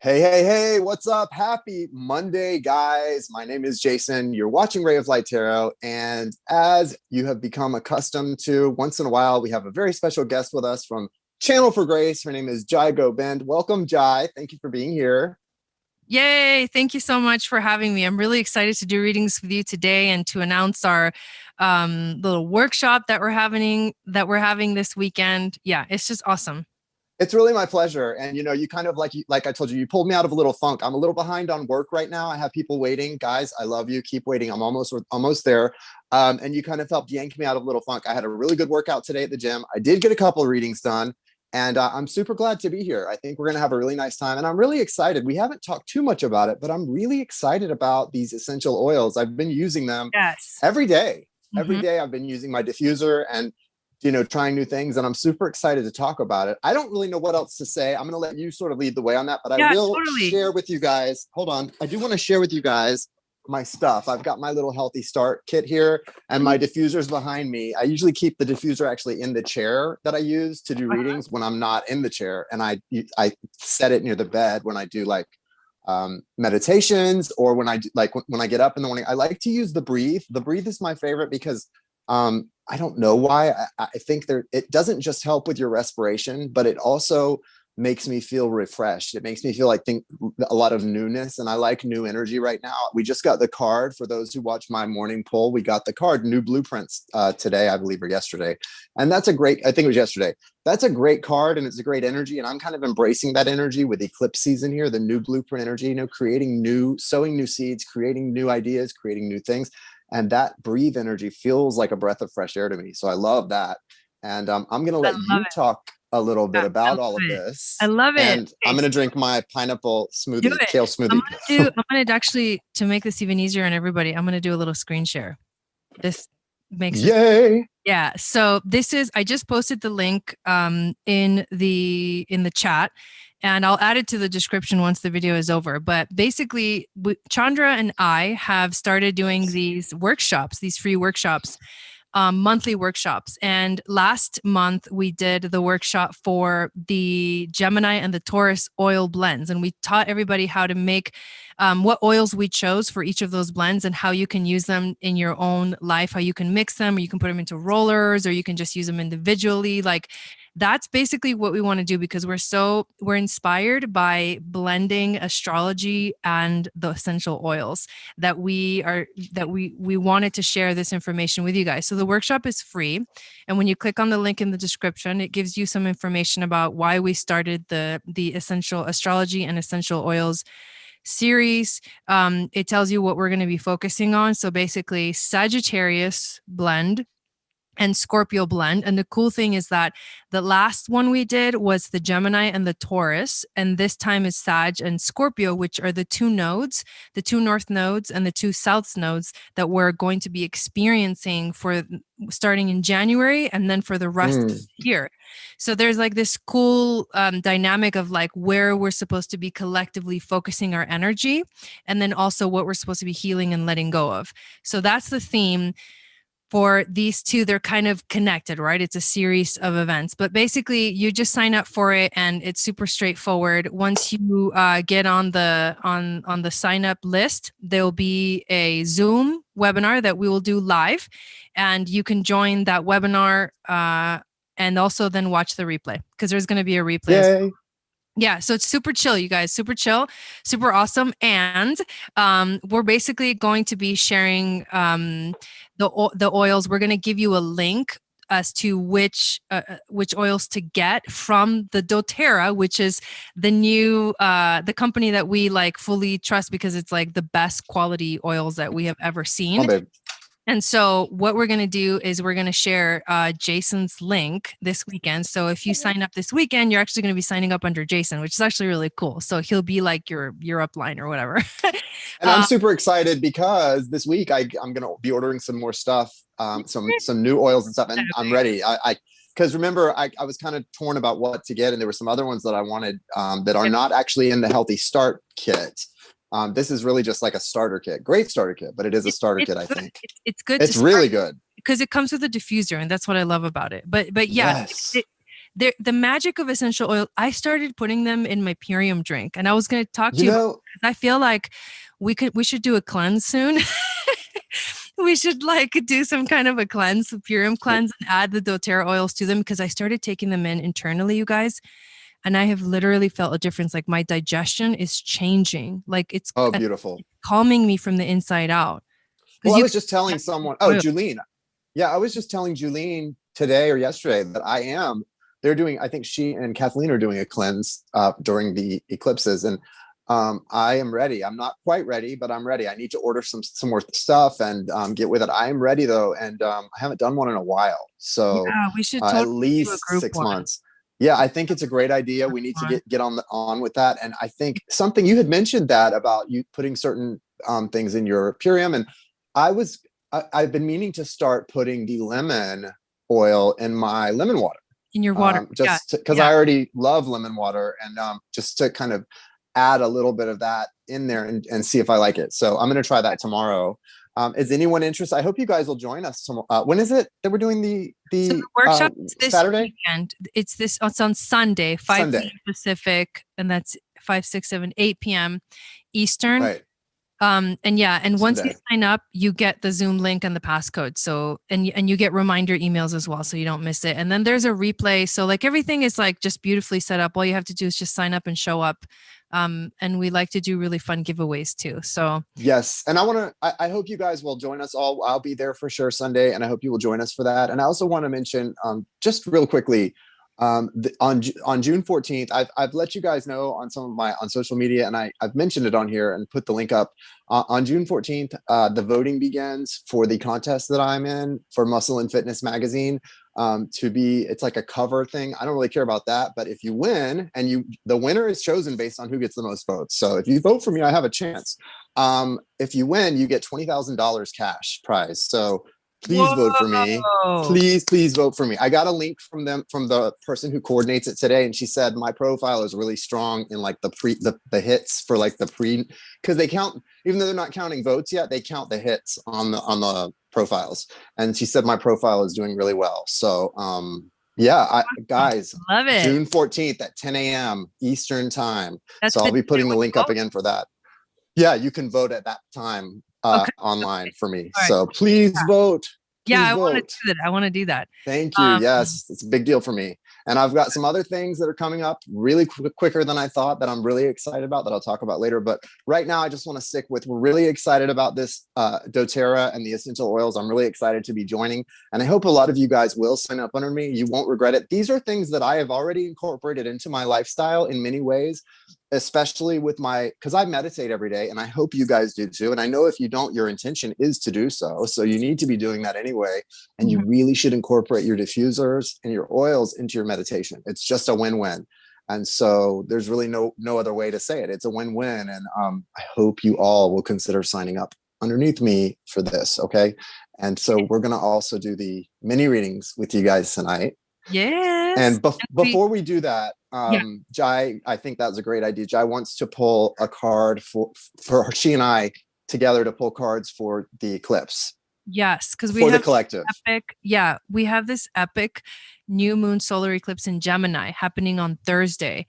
Hey, hey, hey, what's up? Happy Monday, guys. My name is Jason. You're watching Ray of Light Tarot. And as you have become accustomed to, once in a while, we have a very special guest with us from Channel for Grace. Her name is Jai Gobind. Welcome, Jai. Thank you for being here. Yay. Thank you so much for having me. I'm really excited to do readings with you today and to announce our little workshop that we're having this weekend. Yeah, it's just awesome. It's really my pleasure. And you kind of like I told you, you pulled me out of a little funk. I'm a little behind on work right now. I have people waiting. Guys, I love you. Keep waiting. I'm almost there. And you kind of helped yank me out of a little funk. I had a really good workout today at the gym. I did get a couple of readings done. And I'm super glad to be here. I think we're going to have a really nice time. And I'm really excited. We haven't talked too much about it, but I'm really excited about these essential oils. I've been using them Yes. every day. Every Mhm. day I've been using my diffuser and trying new things, and I'm super excited to talk about it. I don't really know what else to say. I'm going to let you sort of lead the way on that, but I Yeah, will totally. share with you guys. Hold on. I do want to share with you guys my stuff. I've got my little healthy start kit here and Mhm. my diffusers behind me. I usually keep the diffuser actually in the chair that I use to do Uh-huh. readings when I'm not in the chair, and I set it near the bed when I do like meditations, or when I do, like when I get up in the morning. I like to use the breathe. The breathe is my favorite because I don't know why. I think it doesn't just help with your respiration, but it also makes me feel refreshed. It makes me feel like think a lot of newness, and I like new energy right now. We just got the card for those who watch my morning poll. We got the card New Blueprints today, I believe, or yesterday, and that's a great. I think it was yesterday. That's a great card, and it's a great energy, and I'm kind of embracing that energy with eclipse season here, the new blueprint energy. Creating new, sowing new seeds, creating new ideas, creating new things, and that breathe energy feels like a breath of fresh air to me. So I love that. And I'm going to I let love you it. talk a little bit Yeah, I about all of love it. I this. love it. And I'm Okay, going to so drink my pineapple do smoothie, it. kale I'm smoothie. gonna do, I'm gonna actually, to make this even easier on everybody, I'm gonna do a little screen share. This makes it. Yay. Yeah. So this is, I just posted the link in the chat, and I'll add it to the description once the video is over. But basically, Chandra and I have started doing these workshops, these free workshops, monthly workshops. And last month we did the workshop for the Gemini and the Taurus oil blends, and we taught everybody how to make what oils we chose for each of those blends and how you can use them in your own life, how you can mix them, or you can put them into rollers, or you can just use them individually. Like, that's basically what we want to do, because we're inspired by blending astrology and the essential oils that we wanted to share this information with you guys. So the workshop is free, and when you click on the link in the description, it gives you some information about why we started the essential astrology and essential oils series. It tells you what we're going to be focusing on. So basically, Sagittarius blend and Scorpio blend. And the cool thing is that the last one we did was the Gemini and the Taurus. And this time is Sag and Scorpio, which are the two nodes, the two north nodes and the two south nodes that we're going to be experiencing for starting in January and then for the rest of Mm. the year. So there's like this cool dynamic of like where we're supposed to be collectively focusing our energy, and then also what we're supposed to be healing and letting go of. So that's the theme for these two. They're kind of connected, right? It's a series of events, but basically you just sign up for it and it's super straightforward. Once you get on the sign up list, there'll be a Zoom webinar that we will do live, and you can join that webinar and also then watch the replay, because there's going to be a replay as well. Yay. Yeah, so it's super chill, you guys. Super chill, super awesome. And we're basically going to be sharing the oils. We're going to give you a link as to which oils to get from the doTERRA, which is the company that we like fully trust, because it's like the best quality oils that we have ever Oh, seen. babe. And so what we're going to do is we're going to share Jason's link this weekend. So if you sign up this weekend, you're actually going to be signing up under Jason, which is actually really cool. So he'll be like your upline or whatever. And I'm super excited because this week I'm going to be ordering some more stuff, some new oils and stuff, and I'm ready. Because remember, I was kind of torn about what to get, and there were some other ones that I wanted that are not actually in the Healthy Start kit. This is really just like a starter kit, great starter kit, but it is a starter kit, I good. think. It's good to It's start really good. because it comes with a diffuser, and that's what I love about it. But yeah, Yes. The magic of essential oil, I started putting them in my Purium drink, and I was going to talk to You you about know, it, 'cause I feel like we should do a cleanse soon. We should like do some kind of a cleanse, a Purium w- cleanse, and add the doTERRA oils to them, because I started taking them in internally, you guys, and I have literally felt a difference. Like my digestion is changing. Like it's oh, beautiful. calming me from the inside out. Well, Because I you was just telling someone, oh, oil. Julene. Yeah, I was just telling Julene today or yesterday that they're doing, I think she and Kathleen are doing a cleanse during the eclipses. And I am ready. I'm not quite ready, but I'm ready. I need to order some more stuff and get with it. I am ready though. And I haven't done one in a while. So Yeah, we should at totally do a least group 6 one. months. Yeah, I think it's a great idea. We need to get on with that. And I think something you had mentioned that about you putting certain things in your Purium, and I was I've been meaning to start putting the lemon oil in my lemon water, In your water. Yeah. just because Yeah. I already love lemon water, and just to kind of add a little bit of that in there and see if I like it. So I'm going to try that tomorrow. Is anyone interested? I hope you guys will join us. When is it that we're doing So the the workshop is this Saturday? weekend. It's on Sunday, 5 Sunday, p.m. Pacific, and that's 5, 6, 7, 8 p.m. Eastern. right? And yeah, and once you Sunday. sign up, you get the Zoom link and the passcode. So and you get reminder emails as well, so you don't miss it. And then there's a replay. So like everything is like just beautifully set up. All you have to do is just sign up and show up. And we like to do really fun giveaways too. So Yes, and I hope you guys will join us all. I'll be there for sure Sunday, and I hope you will join us for that. And I also want to mention, just real quickly, on June 14th, I've let you guys know on some of my on social media, and I've mentioned it on here and put the link up. On June 14th, the voting begins for the contest that I'm in for Muscle and Fitness magazine. It's like a cover thing. I don't really care about that, but if you win, and the winner is chosen based on who gets the most votes. So if you vote for me, I have a chance. If you win, you get $20,000 cash prize. So please vote for me. whoa. Please vote for me. I got a link from the person who coordinates it today, and she said my profile is really strong in like the hits for like the pre, because they count, even though they're not counting votes yet, they count the hits on the profiles. And she said my profile is doing really well. So yeah, guys, Love it. June 14th at 10 a.m. Eastern time. That's So I'll be putting the link up vote. again for that. Yeah, you can vote at that time Okay. online for me. All right. So please vote. Yeah, Please I want to vote. do that. I want to do that. Thank you. Yes, it's a big deal for me. And I've got some other things that are coming up really quicker than I thought that I'm really excited about that I'll talk about later. But right now, I just want to stick with, we're really excited about this doTERRA and the essential oils. I'm really excited to be joining. And I hope a lot of you guys will sign up under me. You won't regret it. These are things that I have already incorporated into my lifestyle in many ways, especially with because I meditate every day, and I hope you guys do too. And I know if you don't, your intention is to do so. So you need to be doing that anyway. And you really should incorporate your diffusers and your oils into your meditation. It's just a win-win. And so there's really no other way to say it. It's a win-win. And I hope you all will consider signing up underneath me for this. Okay. And so we're going to also do the mini readings with you guys tonight. Yes. And before we do that, Yeah. Jai, I think that was a great idea. Jai wants to pull a card for she and I together to pull cards for the eclipse. Yes, because we For the have collective. we have this epic new moon solar eclipse in Gemini happening on Thursday.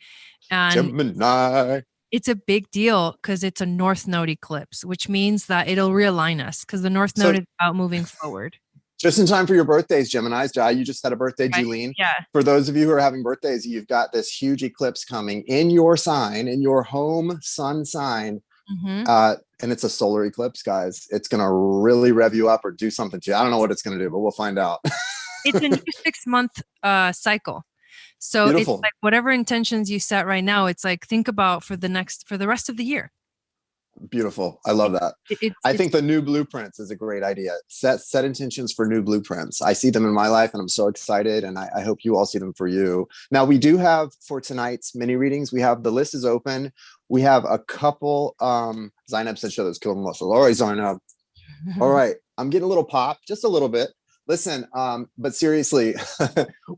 And Gemini. it's a big deal because it's a north node eclipse, which means that it'll realign us because the north node is about moving forward. Just in time for your birthdays, Geminis. Jai, you just had a birthday, Right? Julene. Yeah. For those of you who are having birthdays, you've got this huge eclipse coming in your sign, in your home sun sign. And it's a solar eclipse, guys. It's going to really rev you up or do something to you. I don't know what it's going to do, but we'll find out. It's a new 6-month cycle. So Beautiful. It's like whatever intentions you set right now, it's like think about for the rest of the year. Beautiful. I love that. I think the new blueprints is a great idea. Set intentions for new blueprints. I see them in my life and I'm so excited, and I hope you all see them for you. Now we do have, for tonight's mini readings, the list is open. We have a couple, Zainab said show those kill muscle. All right, Zainab. All right. I'm getting a little pop, just a little bit. Listen, but seriously,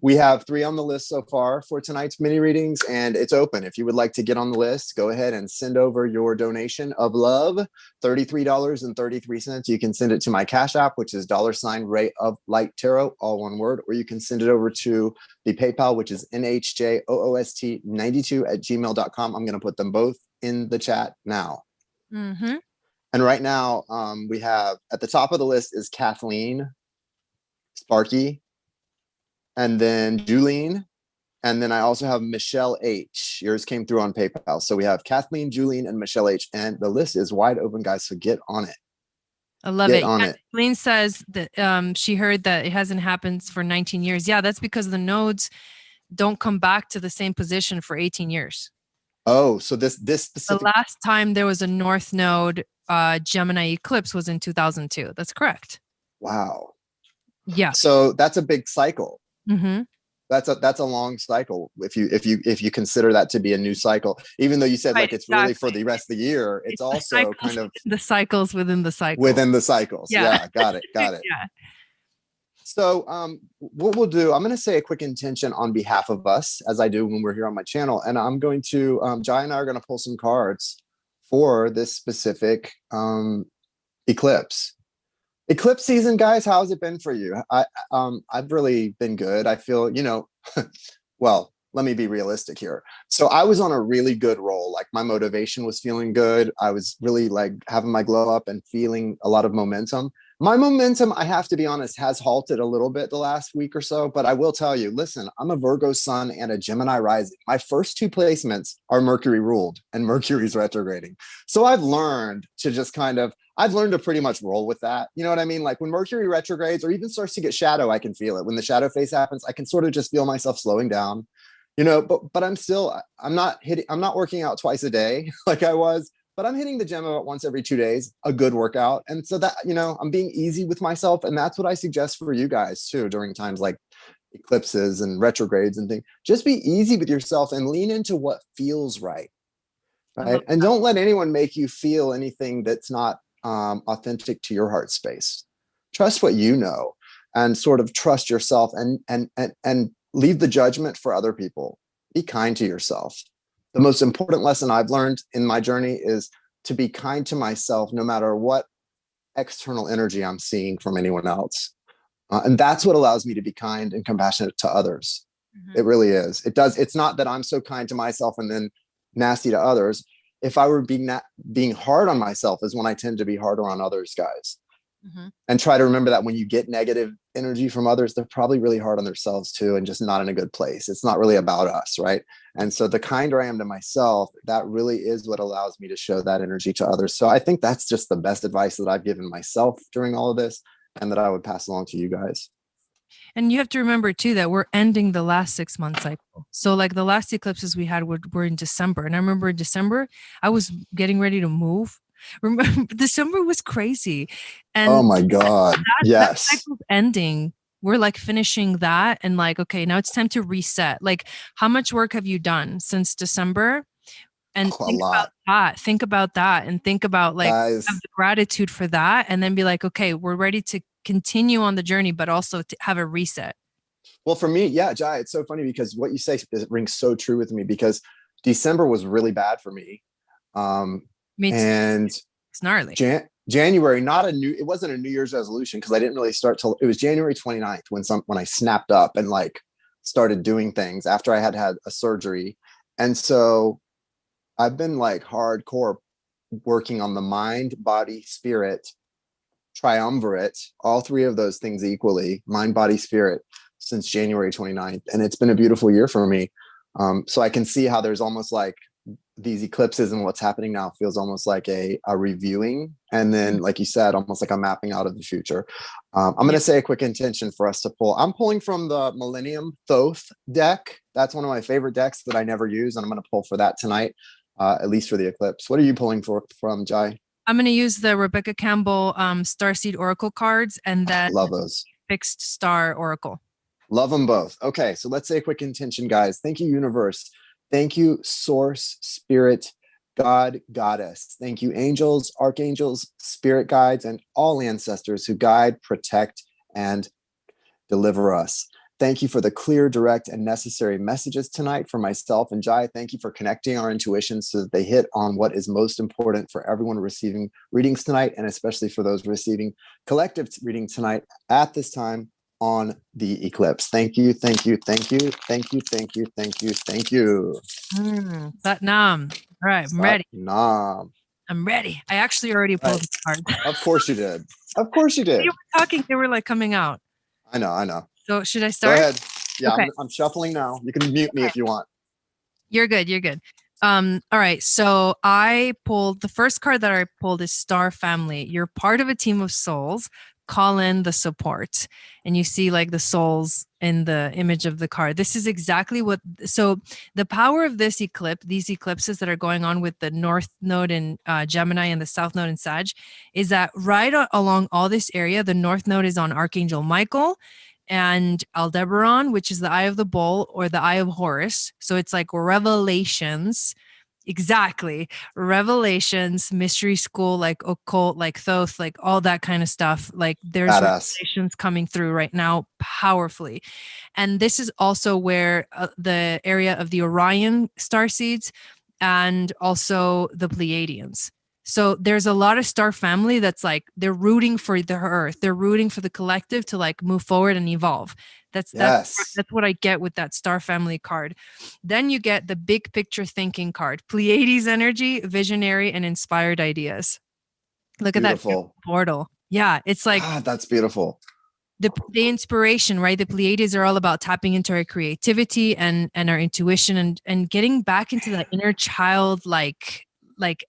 we have 3 on the list so far for tonight's mini readings, and it's open. If you would like to get on the list, go ahead and send over your donation of love, $33.33. You can send it to my Cash App, which is $Ray of Light Tarot, all one word, or you can send it over to the PayPal, which is NHJOOST92@gmail.com. I'm going to put them both in the chat now. Mm-hmm. And right now, we have at the top of the list is Kathleen, Sparky, and then Julene, and then I also have Michelle H. Yours came through on PayPal. So we have Kathleen, Julene, and Michelle H. And the list is wide open, guys. So get on it. I love Get it. on it. Kathleen says that she heard that it hasn't happened for 19 years. Yeah, that's because the nodes don't come back to the same position for 18 years. Oh, so this The specific. last time there was a North Node Gemini eclipse was in 2002. That's correct. Wow. Yeah. So that's a big cycle. Mm-hmm. That's a long cycle if you consider that to be a new cycle, even though you said like it's really for the rest of the year. It's also kind of the cycles within the cycle. Within the cycles. Yeah, got it. Yeah. So what we'll do, I'm going to say a quick intention on behalf of us, as I do when we're here on my channel. And I'm going to, Jai and I are going to pull some cards for this specific eclipse. Eclipse season, guys, how's it been for you? I've really been good. I feel, well, let me be realistic here. So I was on a really good roll. Like my motivation was feeling good. I was really like having my glow up and feeling a lot of momentum. My momentum, I have to be honest, has halted a little bit the last week or so, but I will tell you, listen, I'm a Virgo sun and a Gemini rising. My first 2 placements are Mercury ruled and Mercury's retrograding. So I've learned to just I've learned to pretty much roll with that. You know what I mean? Like when Mercury retrogrades or even starts to get shadow, I can feel it. When the shadow phase happens, I can sort of just feel myself slowing down, but I'm not working out twice a day like I was, but I'm hitting the gym about once every 2 days, a good workout. And so that, I'm being easy with myself. And that's what I suggest for you guys too, during times like eclipses and retrogrades and things. Just be easy with yourself and lean into what feels right. Right. And don't let anyone make you feel anything that's not authentic to your heart space. Trust what you know and sort of trust yourself and leave the judgment for other people. Be kind to yourself. The most important lesson I've learned in my journey is to be kind to myself, no matter what external energy I'm seeing from anyone else. And that's what allows me to be kind and compassionate to others. Mm-hmm. It really is. It does. It's not that I'm so kind to myself and then nasty to others. If I were being hard on myself is when I tend to be harder on others, guys. Mm-hmm. And try to remember that when you get negative energy from others, they're probably really hard on themselves too, and just not in a good place. It's not really about us, right? And so the kinder I am to myself, that really is what allows me to show that energy to others. So I think that's just the best advice that I've given myself during all of this and that I would pass along to you guys. And you have to remember too that we're ending the last 6-month cycle. So like the last eclipses we had were in December. And I remember in December, I was getting ready to move. Remember, December was crazy. And oh my God. Yes. That cycle's ending. We're like finishing that and like, okay, now it's time to reset. Like, how much work have you done since December? And think about that and think about like have the gratitude for that and then be like, okay, we're ready to continue on the journey, but also to have a reset. Well, for me, yeah, Jai, it's so funny because what you say rings so true with me because December was really bad for me. Me too. And it's gnarly. January, it wasn't a New Year's resolution because I didn't really start till it was January 29th when I snapped up and like started doing things after I had a surgery. And so I've been like hardcore working on the mind, body, spirit, triumvirate, all 3 of those things equally, mind, body, spirit, since January 29th. And it's been a beautiful year for me. So I can see how there's almost like these eclipses and what's happening now feels almost like a reviewing. And then, like you said, almost like a mapping out of the future. I'm going to say a quick intention for us to pull. I'm pulling from the Millennium Thoth deck. That's one of my favorite decks that I never use. And I'm going to pull for that tonight, at least for the eclipse. What are you pulling from, Jai? I'm going to use the Rebecca Campbell Starseed Oracle cards and then love those. Fixed Star Oracle. Love them both. Okay, so let's say a quick intention, guys. Thank you, universe. Thank you, source, spirit, God, goddess. Thank you, angels, archangels, spirit guides, and all ancestors who guide, protect, and deliver us. Thank you for the clear, direct, and necessary messages tonight for myself and Jai. Thank you for connecting our intuitions so that they hit on what is most important for everyone receiving readings tonight, and especially for those receiving collective reading tonight at this time on the eclipse. Thank you, thank you, thank you, thank you, thank you, thank you, thank you. Sat Nam. All right, I'm ready. Nam. I'm ready. I actually already pulled the cards. Of course you did. Of course you did. You were talking, they were like coming out. I know. So should I Go start? ahead. Yeah, Okay. I'm shuffling now. You can mute me if you want. You're good. All right. So I pulled the first card that I pulled is Star Family. You're part of a team of souls. Call in the support. And you see like the souls in the image of the card. This is exactly what, so the power of this eclipse, these eclipses that are going on with the North Node in Gemini and the South Node in Sag, is that right along all this area, the North Node is on Archangel Michael and Aldebaran, which is the eye of the bull or the eye of Horus. So it's like revelations. Exactly. Revelations, mystery school, like occult, like Thoth, like all that kind of stuff. Like there's Badass. revelations coming through right now powerfully. And this is also where the area of the Orion star seeds and also the Pleiadians. So there's a lot of star family that's like they're rooting for the earth. They're rooting for the collective to like move forward and evolve. That's what I get with that star family card. Then you get the big picture thinking card. Pleiades energy, visionary and inspired ideas. Look at that portal. Yeah, it's like God, that's beautiful. The inspiration, right? The Pleiades are all about tapping into our creativity and our intuition and getting back into that inner child like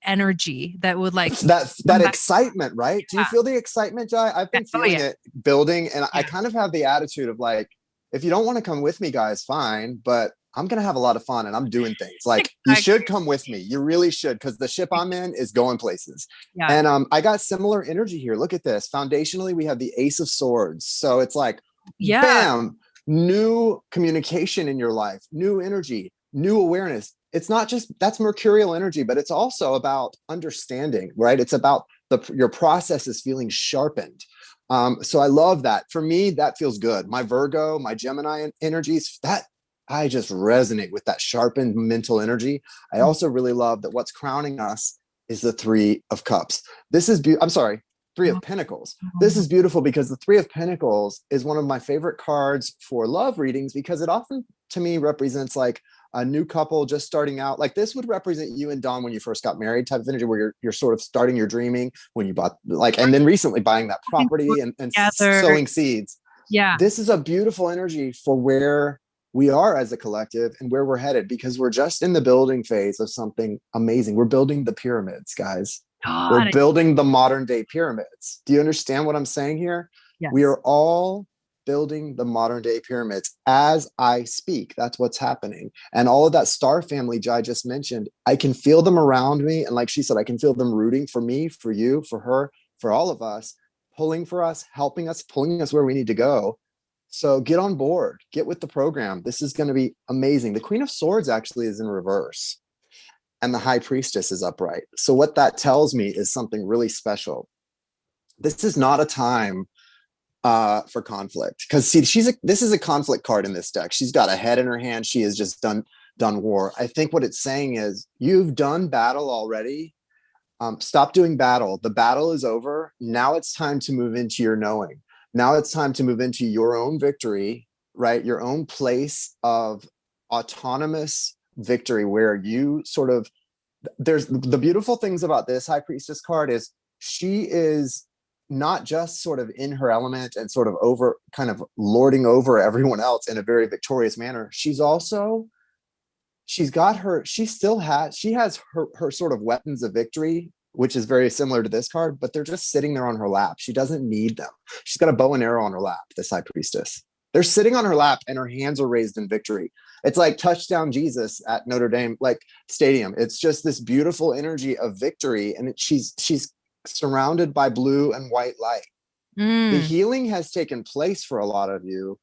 energy that would like that excitement, right? Do you feel the excitement, Jai? I've been feeling it building, and I kind of have the attitude of like, if you don't want to come with me, guys, fine, but I'm gonna have a lot of fun and I'm doing things. Like you should come with me. You really should, because the ship I'm in is going places. Yeah. And I got similar energy here. Look at this. Foundationally, we have the Ace of Swords. So it's like, bam, new communication in your life, new energy, new awareness. It's not just, that's mercurial energy, but it's also about understanding, right? It's about your process is feeling sharpened. So I love that. For me, that feels good. My Virgo, my Gemini energies, that I just resonate with that sharpened mental energy. I also really love that what's crowning us is the Three of Cups. This is, Three of Pentacles. This is beautiful because the Three of Pentacles is one of my favorite cards for love readings because it often, to me, represents like a new couple just starting out. Like this would represent you and Don when you first got married type of energy where you're sort of starting your dreaming when you bought like, and then recently buying that property and sowing seeds. Yeah. This is a beautiful energy for where we are as a collective and where we're headed because we're just in the building phase of something amazing. We're building the pyramids, guys. We're building the modern day pyramids. Do you understand what I'm saying here? Yes. We are all building the modern day pyramids as I speak. That's what's happening. And all of that star family Jai just mentioned, I can feel them around me. And like she said, I can feel them rooting for me, for you, for her, for all of us, pulling for us, helping us, pulling us where we need to go. So get on board, get with the program. This is going to be amazing. The Queen of Swords actually is in reverse and the High Priestess is upright. So what that tells me is something really special. This is not a time for conflict because see, this is a conflict card in this deck. She's got a head in her hand. She has just done war. I think what it's saying is you've done battle already. Stop doing battle. The battle is over. Now it's time to move into your knowing. Now it's time to move into your own victory, right? Your own place of autonomous victory where you sort of, there's the beautiful things about this High Priestess card is she is not just sort of in her element and sort of over kind of lording over everyone else in a very victorious manner. She has her sort of weapons of victory, which is very similar to this card, but they're just sitting there on her lap. She doesn't need them. She's got a bow and arrow on her lap, this High Priestess. They're sitting on her lap and her hands are raised in victory. It's like touchdown Jesus at Notre Dame, like stadium. It's just this beautiful energy of victory. And she's surrounded by blue and white light. The healing has taken place for a lot of you.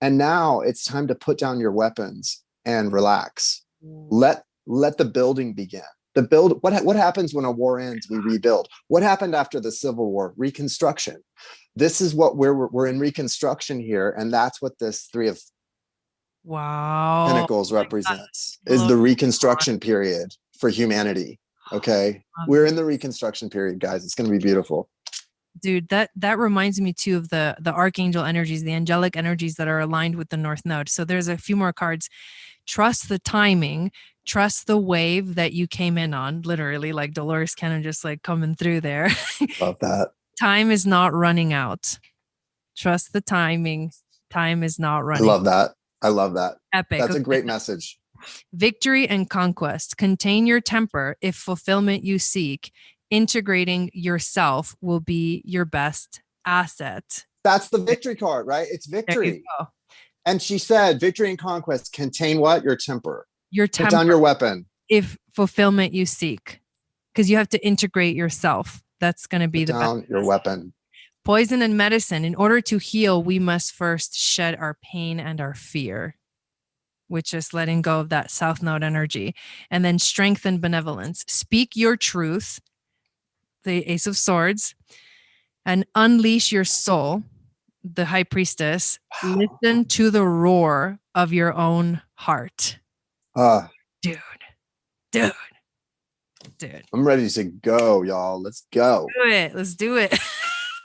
And now it's time to put down your weapons and relax. Let the building begin. The build, what happens when a war ends? We rebuild. What happened after the Civil War? Reconstruction. This is what we're in reconstruction here, and that's what this Three of Wow. Pentacles represents, is Blow the my reconstruction period for humanity. Okay, we're in the reconstruction period, guys. It's going to be beautiful. Dude, that reminds me too of the archangel energies, the angelic energies that are aligned with the North Node. So there's a few more cards. Trust the timing, trust the wave that you came in on, literally, like Dolores Cannon just like coming through there. Love that. Time is not running out. Trust the timing. Time is not I running. love that. I love that. Epic. That's a Okay. great message. Victory and conquest. Contain your temper if fulfillment you seek. Integrating yourself will be your best asset. That's the victory card, right? It's There you victory. go. And she said, victory and conquest contain what? Your temper. Your Put down temper your weapon. if fulfillment you seek. Because you have to integrate yourself. That's going to be Put the down best. your weapon. Poison and medicine. In order to heal, we must first shed our pain and our fear, which is letting go of that South Node energy. And then strength and benevolence. Speak your truth, the Ace of Swords, and unleash your soul, the High Priestess. Wow. Listen to the roar of your own heart. Dude. I'm ready to go, y'all. Let's go. Let's do it.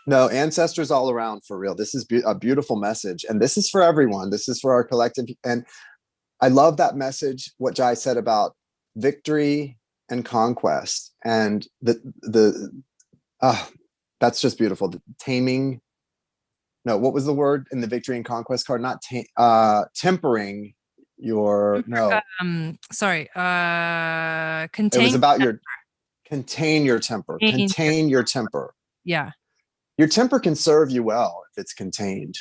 No, ancestors all around, for real. This is a beautiful message. And this is for everyone. This is for our collective. And I love that message, what Jai said about victory and conquest. And that's just beautiful. The taming. No, what was the word in the victory and conquest card? Not tempering your, no. Sorry. It was about your, contain your temper. Contain your temper. Yeah. Your temper can serve you well if it's contained.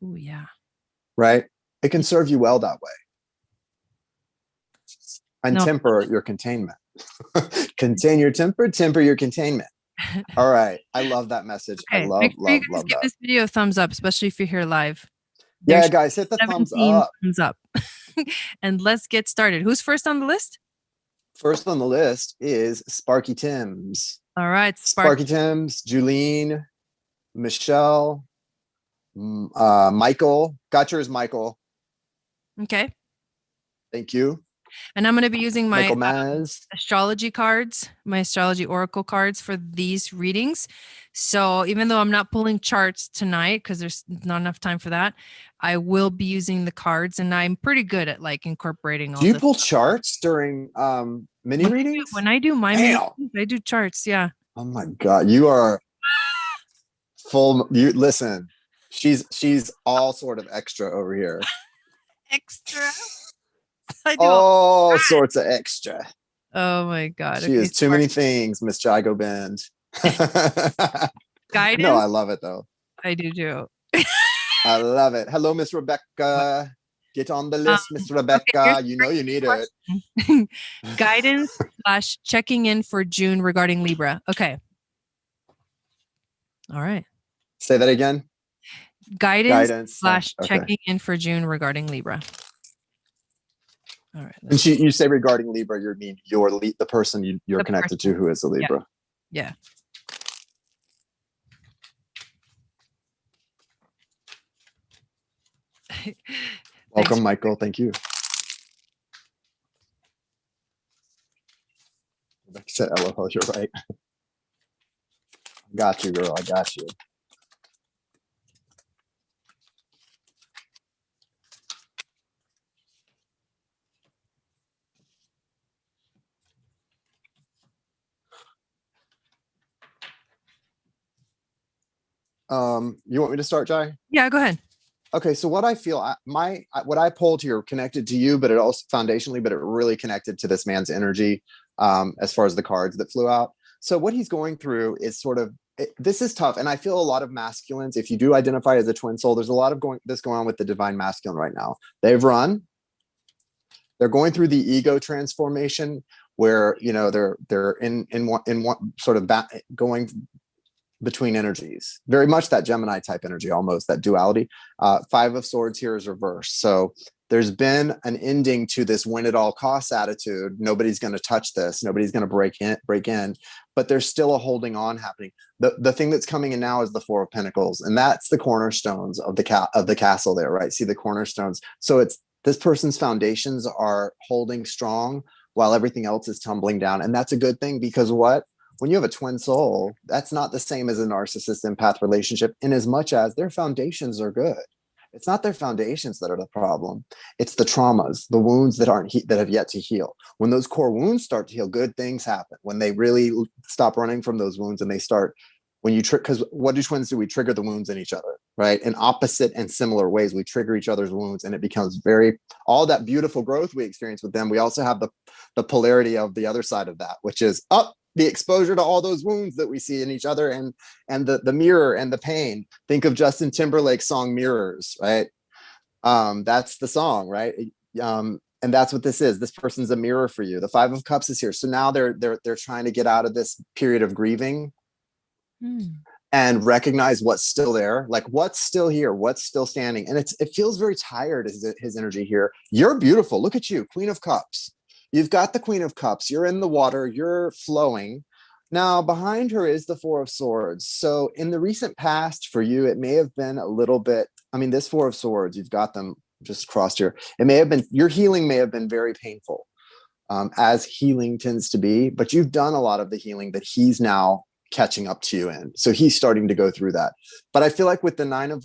Oh, yeah. Right? It can serve you well that way. And temper your containment. Contain your temper, temper your containment. All right. I love that message. Okay. I love give that. This video a thumbs up, especially if you're here live. Yeah, guys, hit the thumbs up. Thumbs up. And let's get started. Who's first on the list? First on the list is Sparky Timms. All right. Sparky Timms, Julene, Michelle, Michael. Got yours, Michael. Okay. Thank you. And I'm going to be using my astrology cards, my astrology oracle cards for these readings. So even though I'm not pulling charts tonight, because there's not enough time for that, I will be using the cards, and I'm pretty good at like incorporating all Do you pull charts during mini readings? When I do my mini readings, I do charts, yeah. Oh my God, you are full. You listen, she's all sort of extra over here. Extra? All sorts of extra. Oh my God. She is too many things, Miss Jago Bend. Guidance? No, I love it though. I do too. I love it. Hello, Miss Rebecca. Get on the list, Miss Rebecca. Okay, you know you need it. Guidance / checking in for June regarding Libra. Okay. All right. Say that again. Guidance / checking in for June regarding Libra. All right. And you say regarding Libra, you mean the person you're connected to who is a Libra. Yeah. Welcome, Michael. Thank you. Rebecca said, LOL, you're right. Got you, girl. I got you. You want me to start, Jai? Yeah, go ahead. Okay, so what I feel, what I pulled here connected to you, but it also foundationally, but it really connected to this man's energy as far as the cards that flew out. So what he's going through is sort of, this is tough. And I feel a lot of masculines, if you do identify as a twin soul, there's a lot of this going on with the divine masculine right now. They've run. They're going through the ego transformation where, you know, they're in one sort of going between energies, very much that Gemini type energy, almost that duality. 5 of Swords here is reversed. So There's been an ending to this win at all costs attitude. Nobody's going to touch this. Nobody's going to break in, but there's still a holding on happening. The thing that's coming in now is the Four of Pentacles, and that's the cornerstones of the castle there, right? See the cornerstones. So it's this person's foundations are holding strong while everything else is tumbling down. And that's a good thing, because what? When you have a twin soul, that's not the same as a narcissist empath relationship, in as much as their foundations are good. It's not their foundations that are the problem. It's the traumas, the wounds that that have yet to heal. When those core wounds start to heal, good things happen. When they really stop running from those wounds and they start, when you because what do twins do? We trigger the wounds in each other, right? In opposite and similar ways, we trigger each other's wounds, and it becomes all that beautiful growth we experience with them. We also have the polarity of the other side of that, which is the exposure to all those wounds that we see in each other, and the mirror and the pain. Think of Justin Timberlake's song Mirrors, right? That's the song, right? And that's what this is. This person's a mirror for you. The Five of Cups is here. So now they're trying to get out of this period of grieving and recognize what's still there, like what's still here, what's still standing. And it feels very tired, his energy here. You're beautiful. Look at you, Queen of Cups. You've got the Queen of Cups. You're in the water. You're flowing. Now, behind her is the Four of Swords. So in the recent past for you, it may have been a little bit, I mean, this Four of Swords, you've got them just crossed here. It may have been, your healing may have been very painful, as healing tends to be, but you've done a lot of the healing that he's now catching up to you in. So he's starting to go through that. But I feel like with the Nine of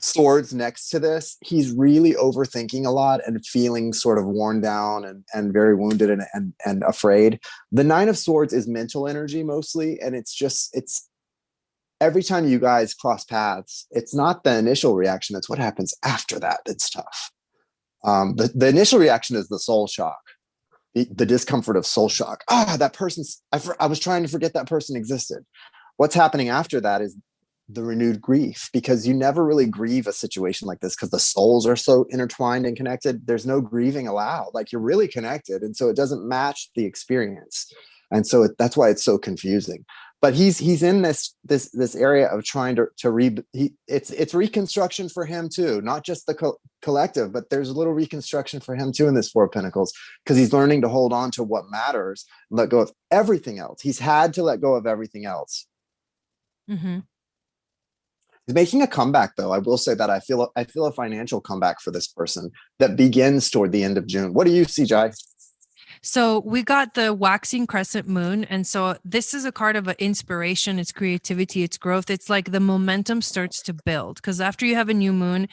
Swords next to this, he's really overthinking a lot and feeling sort of worn down and very wounded and afraid. The Nine of Swords is mental energy mostly, and it's every time you guys cross paths, it's not the initial reaction, it's what happens after that that's tough. The initial reaction is the soul shock, the discomfort of soul shock. That person's, I was trying to forget that person existed. What's happening after that is the renewed grief, because you never really grieve a situation like this because the souls are so intertwined and connected. There's no grieving allowed. Like, you're really connected, and so it doesn't match the experience, and so that's why it's so confusing. But he's in this area of trying to it's reconstruction for him too, not just the collective, but there's a little reconstruction for him too in this Four of Pentacles, because he's learning to hold on to what matters, let go of everything else. He's had to let go of everything else. Mm-hmm. He's making a comeback, though. I will say that I feel a financial comeback for this person that begins toward the end of June. What do you see, Jai? So we got the waxing crescent moon. And so this is a card of inspiration. It's creativity, it's growth. It's like the momentum starts to build, because after you have a new moon,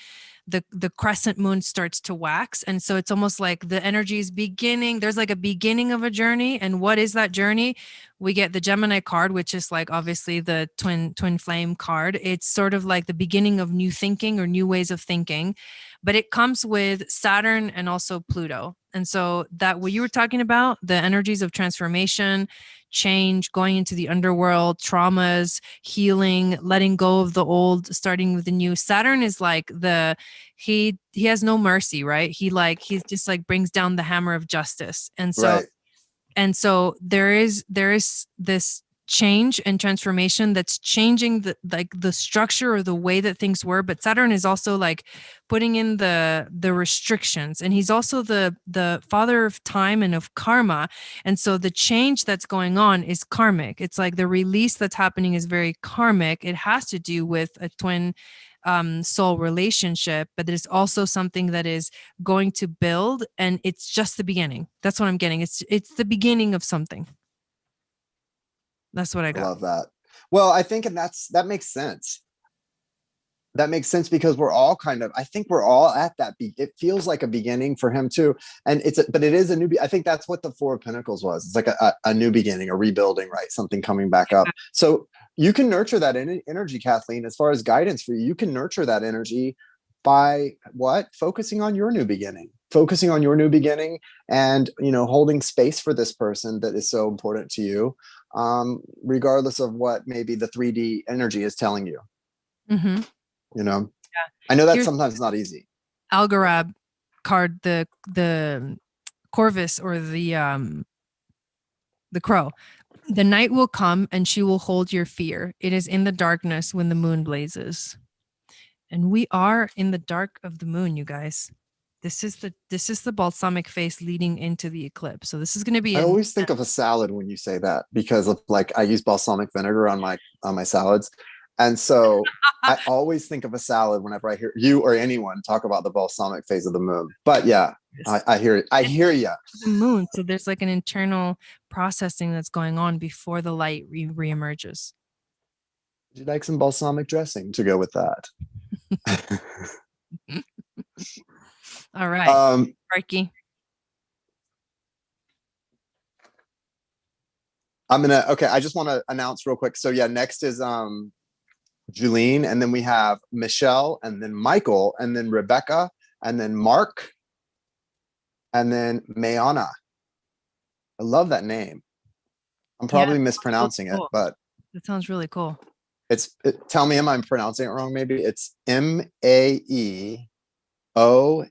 the crescent moon starts to wax. And so it's almost like the energy is beginning. There's like a beginning of a journey. And what is that journey? We get the Gemini card, which is like obviously the twin flame card. It's sort of like the beginning of new thinking or new ways of thinking, but it comes with Saturn and also Pluto. And so that what you were talking about, the energies of transformation, change, going into the underworld, traumas, healing, letting go of the old, starting with the new. Saturn is like he has no mercy, right? He's just like brings down the hammer of justice. And so Right. And so there is this change and transformation that's changing the structure or the way that things were. But Saturn is also like putting in the restrictions, and he's also the father of time and of karma. And so the change that's going on is karmic. It's like the release that's happening is very karmic. It has to do with a twin soul relationship, but there's also something that is going to build, and it's just the beginning. That's what I'm getting. It's the beginning of something. That's what I I got. love that. Well, I think, and that makes sense. That makes sense, because we're all I think we're all at that. It feels like a beginning for him too. And but it is a new, I think that's what the Four of Pentacles was. It's like a new beginning, a rebuilding, right? Something coming back up. So you can nurture that energy, Kathleen, as far as guidance for you. You can nurture that energy by focusing on your new beginning, and, holding space for this person that is so important to you, regardless of what maybe the 3D energy is telling you. Mm-hmm. Yeah. I know that's Here's sometimes not easy. Algorab card, the Corvus, or the crow. The night will come and she will hold your fear. It is in the darkness when the moon blazes. And we are in the dark of the moon, you guys. This is the balsamic phase leading into the eclipse. So this is going to be I always think of a salad when you say that because of like I use balsamic vinegar on my salads. And so I always think of a salad whenever I hear you or anyone talk about the balsamic phase of the moon. But yeah, I hear it. I hear you. the moon. So there's like an internal processing that's going on before the light reemerges. Would you like some balsamic dressing to go with that? All right. Sparky. Okay, I just want to announce real quick. So yeah, next is Julene, and then we have Michelle, and then Michael, and then Rebecca, and then Mark, and then Mayana. I love that name. I'm probably mispronouncing it, but that sounds really cool. Tell me, am I pronouncing it wrong? Maybe it's Maeonnah. Oh,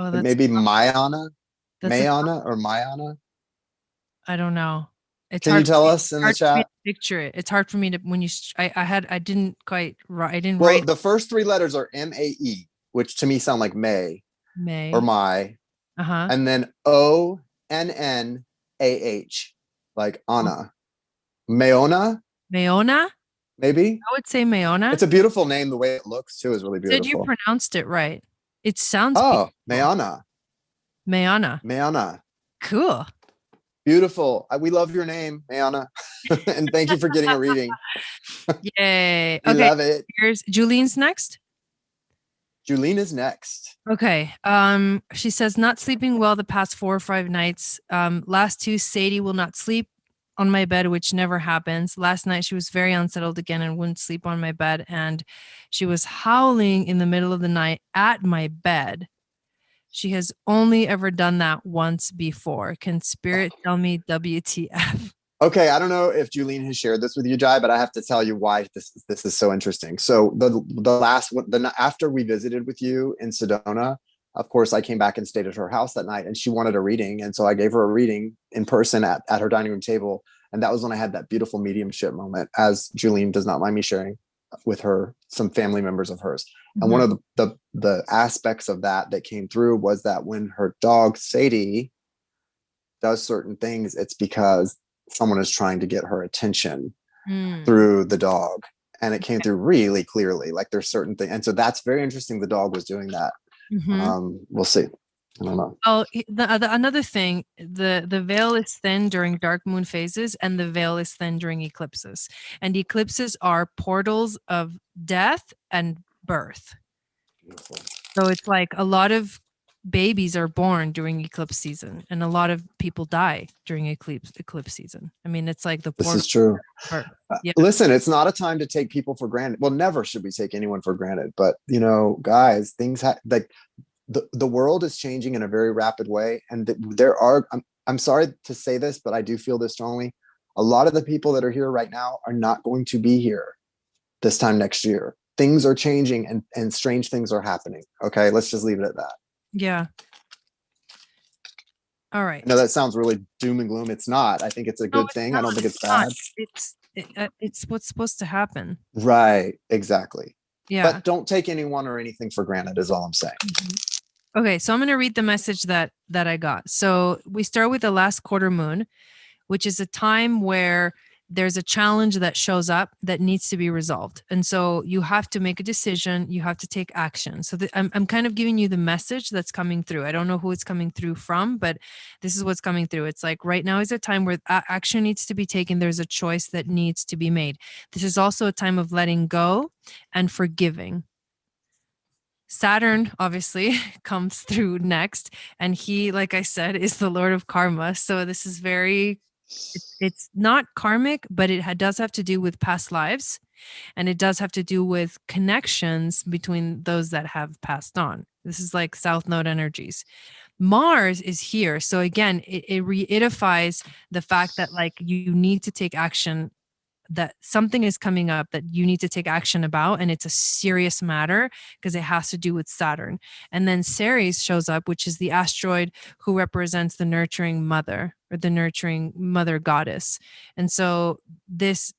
that's maybe Mayana, Mayana or Mayana. I don't know. It's Can you tell us in the chat? Picture it. It's hard for me to when you. I didn't quite. I didn't well, write. The first three letters are Mae, which to me sound like May or my. And then Onnah, like Anna. Mayona. Mayona. Maybe I would say Mayona. It's a beautiful name. The way it looks too is really beautiful. Said you pronounced it right. It sounds. Oh, Mayana. Mayana. Cool. Beautiful. We love your name, Mayana. And thank you for getting a reading. Yay. We love it. Here's Julene's next. Julene is next. Okay. She says, not sleeping well the past 4 or 5 nights. Last 2, Sadie will not sleep on my bed, which never happens. Last night, she was very unsettled again and wouldn't sleep on my bed. And she was howling in the middle of the night at my bed. She has only ever done that once before. Can spirit tell me WTF? Okay, I don't know if Julene has shared this with you, Jai, but I have to tell you why this is so interesting. So the last one, after we visited with you in Sedona, of course, I came back and stayed at her house that night, and she wanted a reading, and so I gave her a reading in person at her dining room table, and that was when I had that beautiful mediumship moment, as Julene does not mind me sharing with her some family members of hers. And one of the aspects of that came through was that when her dog Sadie does certain things, it's because someone is trying to get her attention through the dog. And it came through really clearly, like there's certain things. And so that's very interesting. The dog was doing that. We'll see. I don't know. Oh, another thing, the veil is thin during dark moon phases, and the veil is thin during eclipses. And eclipses are portals of death and birth. Beautiful. So it's like a lot of babies are born during eclipse season, and a lot of people die during eclipse season. I mean, it's like this is true. Yeah. Listen, it's not a time to take people for granted. Well, never should we take anyone for granted. But guys, things like the world is changing in a very rapid way, and there are. I'm sorry to say this, but I do feel this strongly. A lot of the people that are here right now are not going to be here this time next year. Things are changing, and strange things are happening. Okay, let's just leave it at that. Yeah. All right. No, that sounds really doom and gloom. It's not. I think it's a good thing. I don't think it's bad. It's what's supposed to happen. Right. Exactly. Yeah. But don't take anyone or anything for granted is all I'm saying. Okay. So I'm going to read the message that I got. So we start with the last quarter moon, which is a time where there's a challenge that shows up that needs to be resolved. And so you have to make a decision. You have to take action. So I'm kind of giving you the message that's coming through. I don't know who it's coming through from, but this is what's coming through. It's like right now is a time where action needs to be taken. There's a choice that needs to be made. This is also a time of letting go and forgiving. Saturn obviously comes through next. And he, like I said, is the Lord of Karma. So this is it's not karmic, but it does have to do with past lives, and it does have to do with connections between those that have passed on. This is like South Node energies. Mars is here. So again, it reifies the fact that like you need to take action, that something is coming up that you need to take action about, and it's a serious matter because it has to do with Saturn. And then Ceres shows up, which is the asteroid who represents the nurturing mother, or the nurturing mother goddess. And so this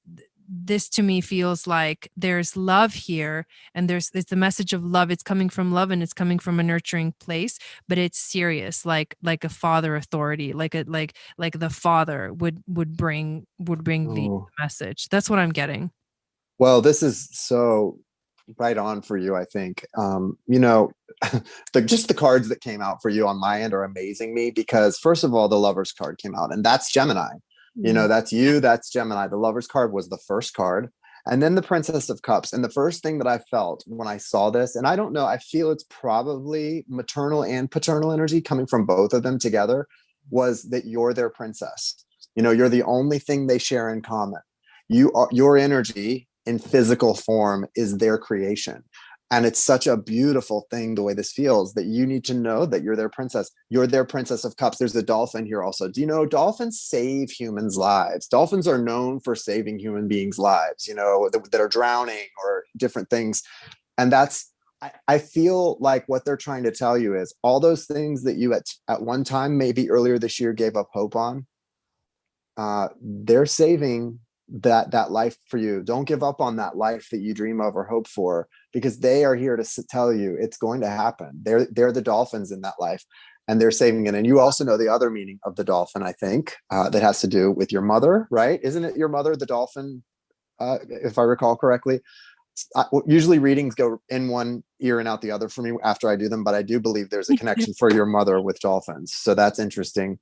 this to me feels like there's love here, and it's the message of love. It's coming from love, and it's coming from a nurturing place, but it's serious, like a father authority, like the father would bring the Oh, message. That's what I'm getting. well, this is so right on for you, I think. You know, just the cards that came out for you on my end are amazing me because first of all, the Lovers card came out, and that's Gemini. You know, Mm. that's you, that's Gemini. The Lovers card was the first card, and then the Princess of Cups. And the first thing that I felt when I saw this, and I don't know, I feel it's probably maternal and paternal energy coming from both of them together, was that you're their princess. You know, you're the only thing they share in common. You are, your energy in physical form is their creation. And it's such a beautiful thing the way this feels, that you need to know that you're their princess. You're their Princess of Cups. There's a dolphin here also. Do you know dolphins save humans' lives? Dolphins are known for saving human beings' lives, you know, that are drowning or different things. And that's, I feel like what they're trying to tell you is all those things that you at one time, maybe earlier this year, gave up hope on, they're saving that life for you. Don't give up on that life that you dream of or hope for, because they are here to tell you it's going to happen. They're the dolphins in that life, and they're saving it. And you also know the other meaning of the dolphin, I think, that has to do with your mother, right? Isn't it your mother, the dolphin, if I recall correctly? Usually readings go in one ear and out the other for me after I do them, but I do believe there's a connection for your mother with dolphins. So that's interesting.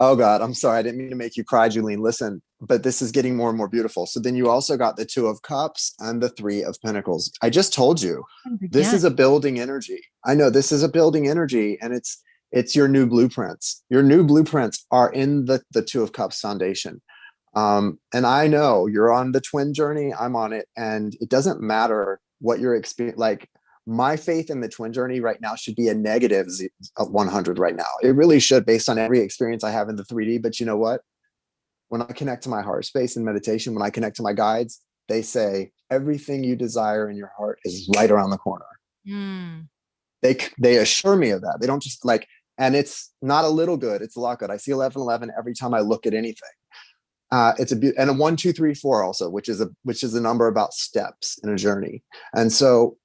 Oh God, I'm sorry. I didn't mean to make you cry, Julene. Listen, but this is getting more and more beautiful. So then you also got the Two of Cups and the Three of Pentacles. I just told you, this Again. is a building energy. I know this is a building energy, and it's your new blueprints. Your new blueprints are in the Two of Cups foundation. And I know you're on the twin journey. I'm on it, and it doesn't matter what your experience. Like, my faith in the twin journey right now should be a negative 100 right now. It really should, based on every experience I have in the 3D. But you know what? When I connect to my heart space in meditation, when I connect to my guides, they say everything you desire in your heart is right around the corner. Mm. They assure me of that. They don't just like, and it's not a little good, it's a lot good. I see 1111 every time I look at anything. It's and a 1 2 3 4 also, which is a number about steps in a journey. And so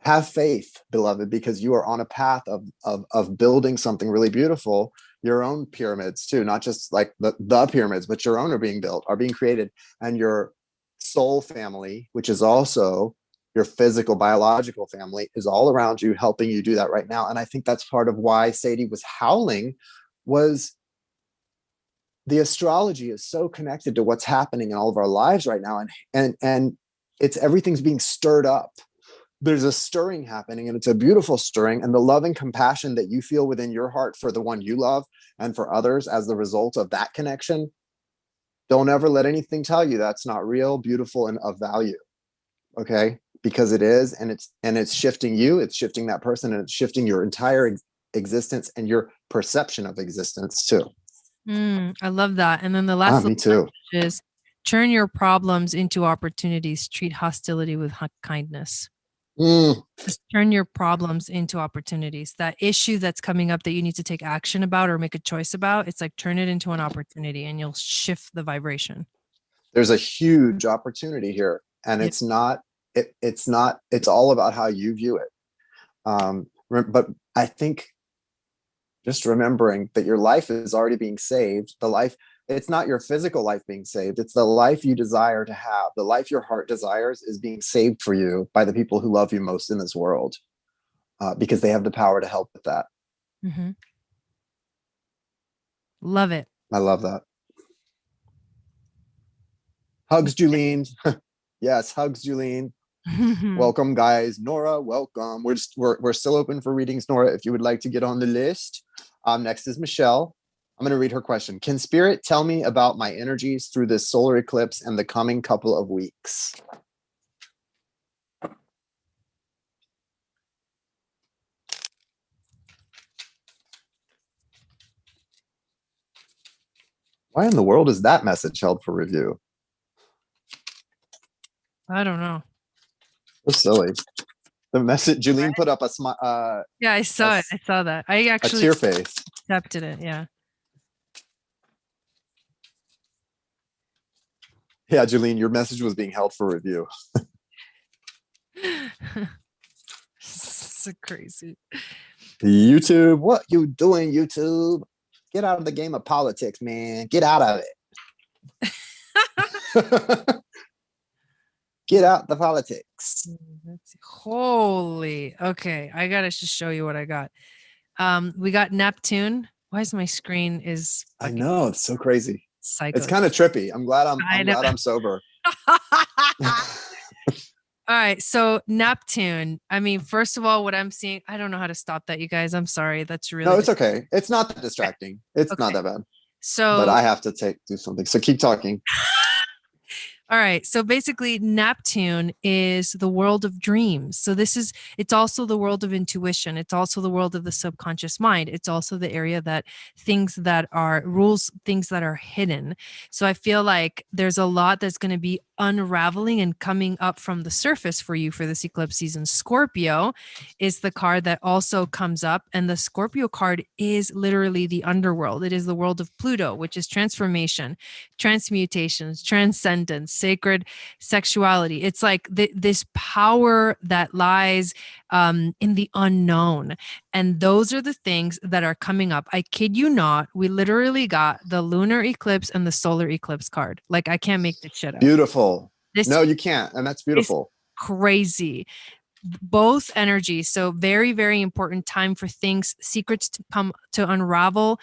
have faith, beloved, because you are on a path of building something really beautiful. Your own pyramids too, not just like the pyramids, but your own are being built, are being created. And your soul family, which is also your physical biological family, is all around you, helping you do that right now. And I think that's part of why Sadie was howling, was the astrology is so connected to what's happening in all of our lives right now. And it's, everything's being stirred up. There's a stirring happening, and it's a beautiful stirring. And the love and compassion that you feel within your heart for the one you love and for others as the result of that connection, don't ever let anything tell you that's not real, beautiful, and of value. Okay, because it is. And it's shifting you, it's shifting that person, and it's shifting your entire existence and your perception of existence too. I love that. And then the last Me little too. message is turn your problems into opportunities, treat hostility with kindness. Mm, Just turn your problems into opportunities. That issue that's coming up that you need to take action about or make a choice about, it's like turn it into an opportunity and you'll shift the vibration. there's a huge opportunity here, and Yeah. it's all about how you view it. But I think just remembering that your life is already being saved. The life, it's not your physical life being saved, it's the life you desire to have. The life your heart desires is being saved for you by the people who love you most in this world, because they have the power to help with that. Mm-hmm. Love it. I love that. Hugs, Julene. Yes, hugs, Julene. Welcome, guys. Nora, welcome. We're still open for readings, Nora, if you would like to get on the list. Next is Michelle. I'm going to read her question. Can Spirit tell me about my energies through this solar eclipse and the coming couple of weeks? Why in the world is that message held for review? I don't know. So silly. The message, Julene put up a smile, Yeah, I saw it. I saw that. I a actually tear face. accepted it. Yeah. Yeah, Julene, your message was being held for review. So crazy. YouTube, what you doing, YouTube? Get out of the game of politics, man. Get out of it. Get out the politics. Let's see. Holy. Okay, I gotta just show you what I got. We got Neptune. Why is my screen is I fucking know, it's so crazy. It's psycho? kind of trippy. I'm glad I I'm know. glad I'm sober. All right, so Neptune. I mean, first of all, what I'm seeing, I don't know how to stop that, you guys. I'm sorry. That's No, really it's okay. It's not that okay. distracting. It's not Okay. that bad. But So I have to do something. So keep talking. all right. So basically, Neptune is the world of dreams. So it's also the world of intuition. It's also the world of the subconscious mind. It's also the area that things that are rules, things that are hidden. So I feel like there's a lot that's going to be unraveling and coming up from the surface for you for this eclipse season. Scorpio is the card that also comes up. And the Scorpio card is literally the underworld. It is the world of Pluto, which is transformation, transmutations, transcendence, sacred sexuality. It's like this power that lies in the unknown. And those are the things that are coming up. I kid you not. We literally got the lunar eclipse and the solar eclipse card. Like, I can't make this shit up. Beautiful. This No, you can't. And that's is beautiful. crazy. Both energies. So very, very important time for things, secrets to come to unravel,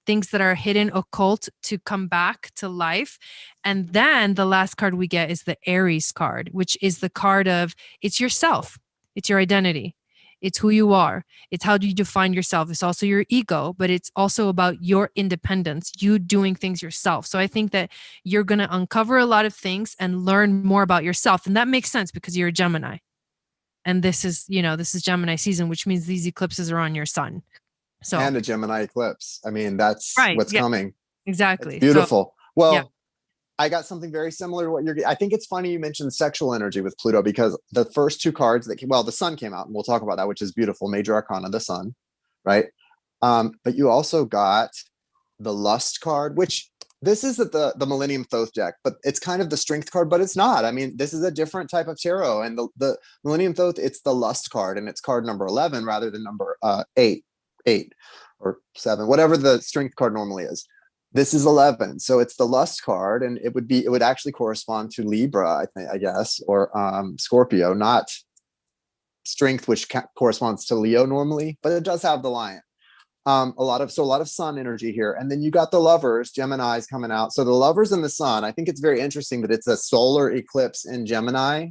things that are hidden, occult to come back to life. And then the last card we get is the Aries card, which is the card of it's yourself, it's your identity. It's who you are. It's how do you define yourself. It's also your ego, but it's also about your independence, you doing things yourself. So I think that you're going to uncover a lot of things and learn more about yourself. And that makes sense because you're a Gemini. And this is Gemini season, which means these eclipses are on your sun. So And a Gemini eclipse. I mean, that's right, what's yeah, coming. It's exactly. So beautiful. yeah, Well, I got something very similar to what I think it's funny you mentioned sexual energy with Pluto because the first two cards the sun came out and we'll talk about that, which is beautiful. Major Arcana, the sun, right? But you also got the lust card, which this is the Millennium Thoth deck, but it's kind of the strength card, but it's not. I mean, this is a different type of tarot. And the Millennium Thoth, it's the lust card, and it's card number 11 rather than number 8 or 7, whatever the strength card normally is. This is 11, so it's the lust card, and it would actually correspond to Libra, I guess, or Scorpio, not strength, which corresponds to Leo normally, but it does have the lion. A lot of sun energy here, and then you got the lovers, Gemini's coming out. So the lovers and the sun. I think it's very interesting that it's a solar eclipse in Gemini,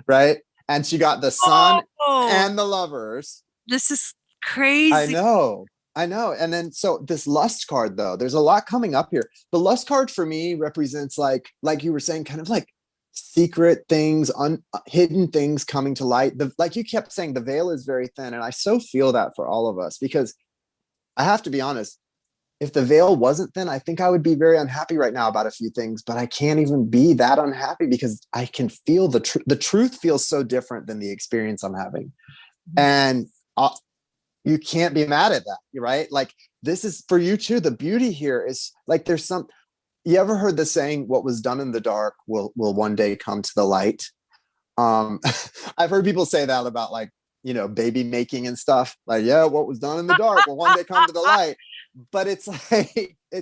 right? And she got the sun and the lovers. This is I crazy. know. I know. And then so this lust card though, there's a lot coming up here. The lust card for me represents like you were saying, kind of like secret things, hidden things coming to light. Like you kept saying, the veil is very thin. And I so feel that for all of us, because I have to be honest, if the veil wasn't thin, I think I would be very unhappy right now about a few things, but I can't even be that unhappy because I can feel the truth feels so different than the experience I'm having. And you can't be mad at that, right? Like this is for you too. The beauty here is like you ever heard the saying, what was done in the dark will one day come to the light? I've heard people say that about like, baby making and stuff. Like, yeah, what was done in the dark will one day come to the light. But it's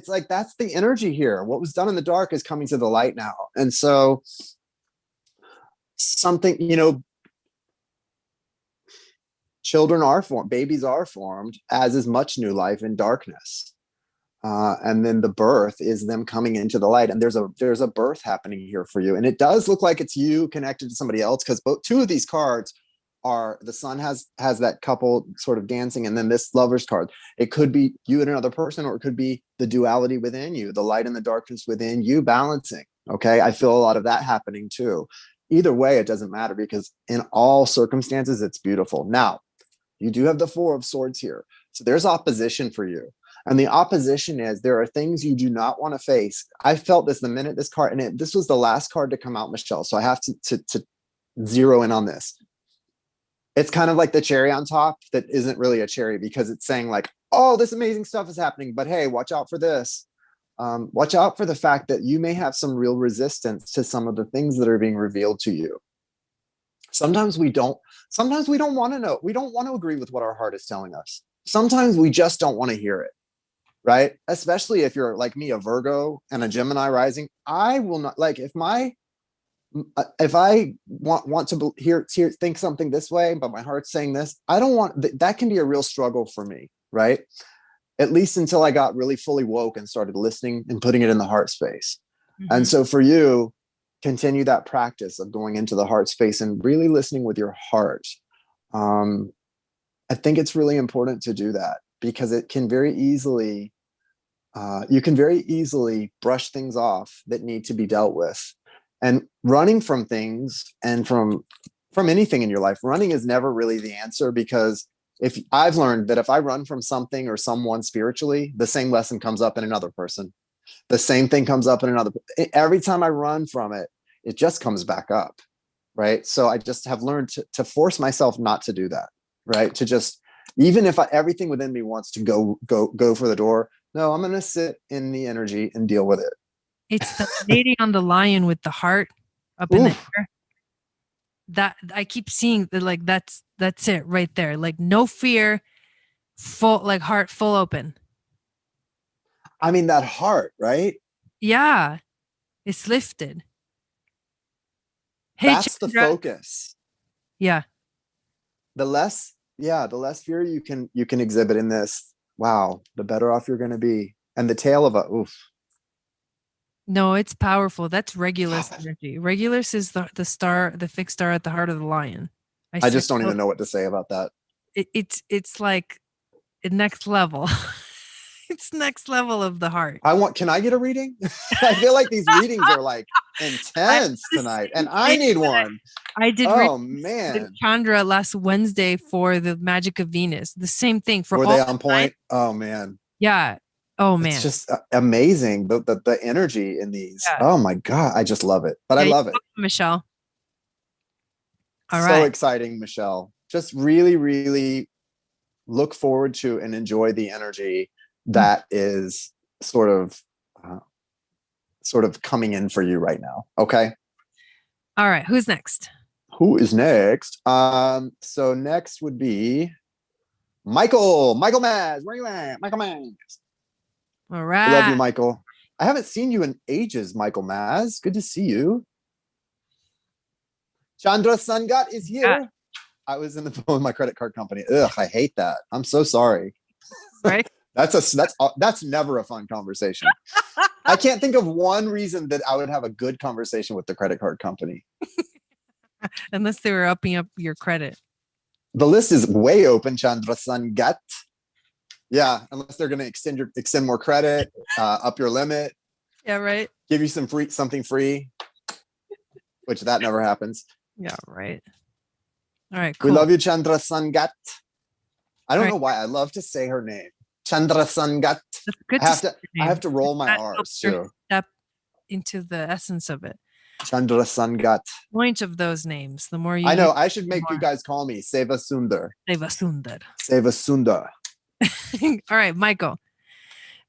like that's the energy here. What was done in the dark is coming to the light now. And so something, children are formed, babies are formed, as is much new life in darkness. And then the birth is them coming into the light, and there's a birth happening here for you, and it does look like it's you connected to somebody else, because two of these cards are the sun has that couple sort of dancing, and then this lover's card, it could be you and another person, or it could be the duality within you, the light and the darkness within you balancing. Okay, I feel a lot of that happening too. Either way, it doesn't matter, because in all circumstances it's beautiful. Now you do have the Four of Swords here, so there's opposition for you. And the opposition is there are things you do not want to face. I felt this the minute this card, and this was the last card to come out, Michelle. So I have to zero in on this. It's kind of like the cherry on top that isn't really a cherry, because it's saying like, oh, this amazing stuff is happening, but hey, watch out for this. watch out for the fact that you may have some real resistance to some of the things that are being revealed to you. Sometimes we don't. Sometimes we don't want to know. We don't want to agree with what our heart is telling us. Sometimes we just don't want to hear it, right? Especially if you're like me, a Virgo and a Gemini rising. I will not, like, if I want to think something this way, but my heart's saying this, I don't want that. Can be a real struggle for me, right? At least until I got really fully woke and started listening and putting it in the heart space. Mm-hmm. And so for you, continue that practice of going into the heart space and really listening with your heart. I think it's really important to do that, because it can very easily, you can very easily brush things off that need to be dealt with. And running from things and from anything in your life, running is never really the answer, because if I've learned that if I run from something or someone spiritually, the same lesson comes up in another person. The same thing comes up in another. Every time I run from it, it just comes back up, right? So I just have learned to force myself not to do that, right? To just, even if everything within me wants to go for the door, no, I'm going to sit in the energy and deal with it. It's the lady on the lion with the heart up in the air. That I keep seeing, like, that's it right there. Like, no fear, full, like, heart full open. I mean, that heart, right? Yeah, it's lifted. Hey, that's Chandra. The focus. Yeah. The less fear you can exhibit in this, wow, the better off you're going to be. And the tail of a oof. No, it's powerful. That's Regulus energy. Regulus is the star, the fixed star at the heart of the lion. I just don't even know what to say about that. It's like next level. It's next level of the heart. Can I get a reading? I feel like these readings are like intense tonight, and I need one. I did. Oh man, with Chandra last Wednesday for the Magic of Venus. The same thing for. Were they on point? Oh man. Yeah. Oh man, it's just amazing the energy in these. Yeah. Oh my god, I just love it. But I love it, Michelle. All right, so exciting, Michelle. Just really, really look forward to and enjoy the energy that is sort of coming in for you right now. Okay. All right. Who's next? Who is next? So next would be Michael Maz. Where are you at? Michael Maz. All right. I love you, Michael. I haven't seen you in ages, Michael Maz. Good to see you. Chandra Sangat is here. Yeah. I was in the phone with my credit card company. Ugh, I hate that. I'm so sorry. Right. That's never a fun conversation. I can't think of one reason that I would have a good conversation with the credit card company. Unless they were upping up your credit. The list is way open, Chandra Sangat. Yeah, unless they're going to extend more credit, up your limit. Yeah, right. Give you something free, which that never happens. Yeah, right. All right, cool. We love you, Chandra Sangat. I don't know why I love to say her name, Chandra Sangat. That's good. I have to roll my R's too. Step into the essence of it. Chandra Sangat. Point of those names. The more you. I know. I should make you guys call me Seva Sundar. Seva Sundar. Seva Sundar. All right, Michael.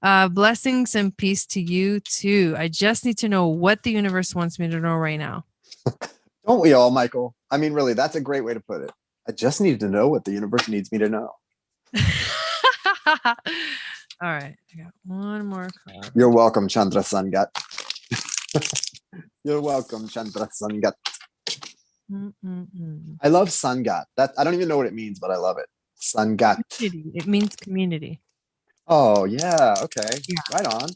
Blessings and peace to you too. I just need to know what the universe wants me to know right now. Don't we all, Michael? I mean, really, that's a great way to put it. I just need to know what the universe needs me to know. All right. I got one more card. You're welcome, Chandra Sangat. You're welcome, Chandra Sangat. I love Sangat. I don't even know what it means, but I love it. Sangat. It means community. Oh, yeah. Okay. Yeah. Right on. All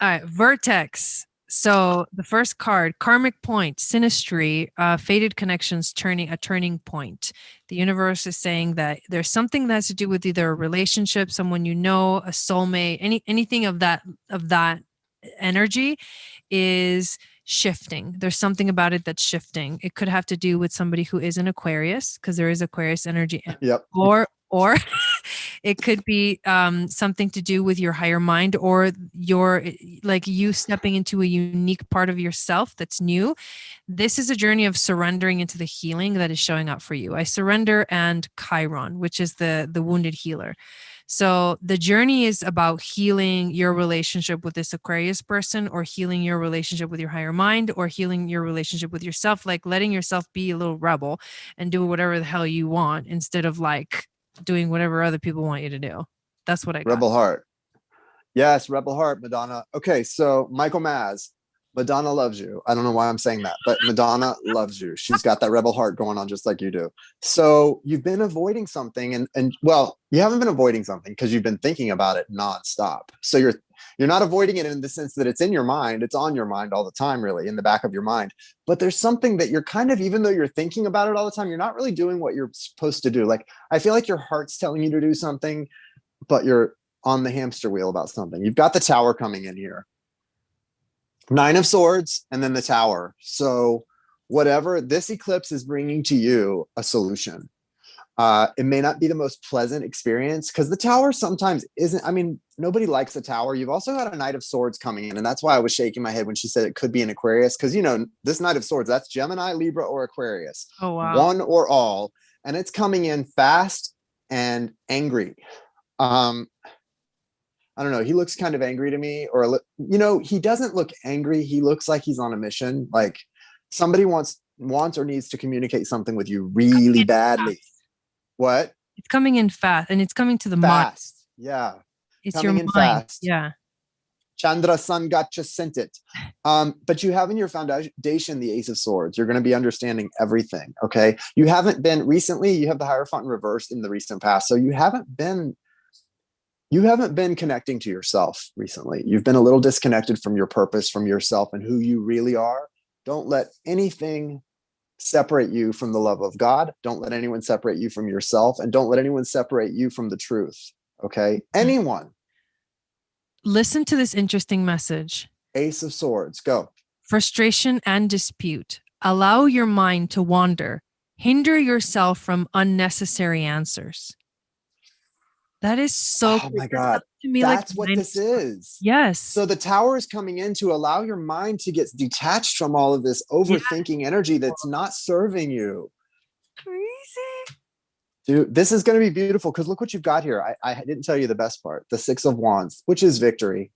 right. Vertex. So the first card, karmic point, synastry, fated connections, a turning point. The universe is saying that there's something that has to do with either a relationship, someone you know, a soulmate, anything of that energy is shifting. There's something about it that's shifting. It could have to do with somebody who is an Aquarius, because there is Aquarius energy. Yep. Or it could be something to do with your higher mind, or you stepping into a unique part of yourself that's new. This is a journey of surrendering into the healing that is showing up for you. I surrender and Chiron, which is the wounded healer. So the journey is about healing your relationship with this Aquarius person, or healing your relationship with your higher mind, or healing your relationship with yourself, like letting yourself be a little rebel and do whatever the hell you want instead of like doing whatever other people want you to do. That's what I got. Rebel heart. Yes, Rebel Heart, Madonna. Okay, so Michael Maz, Madonna loves you. I don't know why I'm saying that, but Madonna loves you. She's got that rebel heart going on just like you do. So you've been avoiding something, and well, you haven't been avoiding something because you've been thinking about it nonstop. So you're not avoiding it in the sense that it's in your mind, it's on your mind all the time, really, in the back of your mind. But there's something that you're kind of, even though you're thinking about it all the time, you're not really doing what you're supposed to do. Like, I feel like your heart's telling you to do something, but you're on the hamster wheel about something. You've got the Tower coming in here. 9 of Swords and then the Tower. So whatever this eclipse is bringing to you, a solution. It may not be the most pleasant experience because the Tower sometimes isn't. I mean, nobody likes a Tower. You've also got a Knight of Swords coming in, and that's why I was shaking my head when she said it could be an Aquarius, because, you know, this Knight of Swords, that's Gemini, Libra, or Aquarius. Oh, wow. One or all, and it's coming in fast and angry. I don't know. He looks kind of angry to me, or, you know, he doesn't look angry. He looks like he's on a mission. Like somebody wants or needs to communicate something with you really badly. What? It's coming in fast, and it's coming to the mind. Fast. Yeah. It's coming your in mind. fast. Yeah. Chandra Sun Gotcha sent it. But you have in your foundation the Ace of Swords. You're going to be understanding everything. Okay. You haven't been recently, you have the Hierophant in reverse in the recent past. So you haven't been connecting to yourself recently. You've been a little disconnected from your purpose, from yourself and who you really are. Don't let anything separate you from the love of God. Don't let anyone separate you from yourself, and don't let anyone separate you from the truth. Okay. Anyone. Listen to this interesting message. Ace of Swords, go. Frustration and dispute. Allow your mind to wander. Hinder yourself from unnecessary answers. That is so Oh my God. to me. That's like what this is. Yes. So the Tower is coming in to allow your mind to get detached from all of this overthinking energy that's not serving you. Crazy. Dude, this is going to be beautiful because look what you've got here. I didn't tell you the best part. The 6 of Wands, which is victory.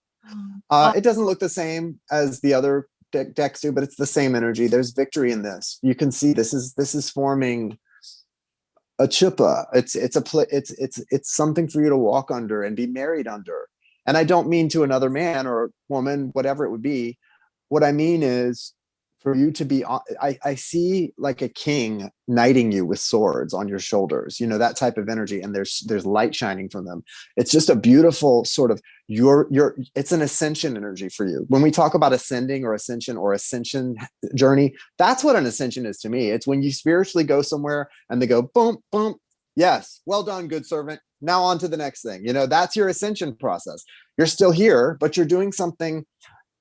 It doesn't look the same as the other decks do, but it's the same energy. There's victory in this. You can see this is forming a chuppah. It's something for you to walk under and be married under. And I don't mean to another man or woman, whatever it would be. What I mean is for you to be, I see like a king knighting you with swords on your shoulders, you know, that type of energy. And there's light shining from them. It's just a beautiful sort of it's an ascension energy for you. When we talk about ascending or ascension journey, that's what an ascension is to me. It's when you spiritually go somewhere and they go, boom, boom. Yes. Well done, good servant. Now on to the next thing. You know, that's your ascension process. You're still here, but you're doing something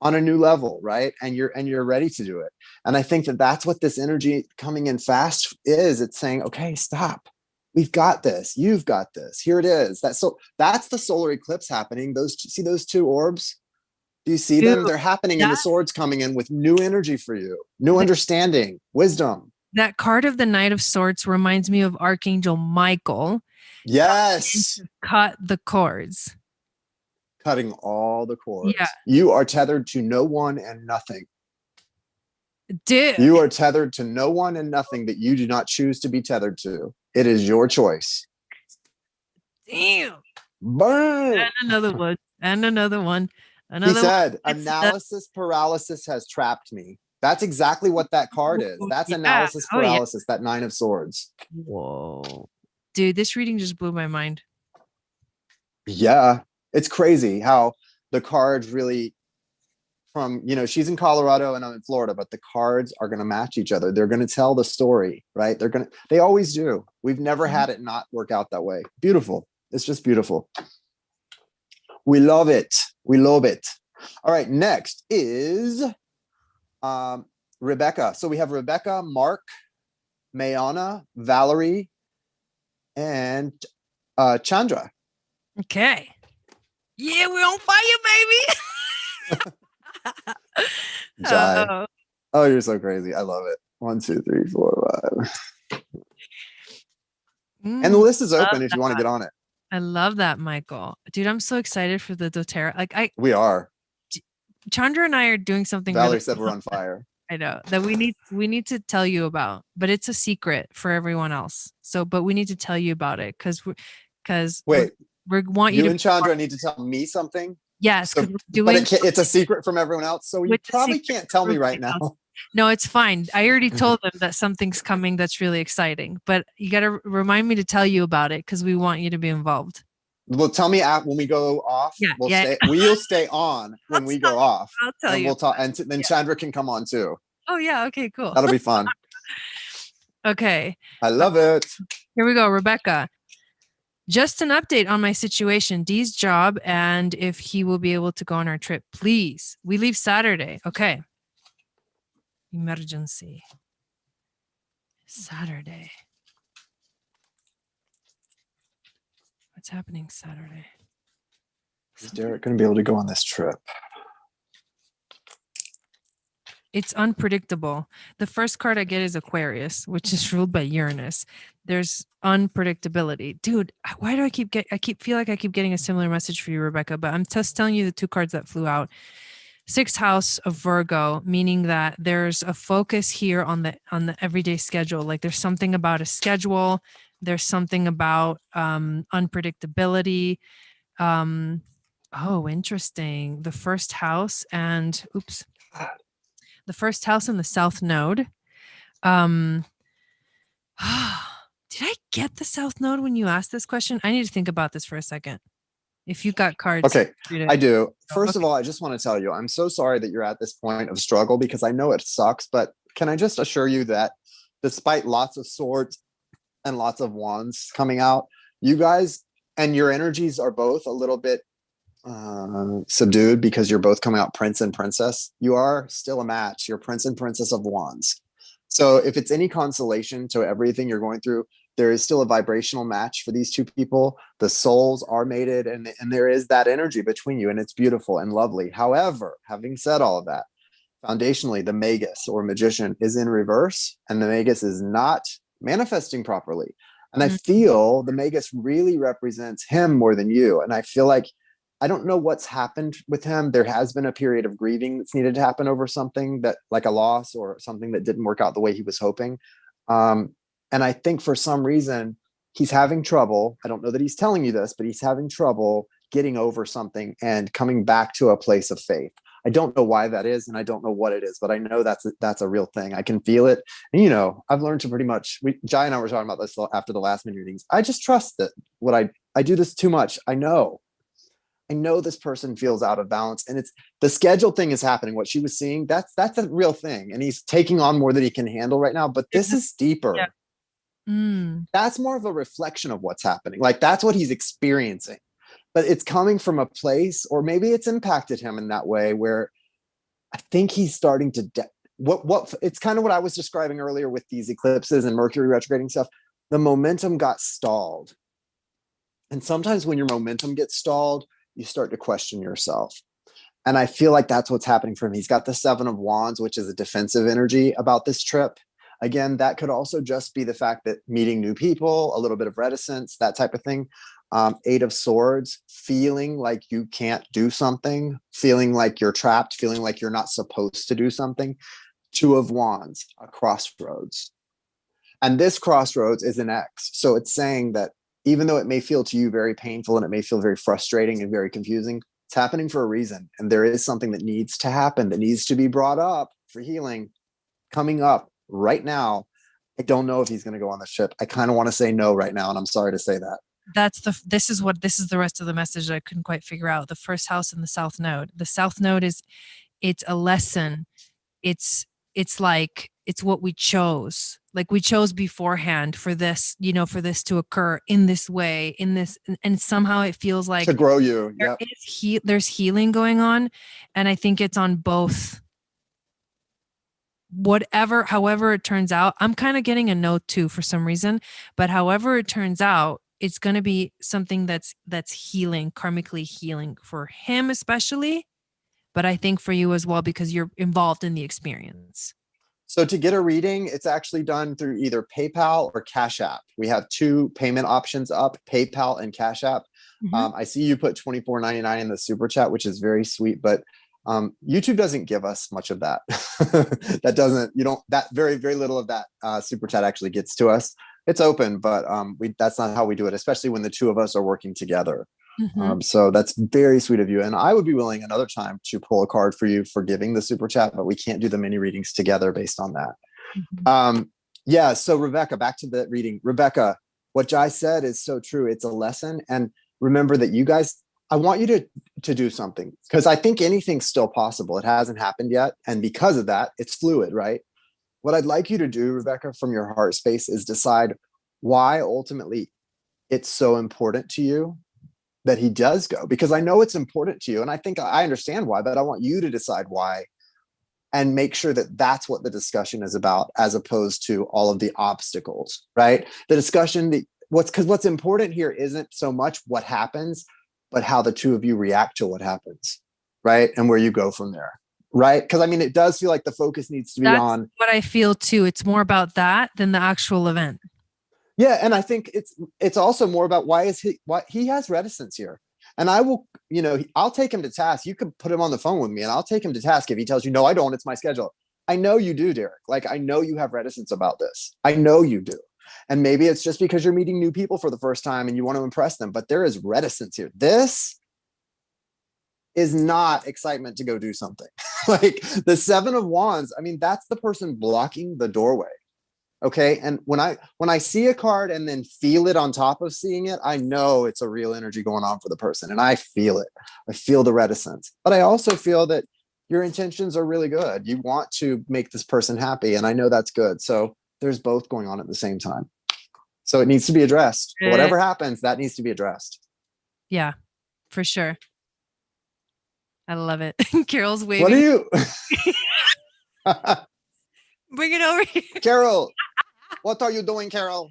on a new level, right? And you're ready to do it. And I think that that's what this energy coming in fast is. It's saying, okay, stop. We've got this. You've got this. Here it is. That's the solar eclipse happening. See those 2 orbs? Do you see them? They're happening, and the swords coming in with new energy for you, new understanding, wisdom. That card of the Knight of Swords reminds me of Archangel Michael. Yes. Cut the cords. Cutting all the cords. Yeah. You are tethered to no one and nothing. Dude. You are tethered to no one and nothing that you do not choose to be tethered to. It is your choice. Damn. Burn. And another one. And another one. He said, analysis paralysis has trapped me. That's exactly what that card is. That's analysis paralysis, that 9 of Swords. Whoa. Dude, this reading just blew my mind. Yeah. It's crazy how the cards really from, you know, she's in Colorado and I'm in Florida, but the cards are going to match each other. They're going to tell the story, right? They always do. We've never had it not work out that way. Beautiful. It's just beautiful. We love it. We love it. All right. Next is Rebecca. So we have Rebecca, Mark, Mayana, Valerie, and Chandra. Okay. Yeah, we're on fire, baby. Jai. Oh, you're so crazy. I love it. 1, 2, 3, 4, 5. And the list is open if you want to get on it. I love that, Michael. Dude, I'm so excited for the doTERRA. Like We are. Chandra and I are doing something really Valerie said we're on fire. I know that we need to tell you about, but it's a secret for everyone else. So, but we need to tell you about it because Wait, we want you you to and Chandra need to tell me something. yes, So, because we're but doing it's a secret from everyone else. So you with the probably secret can't tell for me right everybody now. else. No, it's fine. I already told them that something's coming that's really exciting, but you got to remind me to tell you about it because we want you to be involved. Well, tell me when we go off. Yeah, We'll yeah. stay. We'll stay on I'll when we tell go you. off, I'll tell and you. we'll talk. And then Yeah. Chandra can come on too. Oh yeah. Okay. Cool. That'll be fun. Okay. I love it. Here we go, Rebecca. Just an update on my situation, Dee's job, and if he will be able to go on our trip. Please. We leave Saturday. Okay. Emergency. Saturday. What's happening Saturday? Is Derek going to be able to go on this trip? It's unpredictable. The first card I get is Aquarius, which is ruled by Uranus. There's unpredictability. Dude, why do I feel like I keep getting a similar message for you, Rebecca, but I'm just telling you the two cards that flew out. Sixth house of Virgo, meaning that there's a focus here on the everyday schedule. Like there's something about a schedule, there's something about unpredictability. Oh, interesting. The first house and the first house in the South Node. Did I get the South Node when you asked this question? I need to think about this for a second. If you got cards, Okay, I do. First of okay. all, I just want to tell you, I'm so sorry that you're at this point of struggle because I know it sucks, but can I just assure you that despite lots of swords and lots of wands coming out, you guys and your energies are both a little bit subdued because you're both coming out prince and princess. You are still a match. You're prince and princess of wands. So if it's any consolation to everything you're going through, there is still a vibrational match for these two people. The souls are mated, and there is that energy between you, and it's beautiful and lovely. However, having said all of that, foundationally, the magus or magician is in reverse, and the magus is not manifesting properly. And I feel the magus really represents him more than you. And I feel like I don't know what's happened with him. There has been a period of grieving that's needed to happen over something that, like a loss or something that didn't work out the way he was hoping. And I think for some reason he's having trouble. I don't know that he's telling you this, but he's having trouble getting over something and coming back to a place of faith. I don't know why that is, and I don't know what it is, but I know that's a real thing. I can feel it. And, I've learned to pretty much, Jai and I were talking about this after the last meetings. I just trust that I do this too much. I know this person feels out of balance, and it's the schedule thing is happening. What she was seeing, that's a real thing. And he's taking on more than he can handle right now, but this is deeper. Yeah. That's more of a reflection of what's happening. Like that's what he's experiencing, but it's coming from a place, or maybe it's impacted him in that way where I think he's starting to what it's kind of what I was describing earlier with these eclipses and Mercury retrograding stuff. The momentum got stalled. And sometimes when your momentum gets stalled, you start to question yourself. And I feel like that's what's happening for him. He's got the Seven of Wands, which is a defensive energy about this trip. Again, that could also just be the fact that meeting new people, a little bit of reticence, that type of thing. Eight of Swords, feeling like you can't do something, feeling like you're trapped, feeling like you're not supposed to do something. Two of Wands, a crossroads. And this crossroads is an X. So it's saying that even though it may feel to you very painful and it may feel very frustrating and very confusing, it's happening for a reason. And there is something that needs to happen, that needs to be brought up for healing coming up right now. I don't know if he's going to go on the ship. I kind of want to say no right now. And I'm sorry to say that. This is the rest of the message that I couldn't quite figure out. The first house in the South Node. The South Node it's a lesson. It's like, it's what we chose. Like we chose beforehand for this, for this to occur in this way, and somehow it feels like to grow you. Yep. There's healing going on. And I think it's on both. However it turns out, I'm kind of getting a note too for some reason, but however it turns out, it's going to be something that's healing, karmically healing for him especially, but I think for you as well, because you're involved in the experience. So to get a reading, it's actually done through either PayPal or Cash App. We have two payment options up, PayPal and Cash App. I see you put $24.99 in the super chat, which is very sweet, but YouTube doesn't give us much of that. That doesn't, you don't, that very, very little of that super chat actually gets to us. It's open, but that's not how we do it, especially when the two of us are working together. So that's very sweet of you. And I would be willing another time to pull a card for you for giving the super chat, but we can't do the mini readings together based on that. Yeah. So Rebecca, back to the reading. Rebecca, what Jai said is so true. It's a lesson. And remember that you guys, I want you to do something, because I think anything's still possible. It hasn't happened yet. And because of that, it's fluid, right? What I'd like you to do, Rebecca, from your heart space, is decide why ultimately it's so important to you that he does go, because I know it's important to you. And I think I understand why, but I want you to decide why and make sure that that's what the discussion is about, as opposed to all of the obstacles, right? The discussion, what's important here isn't so much what happens, but how the two of you react to what happens, right? And where you go from there, right? Because I mean, it does feel like the focus needs to be on what I feel too. It's more about that than the actual event. Yeah, and I think it's also more about why he has reticence here. And I will, I'll take him to task. You can put him on the phone with me and I'll take him to task if he tells you, no, I don't, it's my schedule. I know you do, Derek. Like, I know you have reticence about this. I know you do. And maybe it's just because you're meeting new people for the first time and you want to impress them, but there is reticence here. This is not excitement to go do something. Like the 7 of Wands, I mean, that's the person blocking the doorway. Okay. And when I see a card and then feel it on top of seeing it, I know it's a real energy going on for the person. And I feel it. I feel the reticence. But I also feel that your intentions are really good. You want to make this person happy. And I know that's good. So there's both going on at the same time. So it needs to be addressed. Whatever happens, that needs to be addressed. Yeah, for sure. I love it. Carol's waving. What are you? Bring it over here. Carol, what are you doing, Carol?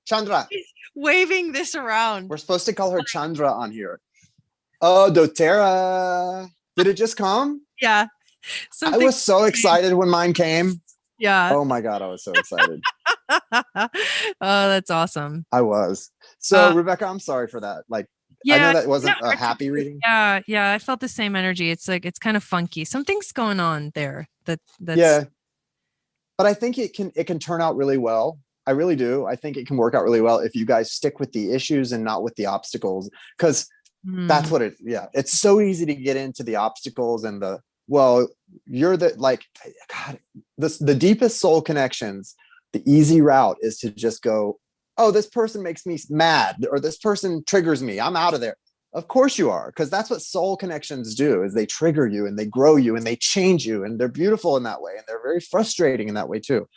Chandra. She's waving this around. We're supposed to call her Chandra on here. Oh, doTERRA. Did it just come? Yeah. I was so excited when mine came. Yeah. Oh my God, I was so excited. Oh, that's awesome. I was. So Rebecca, I'm sorry for that. Like, yeah, I know that wasn't a happy reading. Yeah. I felt the same energy. It's like, it's kind of funky. Something's going on there. That's yeah. But I think it can turn out really well. I really do. I think it can work out really well if you guys stick with the issues and not with the obstacles, because that's what it's so easy to get into the obstacles and you're God, the deepest soul connections. The easy route is to just go, oh, this person makes me mad, or this person triggers me, I'm out of there. Of course you are, because that's what soul connections do, is they trigger you and they grow you and they change you, and they're beautiful in that way, and they're very frustrating in that way too.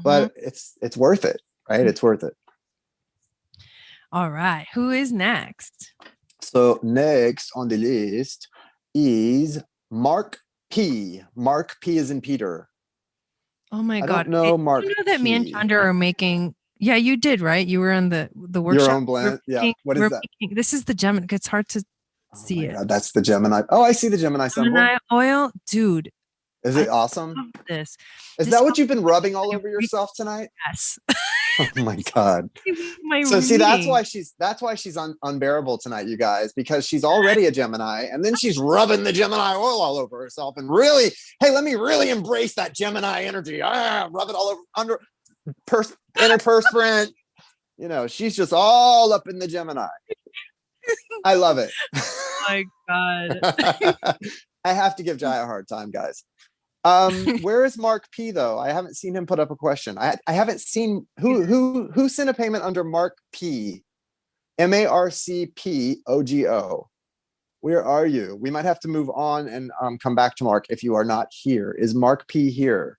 But it's worth it, right? It's worth it. All right, who is next? So next on the list is Mark P. Mark P is in Peter. Oh my God! I don't know, Mark. You know that me and Chandra are making. Yeah, you did, right? You were on the workshop. Your own blend. Yeah. What is that? This is the Gemini. It's hard to see it. God, that's the Gemini. Oh, I see the Gemini symbol. Gemini oil, dude. Is it awesome? Is that what you've been rubbing all over yourself tonight? Yes. Oh my God. So see, that's why she's unbearable tonight, you guys, because she's already a Gemini, and then she's rubbing the Gemini oil all over herself, and really, hey, let me really embrace that Gemini energy. Rub it all over under interperspirant. She's just all up in the Gemini. I love it. Oh my God. I have to give Jai a hard time, guys. Where is Mark P though? I haven't seen him put up a question. I haven't seen who sent a payment under Mark P. MARCPOGO. Where are you? We might have to move on and come back to Mark if you are not here. Is Mark P here?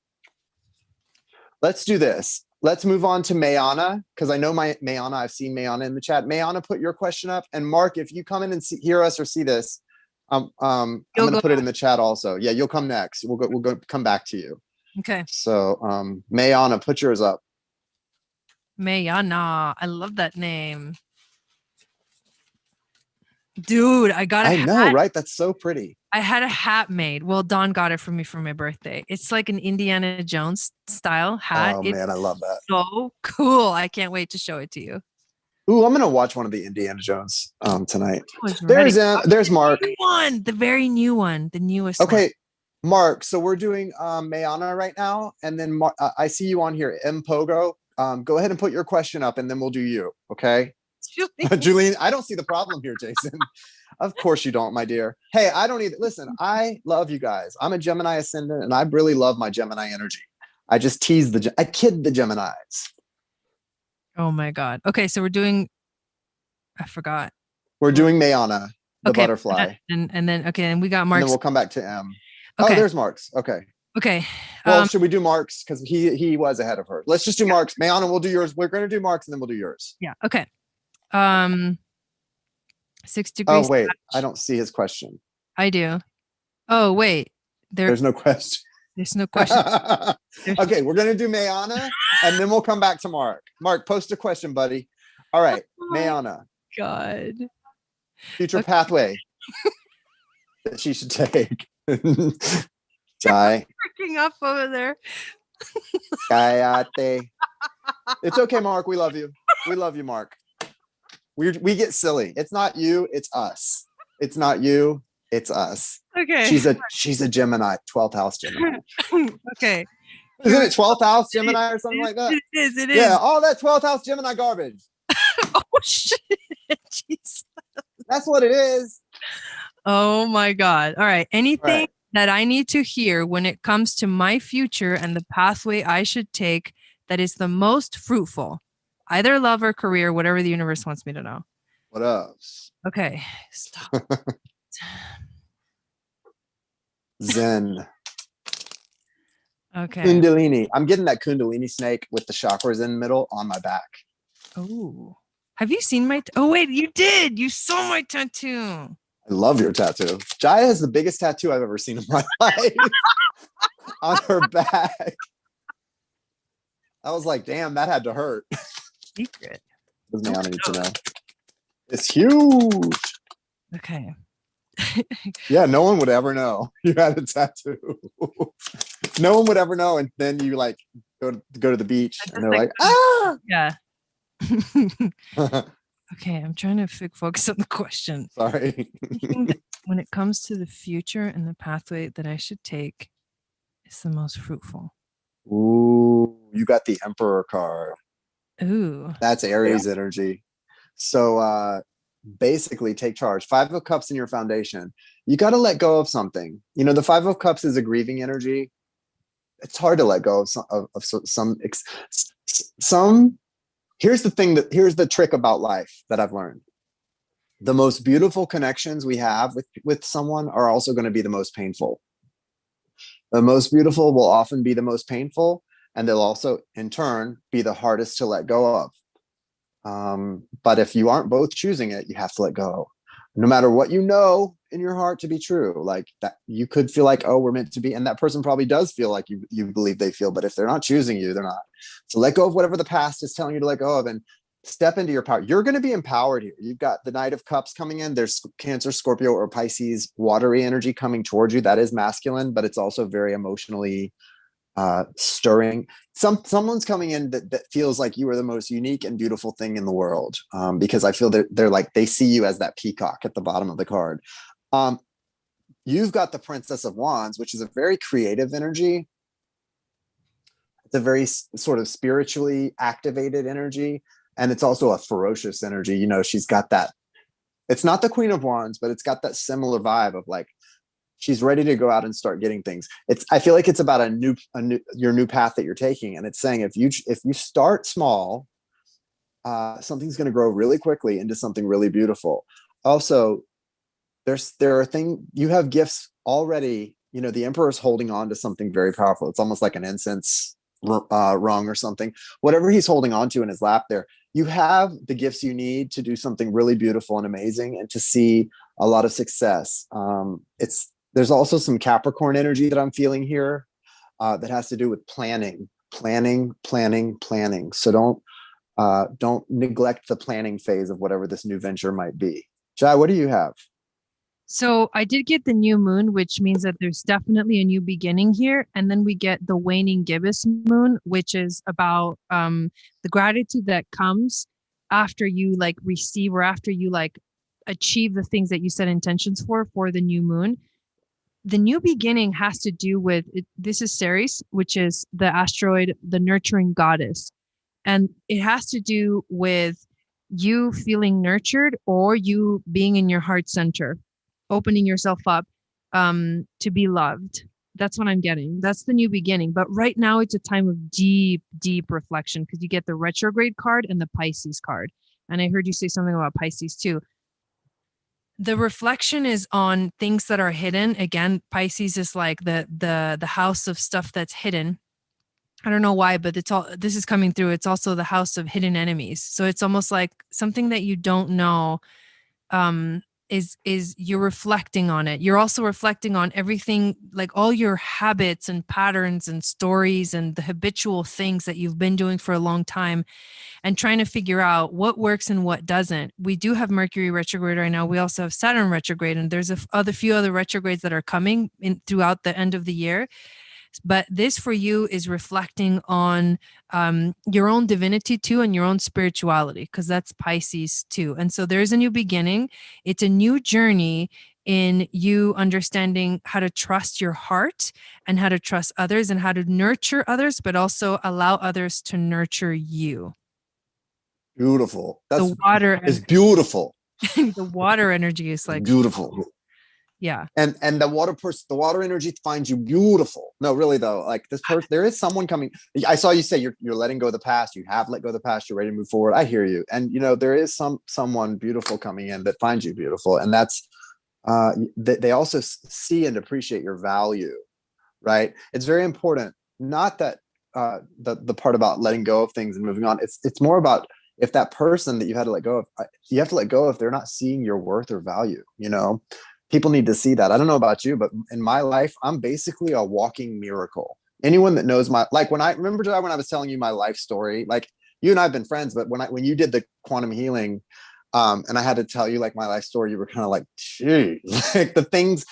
Let's do this. Let's move on to Mayana, because I know Mayana, I've seen Mayana in the chat. Mayana, put your question up. And Mark, if you come in and hear us or see this, I'm going to put it in the chat also. Yeah, you'll come next. We'll come back to you. Okay. So Mayana, put yours up. Mayana. I love that name. Dude, I got a I know, hat. right? That's so pretty. I had a hat made. Well, Don got it for me for my birthday. It's like an Indiana Jones style hat. Oh It's man, I love that. so cool. I can't wait to show it to you. Ooh, I'm gonna watch one of the Indiana Jones tonight. I was ready. There's Mark. New one, the very new one, the newest one. Okay, Mark. So we're doing Mayana right now, and then I see you on here, M Pogo. Go ahead and put your question up, and then we'll do you. Okay, Julian. I don't see the problem here, Jason. Of course you don't, my dear. Hey, I don't either. Listen, I love you guys. I'm a Gemini ascendant, and I really love my Gemini energy. I just tease I kid the Geminis. Oh my God. Okay, so we're doing, I forgot. We're doing Mayana, the butterfly. And then, okay, and we got And Mark's. then we'll come back to M. Okay. Oh, there's Mark's. Okay. Okay. Well, should we do Mark's? Because he was ahead of her. Let's just do Mark's. Mayana, we'll do yours. We're going to do Mark's, and then we'll do yours. Yeah. Okay. 6 Oh, degrees. wait. I don't see his question. I do. Oh, wait. There's no question. There's no question. Okay, we're going to do Mayana, and then we'll come back to Mark. Mark, post a question, buddy. All right, Mayana. God. Future pathway that she should take. Jai. Freaking up over there. Kayate. It's okay, Mark. We love you. We love you, Mark. We get silly. It's not you, it's us. It's not you, it's us. Okay. She's a Gemini, 12th house Gemini. Okay. Isn't it 12th house Gemini or something like that? It is. It is. Yeah, all that 12th house Gemini garbage. Oh shit. Jeez. That's what it is. Oh my God. All right. Anything Right. that I need to hear when it comes to my future and the pathway I should take that is the most fruitful, either love or career, whatever the universe wants me to know. What else? Okay. Stop. Zen. Okay. Kundalini. I'm getting that Kundalini snake with the chakras in the middle on my back. Oh. Have you seen my oh wait, you did. You saw my tattoo. I love your tattoo. Jaya has the biggest tattoo I've ever seen in my life on her back. I was like, damn, that had to hurt. Secret. Doesn't Mayana need to know. It's huge. Okay. Yeah, no one would ever know you had a tattoo. No one would ever know, and then you like go to the beach, and they're like, ah. Yeah. Okay, I'm trying to focus on the question. Sorry. When it comes to the future and the pathway that I should take is the most fruitful. Ooh, you got the Emperor card. Ooh. That's Aries energy. So basically take charge. 5 of Cups in your foundation. You got to let go of something. You know, the 5 of Cups is a grieving energy. It's hard to let go of some. Here's the trick about life that I've learned. The most beautiful connections we have with someone are also going to be the most painful. The most beautiful will often be the most painful, and they'll also, in turn, be the hardest to let go of. But if you aren't both choosing it, you have to let go. No matter what you know in your heart to be true, like that, you could feel like, oh, we're meant to be, and that person probably does feel like you believe they feel. But if they're not choosing you, they're not. So let go of whatever the past is telling you to let go of, and step into your power. You're going to be empowered here. You've got the Knight of Cups coming in. There's Cancer, Scorpio, or Pisces watery energy coming towards you. That is masculine, but it's also very emotionally stirring. Someone's coming in that feels like you are the most unique and beautiful thing in the world, because I feel that they're like, they see you as that peacock at the bottom of the card. You've got the Princess of Wands, which is a very creative energy. It's a very sort of spiritually activated energy. And it's also a ferocious energy. You know, she's got that, it's not the Queen of Wands, but it's got that similar vibe of like, she's ready to go out and start getting things. I feel like it's about your new path that you're taking. And it's saying, if you start small, something's going to grow really quickly into something really beautiful. Also, there are things, you have gifts already. You know, the Emperor's holding on to something very powerful. It's almost like an incense rung or something. Whatever he's holding on to in his lap there, you have the gifts you need to do something really beautiful and amazing, and to see a lot of success. There's also some Capricorn energy that I'm feeling here that has to do with planning. So don't neglect the planning phase of whatever this new venture might be. Jai, what do you have? So I did get the new moon, which means that there's definitely a new beginning here. And then we get the waning gibbous moon, which is about the gratitude that comes after you like receive or after you like achieve the things that you set intentions for the new moon. The new beginning has to do with it, this is Ceres, which is the asteroid, the nurturing goddess. And it has to do with you feeling nurtured or you being in your heart center, opening yourself up to be loved. That's what I'm getting. That's the new beginning. But right now, it's a time of deep, deep reflection because you get the retrograde card and the Pisces card. And I heard you say something about Pisces too. The reflection is on things that are hidden. Again, Pisces is like the house of stuff that's hidden. I don't know why, but it's all this is coming through. It's also the house of hidden enemies. So it's almost like something that you don't know um is you're reflecting on it. You're also reflecting on everything, like all your habits and patterns and stories and the habitual things that you've been doing for a long time and trying to figure out what works and what doesn't. We do have Mercury retrograde right now. We also have Saturn retrograde, and there's a few other retrogrades that are coming in throughout the end of the year. But this for you is reflecting on your own divinity too and your own spirituality, because that's Pisces too. And so there's a new beginning. It's a new journey in you understanding how to trust your heart and how to trust others and how to nurture others, but also allow others to nurture you. Beautiful. The water, It's beautiful. the water energy is It's like, beautiful. yeah. And the water energy finds you beautiful. No, really though, like this person, there is someone coming. I saw you say you're letting go of the past. You have let go of the past. You're ready to move forward. I hear you. And there is someone beautiful coming in that finds you beautiful, and that's they also see and appreciate your value. Right? It's very important. Not that the part about letting go of things and moving on. It's more about if that person that you had to let go of, you have to let go if they're not seeing your worth or value. People need to see that. I don't know about you, but in my life, I'm basically a walking miracle. Anyone that knows when I remember when I was telling you my life story, like you and I have been friends, but when you did the quantum healing, and I had to tell you like my life story, you were kind of like, geez, like the things,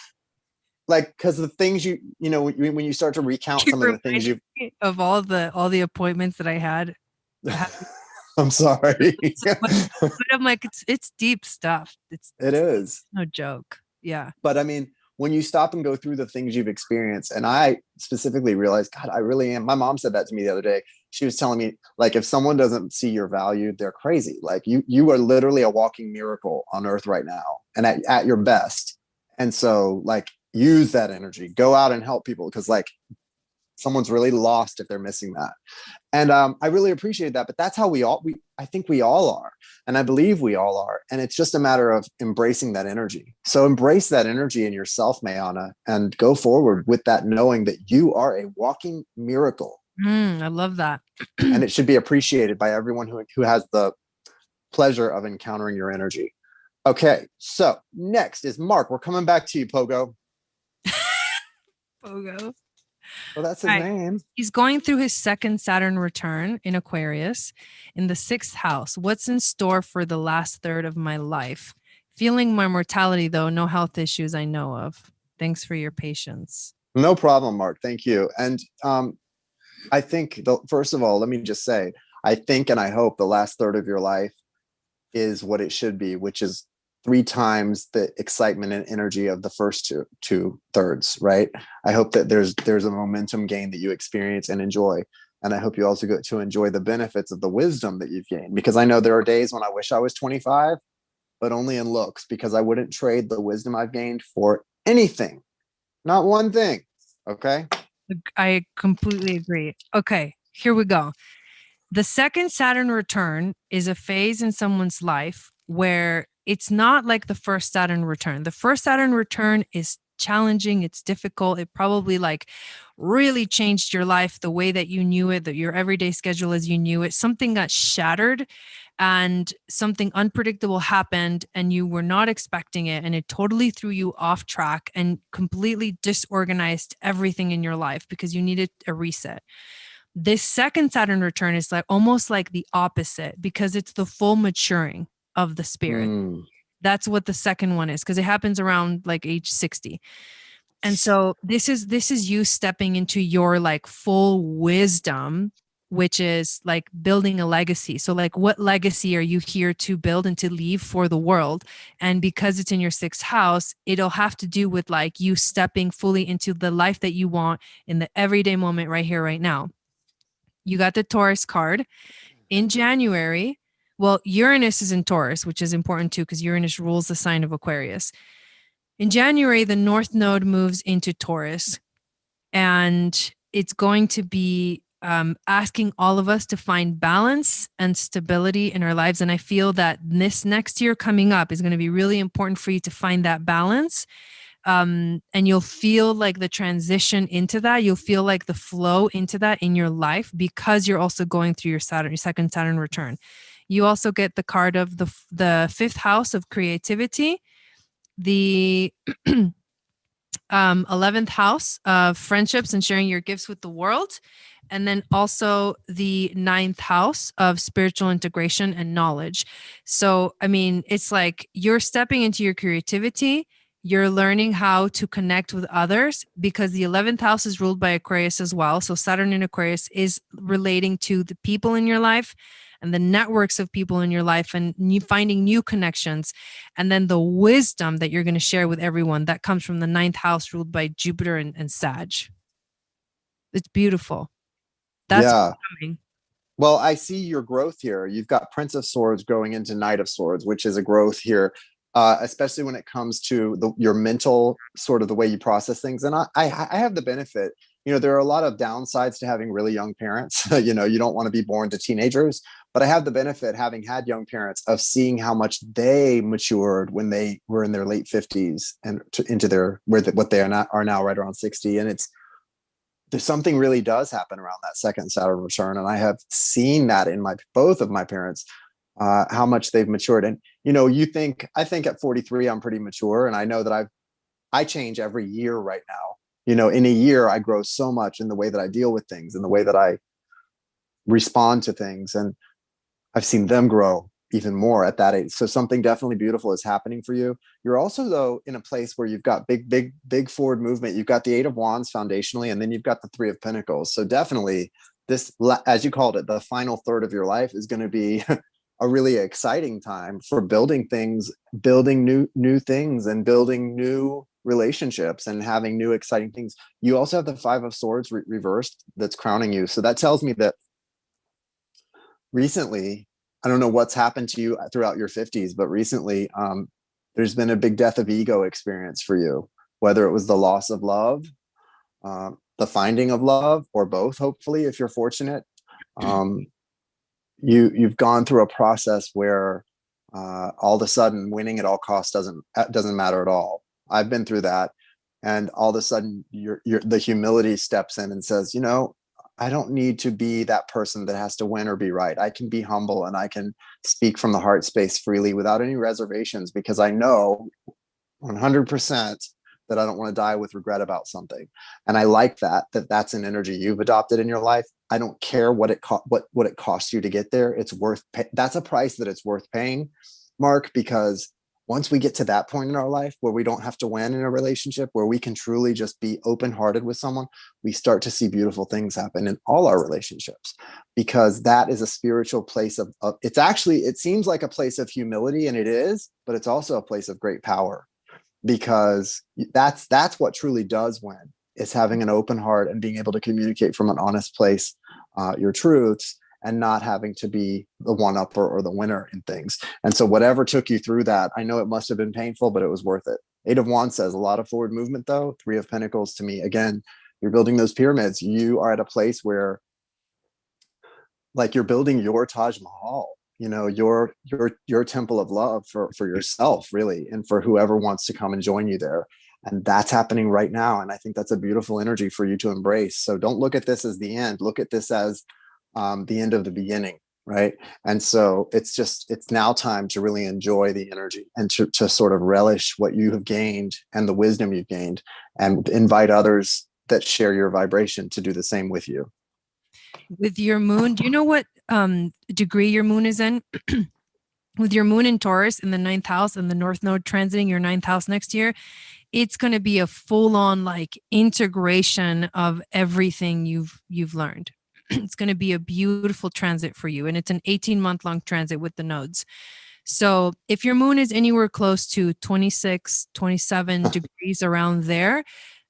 like, because the things when you start to recount some of the things you of all the appointments that I had. I'm sorry. But I'm like, it's deep stuff. It is no joke. Yeah. But I mean, when you stop and go through the things you've experienced, and I specifically realized, God, I really am. My mom said that to me the other day. She was telling me, like, if someone doesn't see your value, they're crazy. Like you are literally a walking miracle on earth right now and at your best. And so like, use that energy, go out and help people. Cause like someone's really lost if they're missing that. And I really appreciate that. But that's how I think we all are. And I believe we all are. And it's just a matter of embracing that energy. So embrace that energy in yourself, Mayana, and go forward with that, knowing that you are a walking miracle. I love that. And it should be appreciated by everyone who has the pleasure of encountering your energy. Okay. So next is Mark. We're coming back to you, Pogo. Pogo. Well, that's his name. He's going through his second Saturn return in Aquarius in the 6th house. What's in store for the last third of my life? Feeling my mortality, though, no health issues I know of. Thanks for your patience. No problem, Mark. Thank you. And I think, first of all, let me just say, I think and I hope the last third of your life is what it should be, which is 3 times the excitement and energy of the first two thirds, right? I hope that there's a momentum gain that you experience and enjoy. And I hope you also get to enjoy the benefits of the wisdom that you've gained, because I know there are days when I wish I was 25, but only in looks, because I wouldn't trade the wisdom I've gained for anything, not one thing. Okay. I completely agree. Okay, here we go. The second Saturn return is a phase in someone's life where it's not like the first Saturn return. The first Saturn return is challenging. It's difficult. It probably like really changed your life, the way that you knew it, that your everyday schedule as you knew it. Something got shattered and something unpredictable happened and you were not expecting it. And it totally threw you off track and completely disorganized everything in your life because you needed a reset. This second Saturn return is like almost like the opposite, because it's the full maturing of the spirit. That's what the second one is, because it happens around like age 60. And so this is you stepping into your like full wisdom, which is like building a legacy. So like what legacy are you here to build and to leave for the world? And because it's in your sixth house, it'll have to do with like you stepping fully into the life that you want in the everyday moment right here, right now. You got the Taurus card in January. Well, Uranus is in Taurus, which is important too, because Uranus rules the sign of Aquarius. In January, the North Node moves into Taurus, and it's going to be asking all of us to find balance and stability in our lives. And I feel that this next year coming up is going to be really important for you to find that balance. And you'll feel like the transition into that. You'll feel like the flow into that in your life because you're also going through your Saturn, your second Saturn return. You also get the card of the fifth house of creativity, the 11th house of friendships and sharing your gifts with the world, and then also the ninth house of spiritual integration and knowledge. So, I mean, it's like you're stepping into your creativity. You're learning how to connect with others because the 11th house is ruled by Aquarius as well. So Saturn in Aquarius is relating to the people in your life and the networks of people in your life and finding new connections. And then the wisdom that you're going to share with everyone that comes from the ninth house ruled by Jupiter and Sag. It's beautiful. That's Yeah. coming. Well, I see your growth here. You've got Prince of Swords going into Knight of Swords, which is a growth here, especially when it comes to your mental sort of the way you process things. And I have the benefit, there are a lot of downsides to having really young parents. You don't want to be born to teenagers, but I have the benefit, having had young parents, of seeing how much they matured when they were in their late 50s and into what they are now right around 60. And there's something really does happen around that second Saturn return. And I have seen that in both of my parents, how much they've matured. And, I think at 43, I'm pretty mature. And I know that I change every year right now. In a year, I grow so much in the way that I deal with things, in the way that I respond to things. And I've seen them grow even more at that age. So something definitely beautiful is happening for you. You're also, though, in a place where you've got big forward movement. You've got the Eight of Wands foundationally, and then you've got the Three of Pentacles. So definitely this, as you called it, the final third of your life is going to be a really exciting time for building things, building new things, and building new relationships and having new exciting things. You also have the Five of Swords reversed that's crowning you. So that tells me that recently, I don't know what's happened to you throughout your 50s, but recently there's been a big death of ego experience for you, whether it was the loss of love, the finding of love, or both, hopefully, if you're fortunate. You've gone through a process where all of a sudden winning at all costs doesn't matter at all. I've been through that. And all of a sudden the humility steps in and says, I don't need to be that person that has to win or be right. I can be humble and I can speak from the heart space freely without any reservations, because I know 100% that I don't want to die with regret about something. And I like that's an energy you've adopted in your life. I don't care what it costs you to get there. It's worth that's a price that it's worth paying, Mark, because once we get to that point in our life where we don't have to win in a relationship, where we can truly just be open-hearted with someone, we start to see beautiful things happen in all our relationships, because that is a spiritual place of it seems like a place of humility, and it is, but it's also a place of great power, because that's what truly does win, is having an open heart and being able to communicate from an honest place your truths, and not having to be the one-upper or the winner in things. And so whatever took you through that, I know it must have been painful, but it was worth it. Eight of Wands says a lot of forward movement, though. Three of Pentacles, to me, again, you're building those pyramids. You are at a place where, like, you're building your Taj Mahal, your temple of love for yourself, really, and for whoever wants to come and join you there. And that's happening right now. And I think that's a beautiful energy for you to embrace. So don't look at this as the end. Look at this as the end of the beginning, right? And so it's now time to really enjoy the energy and to sort of relish what you have gained and the wisdom you've gained, and invite others that share your vibration to do the same with you. With your moon, do you know what degree your moon is in? with your moon in Taurus in the ninth house and the North Node transiting your ninth house next year, it's going to be a full-on like integration of everything you've learned. It's going to be a beautiful transit for you, and it's an 18-month long transit with the nodes. So if your moon is anywhere close to 26, 27 degrees around there,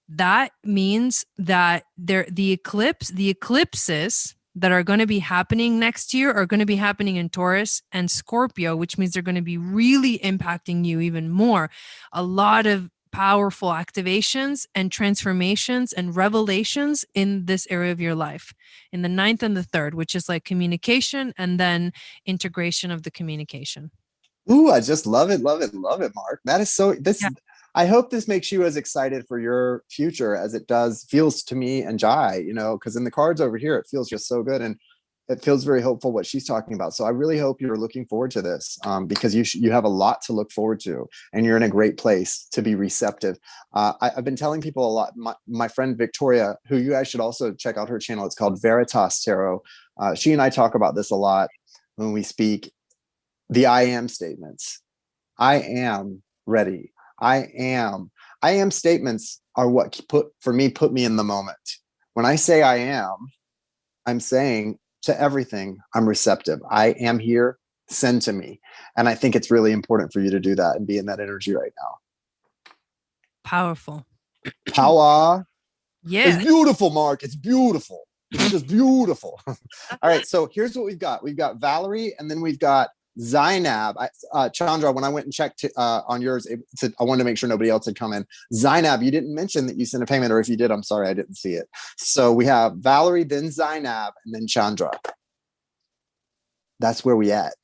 that means that the eclipses that are going to be happening next year are going to be happening in Taurus and Scorpio, which means they're going to be really impacting you even more. A lot of powerful activations and transformations and revelations in this area of your life, in the ninth and the third, which is like communication and then integration of the communication. Ooh, I just love it, love it, love it, Mark. That is so this Yeah. I hope this makes you as excited for your future as it does feels to me and Jai, because in the cards over here it feels just so good, and it feels very hopeful what she's talking about. So I really hope you're looking forward to this, because you have a lot to look forward to, and you're in a great place to be receptive. I've been telling people a lot. My friend Victoria, who you guys should also check out her channel, it's called Veritas Tarot. She and I talk about this a lot when we speak. The I am statements. I am ready. I am statements are what put me in the moment. When I say I am, I'm saying to everything, I'm receptive. I am here, send to me. And I think it's really important for you to do that and be in that energy right now. Powerful. Power. Yeah. It's beautiful, Mark. It's beautiful. It's just beautiful. All right. So here's what we've got. We've got Valerie, and then we've got Zainab. Chandra, when I went and checked on yours, I wanted to make sure nobody else had come in. Zainab, you didn't mention that you sent a payment, or if you did, I'm sorry, I didn't see it. So we have Valerie, then Zainab, and then Chandra. That's where we at.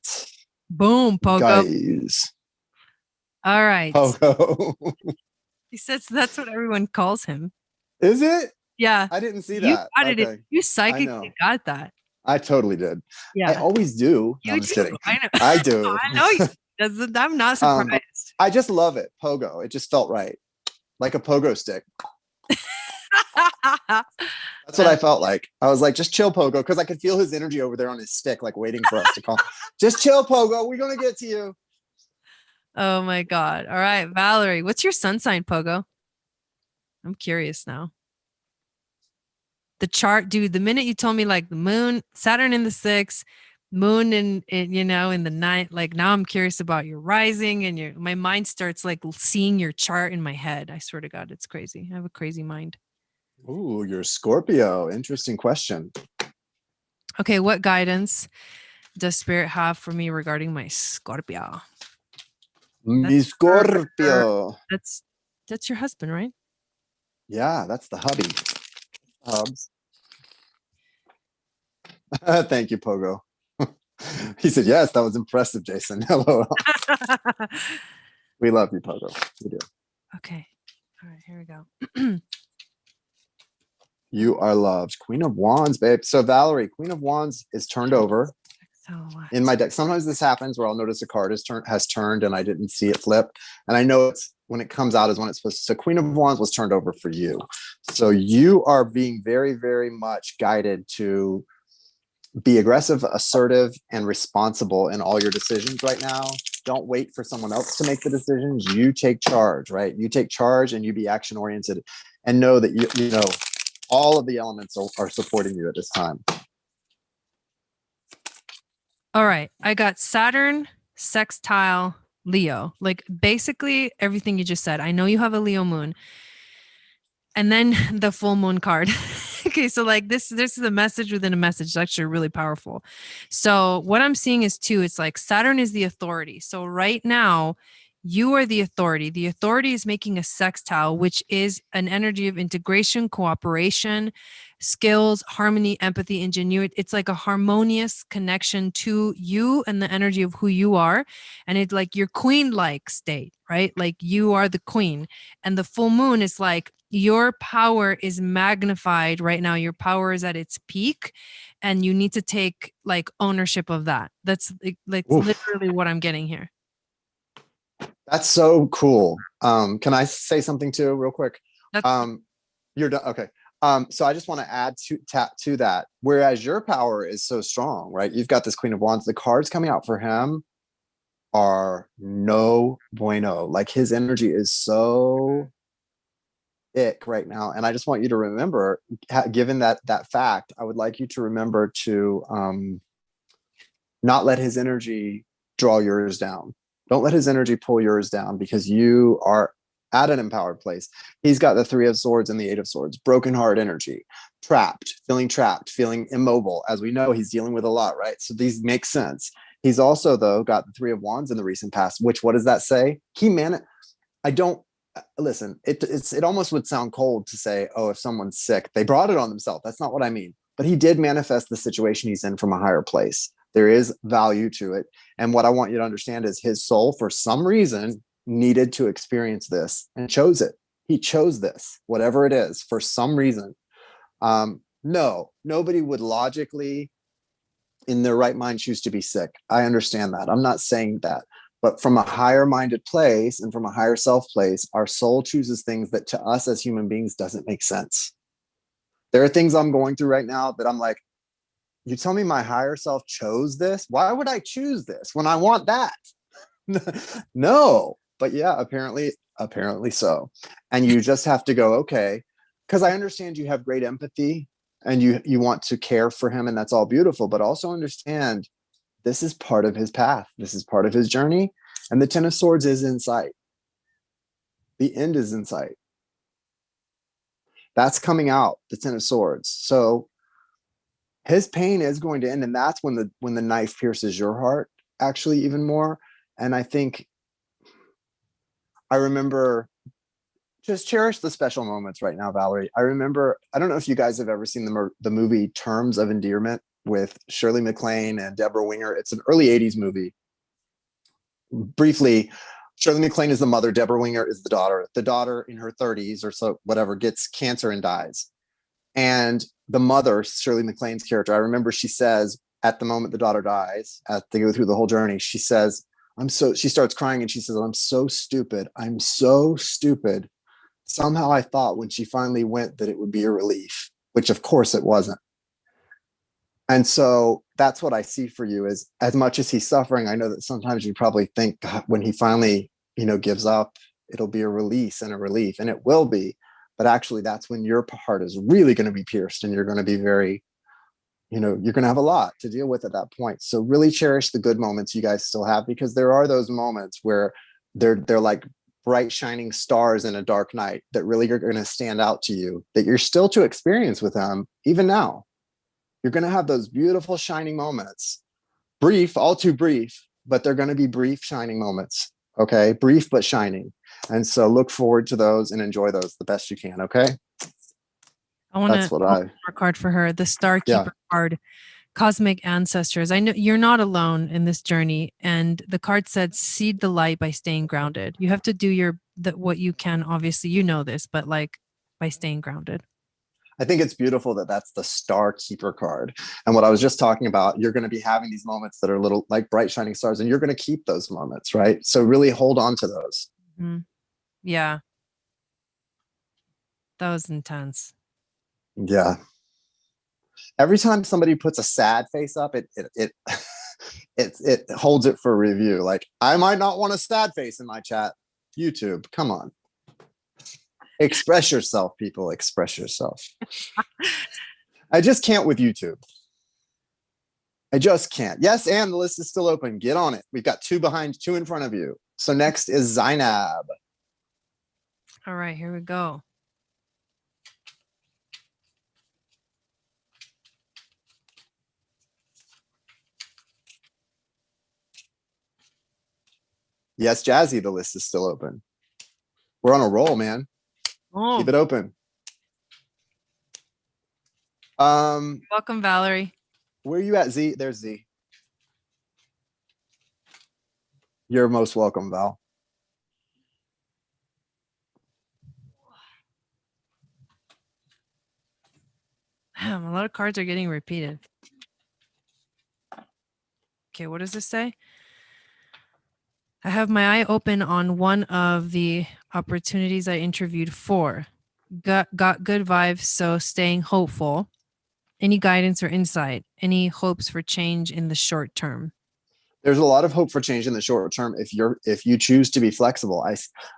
Boom, Pogo. Guys. All right. Pogo. He says that's what everyone calls him. Is it? Yeah. I didn't see You that. got it. Okay. You psychically got that. I totally did. Yeah. I always do. No, I'm just kidding. I know. I do. I know you. I'm not surprised. I just love it. Pogo. It just felt right. Like a pogo stick. That's what I felt like. I was like, just chill, Pogo, because I could feel his energy over there on his stick, like waiting for us to call. Just chill, Pogo. We're going to get to you. Oh my God. All right, Valerie, what's your sun sign, Pogo? I'm curious now. The chart, dude, the minute you told me like the moon, Saturn in the 6th, moon in in the ninth, like now I'm curious about your rising, and my mind starts like seeing your chart in my head. I swear to God, it's crazy. I have a crazy mind. Ooh, you're Scorpio. Interesting question. Okay, what guidance does Spirit have for me regarding my Scorpio? Mi Scorpio. That's your husband, right? Yeah, that's the hubby. Hubs. Thank you, Pogo. He said, yes, that was impressive, Jason. Hello. We love you, Pogo. We do. Okay. All right, here we go. You are loved. Queen of Wands, babe. So Valerie, Queen of Wands is turned over in my deck. Sometimes this happens where I'll notice a card has turned and I didn't see it flip. And I know it's when it comes out is when it's supposed to. So Queen of Wands was turned over for you. So you are being very, very much guided to be aggressive, assertive, and responsible in all your decisions right now. Don't wait for someone else to make the decisions. You take charge, right? You take charge and you be action oriented, and know that you know all of the elements are supporting you at this time. All right. I got Saturn, sextile, Leo. Like basically everything you just said. I know you have a Leo moon. And then the full moon card. Okay, so like this is a message within a message. It's actually really powerful. So what I'm seeing is it's like Saturn is the authority. So right now, you are the authority. The authority is making a sextile, which is an energy of integration, cooperation, skills, harmony, empathy, ingenuity. It's like a harmonious connection to you and the energy of who you are. And it's like your queen-like state, right? Like you are the queen. And the full moon is like your power is magnified right now. Your power is at its peak. And you need to take like ownership of that. That's like literally what I'm getting here. That's so cool. Can I say something too, real quick? You're done. Okay. So I just want to add to that. Whereas your power is so strong, right? You've got this Queen of Wands. The cards coming out for him are no bueno. Like his energy is so ick right now. And I just want you to remember, given that fact, I would like you to remember to not let his energy draw yours down. Don't let his energy pull yours down because you are at an empowered place. He's got the Three of Swords and the Eight of Swords, broken heart energy, trapped, feeling immobile. As we know, he's dealing with a lot, right? So these make sense. He's also, though, got the Three of Wands in the recent past, which, what does that say? I don't, listen, it almost would sound cold to say, oh, if someone's sick, they brought it on themselves. That's not what I mean. But he did manifest the situation he's in from a higher place. There is value to it. And what I want you to understand is his soul, for some reason, needed to experience this and chose it. He chose this, whatever it is, for some reason. No, nobody would logically, in their right mind, choose to be sick. I understand that. I'm not saying that. But from a higher minded place and from a higher self place, our soul chooses things that to us as human beings doesn't make sense. There are things I'm going through right now that I'm like, you tell me my higher self chose this? Why would I choose this when I want that? No. But yeah, apparently so. And you just have to go, okay, because I understand you have great empathy and you want to care for him, and that's all beautiful, but also understand this is part of his path. This is part of his journey. And the Ten of Swords is in sight. The end is in sight. That's coming out, the Ten of Swords. So his pain is going to end. And that's when the knife pierces your heart, actually, even more. And I think I remember, just cherish the special moments right now, Valerie. I remember, I don't know if you guys have ever seen the movie Terms of Endearment with Shirley MacLaine and Deborah Winger. It's an early 80s movie. Briefly, Shirley MacLaine is the mother, Deborah Winger is the daughter. The daughter in her 30s or so, whatever, gets cancer and dies. And the mother, Shirley MacLaine's character, I remember she says, at the moment the daughter dies, as they go through the whole journey, she says, she starts crying and she says, I'm so stupid. I'm so stupid. Somehow I thought when she finally went that it would be a relief, which of course it wasn't. And so that's what I see for you is, as much as he's suffering, I know that sometimes you probably think, God, when he finally, gives up, it'll be a release and a relief, and it will be. But actually, that's when your heart is really going to be pierced and you're going to be very, you're going to have a lot to deal with at that point. So really cherish the good moments you guys still have, because there are those moments where they're like bright shining stars in a dark night that really are going to stand out to you, that you're still to experience with them even now. You're going to have those beautiful shining moments, brief, all too brief, but they're going to be brief shining moments. Okay. Brief, but shining. And so look forward to those and enjoy those the best you can. Okay. I want That's to what more card for her, the Star Keeper card, Cosmic Ancestors. I know you're not alone in this journey, and the card said, "Seed the light by staying grounded." You have to do what you can. Obviously, you know this, but like by staying grounded. I think it's beautiful that that's the Star Keeper card. And what I was just talking about, you're going to be having these moments that are little like bright shining stars, and you're going to keep those moments, right? So really hold on to those. Mm-hmm. Yeah, that was intense. Yeah. Every time somebody puts a sad face up, it holds it for review. Like, I might not want a sad face in my chat. YouTube, come on. Express yourself, people. Express yourself. I just can't with YouTube. I just can't. Yes, and the list is still open. Get on it. We've got 2 behind, 2 in front of you. So next is Zainab. All right, here we go. Yes, Jazzy, the list is still open. We're on a roll, man. Oh. Keep it open. Welcome, Valerie. Where are you at, Z? There's Z. You're most welcome, Val. Damn, a lot of cards are getting repeated. Okay, what does this say? I have my eye open on one of the opportunities I interviewed for. Got good vibes, so staying hopeful. Any guidance or insight? Any hopes for change in the short term? There's a lot of hope for change in the short term if you choose to be flexible.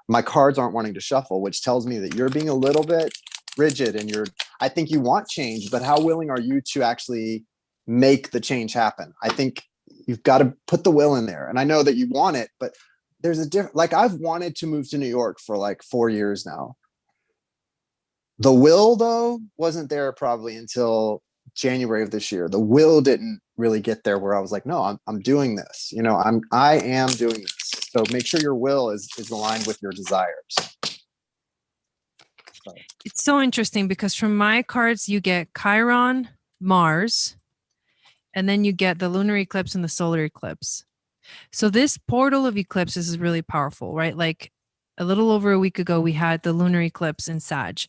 My cards aren't wanting to shuffle, which tells me that you're being a little bit rigid and I think you want change, but how willing are you to actually make the change happen? I think you've got to put the will in there. And I know that you want it, but there's a different, like I've wanted to move to New York for like 4 years now. The will though wasn't there probably until January of this year. The will didn't really get there where I was like, no, I'm doing this. I am doing this. So make sure your will is aligned with your desires. It's so interesting because from my cards, you get Chiron, Mars, and then you get the lunar eclipse and the solar eclipse. So this portal of eclipses is really powerful, right? Like a little over a week ago, we had the lunar eclipse in Sag.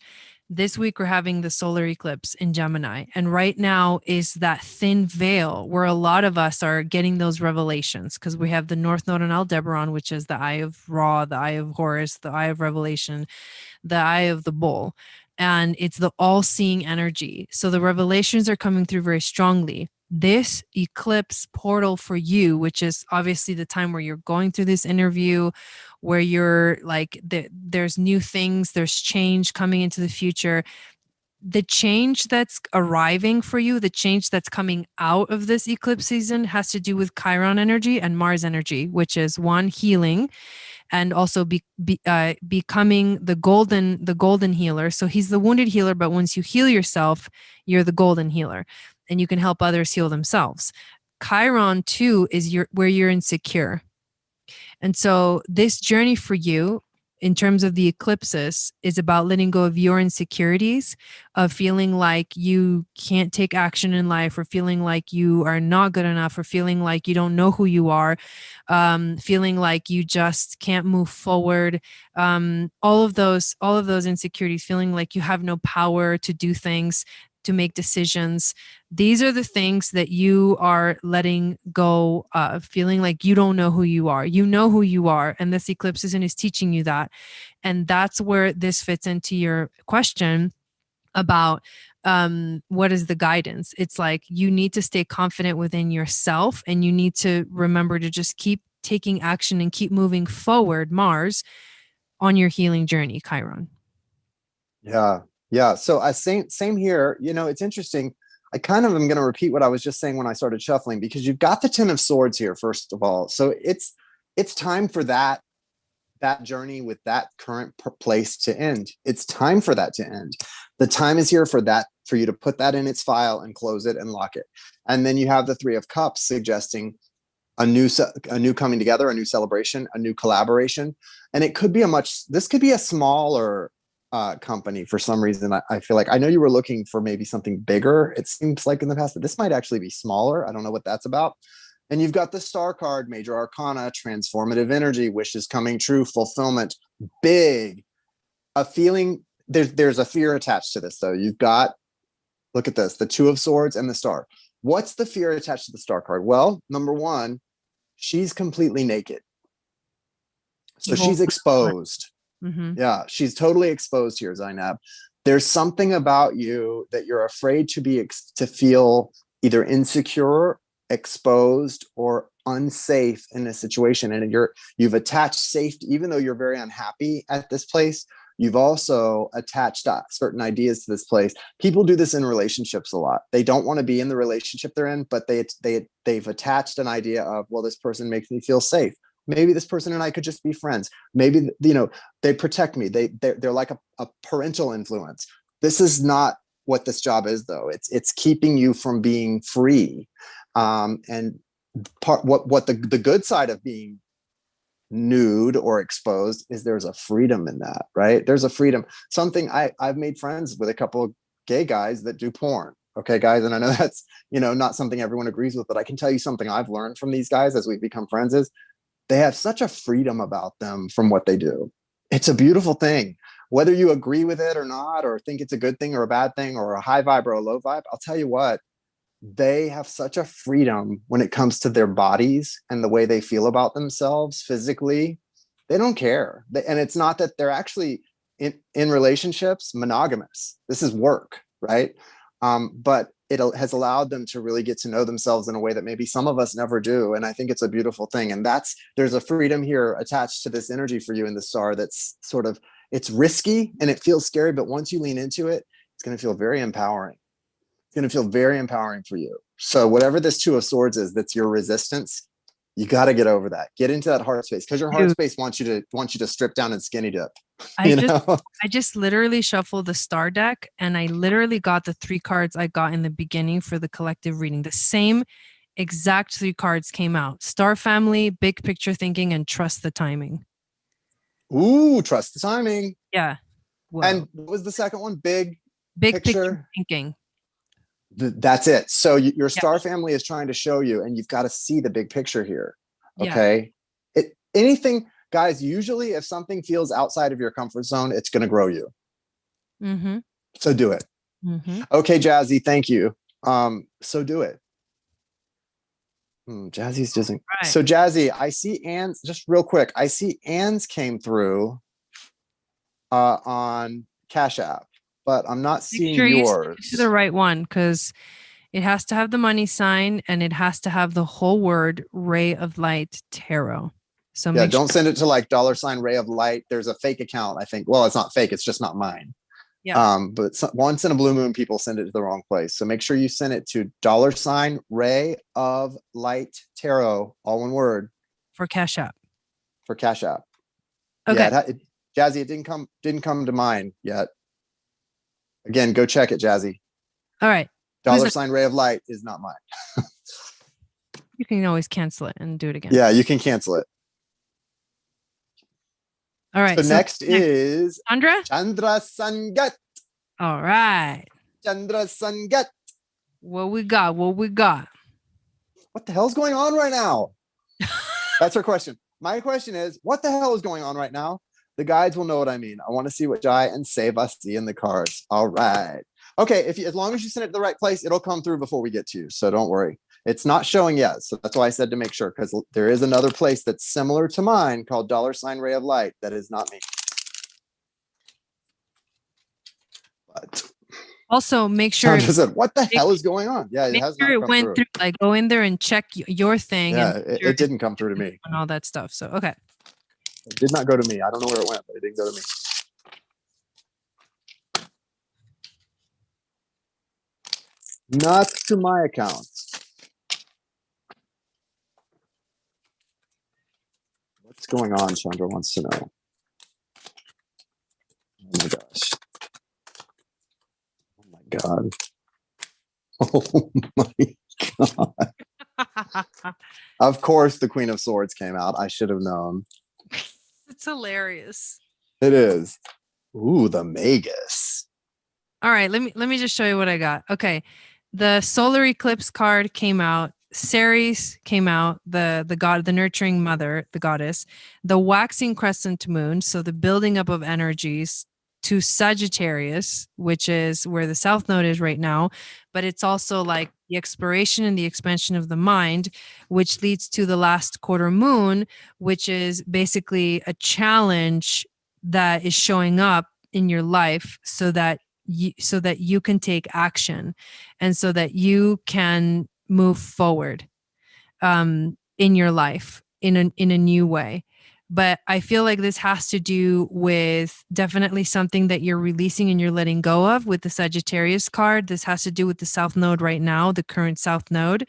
This week, we're having the solar eclipse in Gemini. And right now is that thin veil where a lot of us are getting those revelations because we have the North Node in Aldebaran, which is the eye of Ra, the eye of Horus, the eye of Revelation, the eye of the bull. And it's the all-seeing energy. So the revelations are coming through very strongly. This eclipse portal for you, which is obviously the time where you're going through this interview, where you're like, there's new things, there's change coming into the future. The change that's arriving for you, the change that's coming out of this eclipse season has to do with Chiron energy and Mars energy, which is one, healing, and also becoming the golden healer. So he's the wounded healer, but once you heal yourself, you're the golden healer and you can help others heal themselves. Chiron too is where you're insecure. And so this journey for you in terms of the eclipses is about letting go of your insecurities, of feeling like you can't take action in life, or feeling like you are not good enough, or feeling like you don't know who you are, feeling like you just can't move forward. All of those insecurities, feeling like you have no power to do things, to make decisions. These are the things that you are letting go of, feeling like you don't know who you are. You know who you are, and this eclipse season is teaching you that. And that's where this fits into your question about what is the guidance. It's like you need to stay confident within yourself, and you need to remember to just keep taking action and keep moving forward, Mars, on your healing journey, Chiron. Yeah. Yeah. So same here. It's interesting. I kind of am going to repeat what I was just saying when I started shuffling, because you've got the Ten of Swords here, first of all. So it's time for that journey with that current place to end. It's time for that to end. The time is here for you to put that in its file and close it and lock it. And then you have the Three of Cups suggesting a new coming together, a new celebration, a new collaboration. And it could be this could be a smaller company for some reason. I feel like, I know you were looking for maybe something bigger, it seems like in the past, but this might actually be smaller. I don't know what that's about. And you've got the Star card, major arcana, transformative energy, wishes coming true, fulfillment, big, a feeling. There's a fear attached to this though. You've got, look at this, the Two of Swords and the Star. What's the fear attached to the Star card? Well, number one, she's completely naked. So she's exposed. Mm-hmm. Yeah, she's totally exposed here, Zainab. There's something about you that you're afraid to feel either insecure, exposed, or unsafe in a situation. And you've attached safety, even though you're very unhappy at this place. You've also attached certain ideas to this place. People do this in relationships a lot. They don't want to be in the relationship they're in, but they've attached an idea of, well, this person makes me feel safe. Maybe this person and I could just be friends. Maybe, they protect me. They're like a parental influence. This is not what this job is, though. It's keeping you from being free. And what the good side of being nude or exposed is there's a freedom in that, right? There's a freedom. Something I've made friends with a couple of gay guys that do porn. Okay, guys. And I know that's, not something everyone agrees with, but I can tell you something I've learned from these guys as we've become friends is they have such a freedom about them from what they do. It's a beautiful thing. Whether you agree with it or not, or think it's a good thing or a bad thing, or a high vibe or a low vibe, I'll tell you what, they have such a freedom when it comes to their bodies and the way they feel about themselves physically. They don't care. And it's not that they're actually in relationships monogamous. This is work, right? But has allowed them to really get to know themselves in a way that maybe some of us never do. And I think it's a beautiful thing. And there's a freedom here attached to this energy for you in the star that's sort of, it's risky and it feels scary, but once you lean into it, it's going to feel very empowering. It's going to feel very empowering for you. So whatever this Two of Swords is, that's your resistance, you got to get over that. Get into that heart space, because your heart space wants you to strip down and skinny dip. I just literally shuffled the star deck, and I literally got the 3 cards I got in the beginning for the collective reading. The same exact 3 cards came out: Star Family, Big Picture Thinking, and Trust the Timing. Ooh, trust the timing. Yeah. Whoa. And what was the second one? Big picture thinking. That's it. So your star family is trying to show you, and you've got to see the big picture here. Okay. Yeah. Anything, guys, usually if something feels outside of your comfort zone, it's going to grow you. Mm-hmm. So do it. Mm-hmm. Okay, Jazzy, thank you. So do it. Jazzy's just right. So Jazzy, I see Ann's, just real quick, I see Ann's came through on Cash App, but I'm not seeing yours. You to the right one, because it has to have the money sign and it has to have the whole word Ray of Light Tarot. So yeah, don't send it to like $ Ray of Light. There's a fake account, I think. Well, it's not fake, it's just not mine. Yeah. But once in a blue moon, people send it to the wrong place. So make sure you send it to $ Ray of Light Tarot, all one word. For Cash App. For Cash App. Okay. Yeah, Jazzy, it didn't come to mine yet. Again, go check it, Jazzy. All right. $ Ray of Light is not mine. You can always cancel it and do it again. Yeah, you can cancel it. All right. So next is Chandra Sangat. All right. Chandra Sangat. What we got? What the hell's going on right now? That's her question. My question is, what the hell is going on right now? The guides will know what I mean. I want to see what Jai and Seva see in the cards. All right. Okay, as long as you send it to the right place, it'll come through before we get to you. So don't worry. It's not showing yet. So that's why I said to make sure, because there is another place that's similar to mine called $ Ray of Light. That is not me. But also make sure. Sandra said, what the hell is going on? Yeah, it has not come went through. Like, go in there and check your thing. Yeah, it didn't come through to me. And all that stuff. So, okay. It did not go to me. I don't know where it went, but it didn't go to me. Not to my account. What's going on? Chandra wants to know. Oh my gosh. Oh my God. Oh my God. Of course, the Queen of Swords came out. I should have known. It's hilarious. It is. Ooh, the Magus. All right, let me just show you what I got. Okay. The solar eclipse card came out. Ceres came out, the god, the nurturing mother, the goddess, the waxing crescent moon, so the building up of energies, to Sagittarius, which is where the South Node is right now, but it's also like the exploration and the expansion of the mind, which leads to the last quarter moon, which is basically a challenge that is showing up in your life so that you can take action and so that you can move forward in your life in a new way. But I feel like this has to do with definitely something that you're releasing and you're letting go of with the Sagittarius card. This has to do with the South Node right now, the current South Node.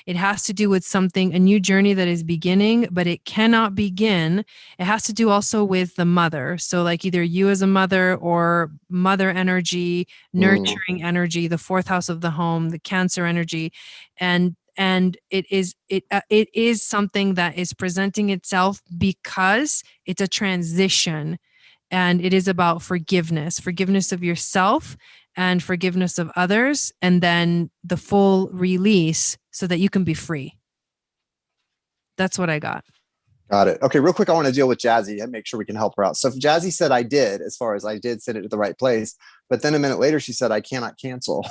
It has to do with a new journey that is beginning, but it cannot begin. It has to do also with the mother. So like either you as a mother or mother energy, nurturing energy, the 4th house of the home, the Cancer energy. And it is something that is presenting itself because it's a transition, and it is about forgiveness of yourself and forgiveness of others, and then the full release so that you can be free. That's what I got. Got it. Okay, real quick, I want to deal with Jazzy and make sure we can help her out. So if Jazzy said I did, as far as I did send it to the right place, but then a minute later she said I cannot cancel.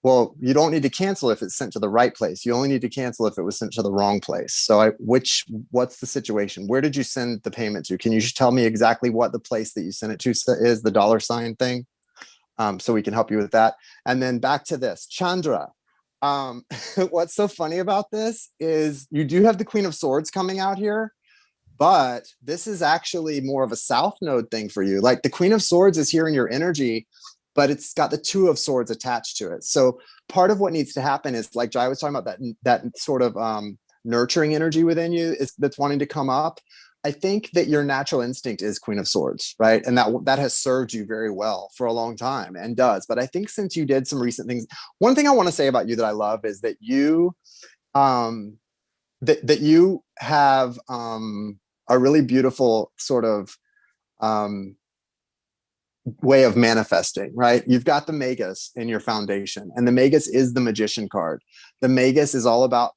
Well, you don't need to cancel if it's sent to the right place. You only need to cancel if it was sent to the wrong place. So what's the situation? Where did you send the payment to? Can you just tell me exactly what the place that you sent it to is, the $ thing? So we can help you with that. And then back to this, Chandra. What's so funny about this is you do have the Queen of Swords coming out here, but this is actually more of a South Node thing for you. Like the Queen of Swords is here in your energy, but it's got the Two of Swords attached to it. So part of what needs to happen is, like Jai was talking about, that sort of nurturing energy within you that's wanting to come up. I think that your natural instinct is Queen of Swords, right? And that has served you very well for a long time and does. But I think since you did some recent things, one thing I want to say about you that I love is that you that you have a really beautiful sort of way of manifesting, right? You've got the Magus in your foundation, and the Magus is the magician card. The Magus is all about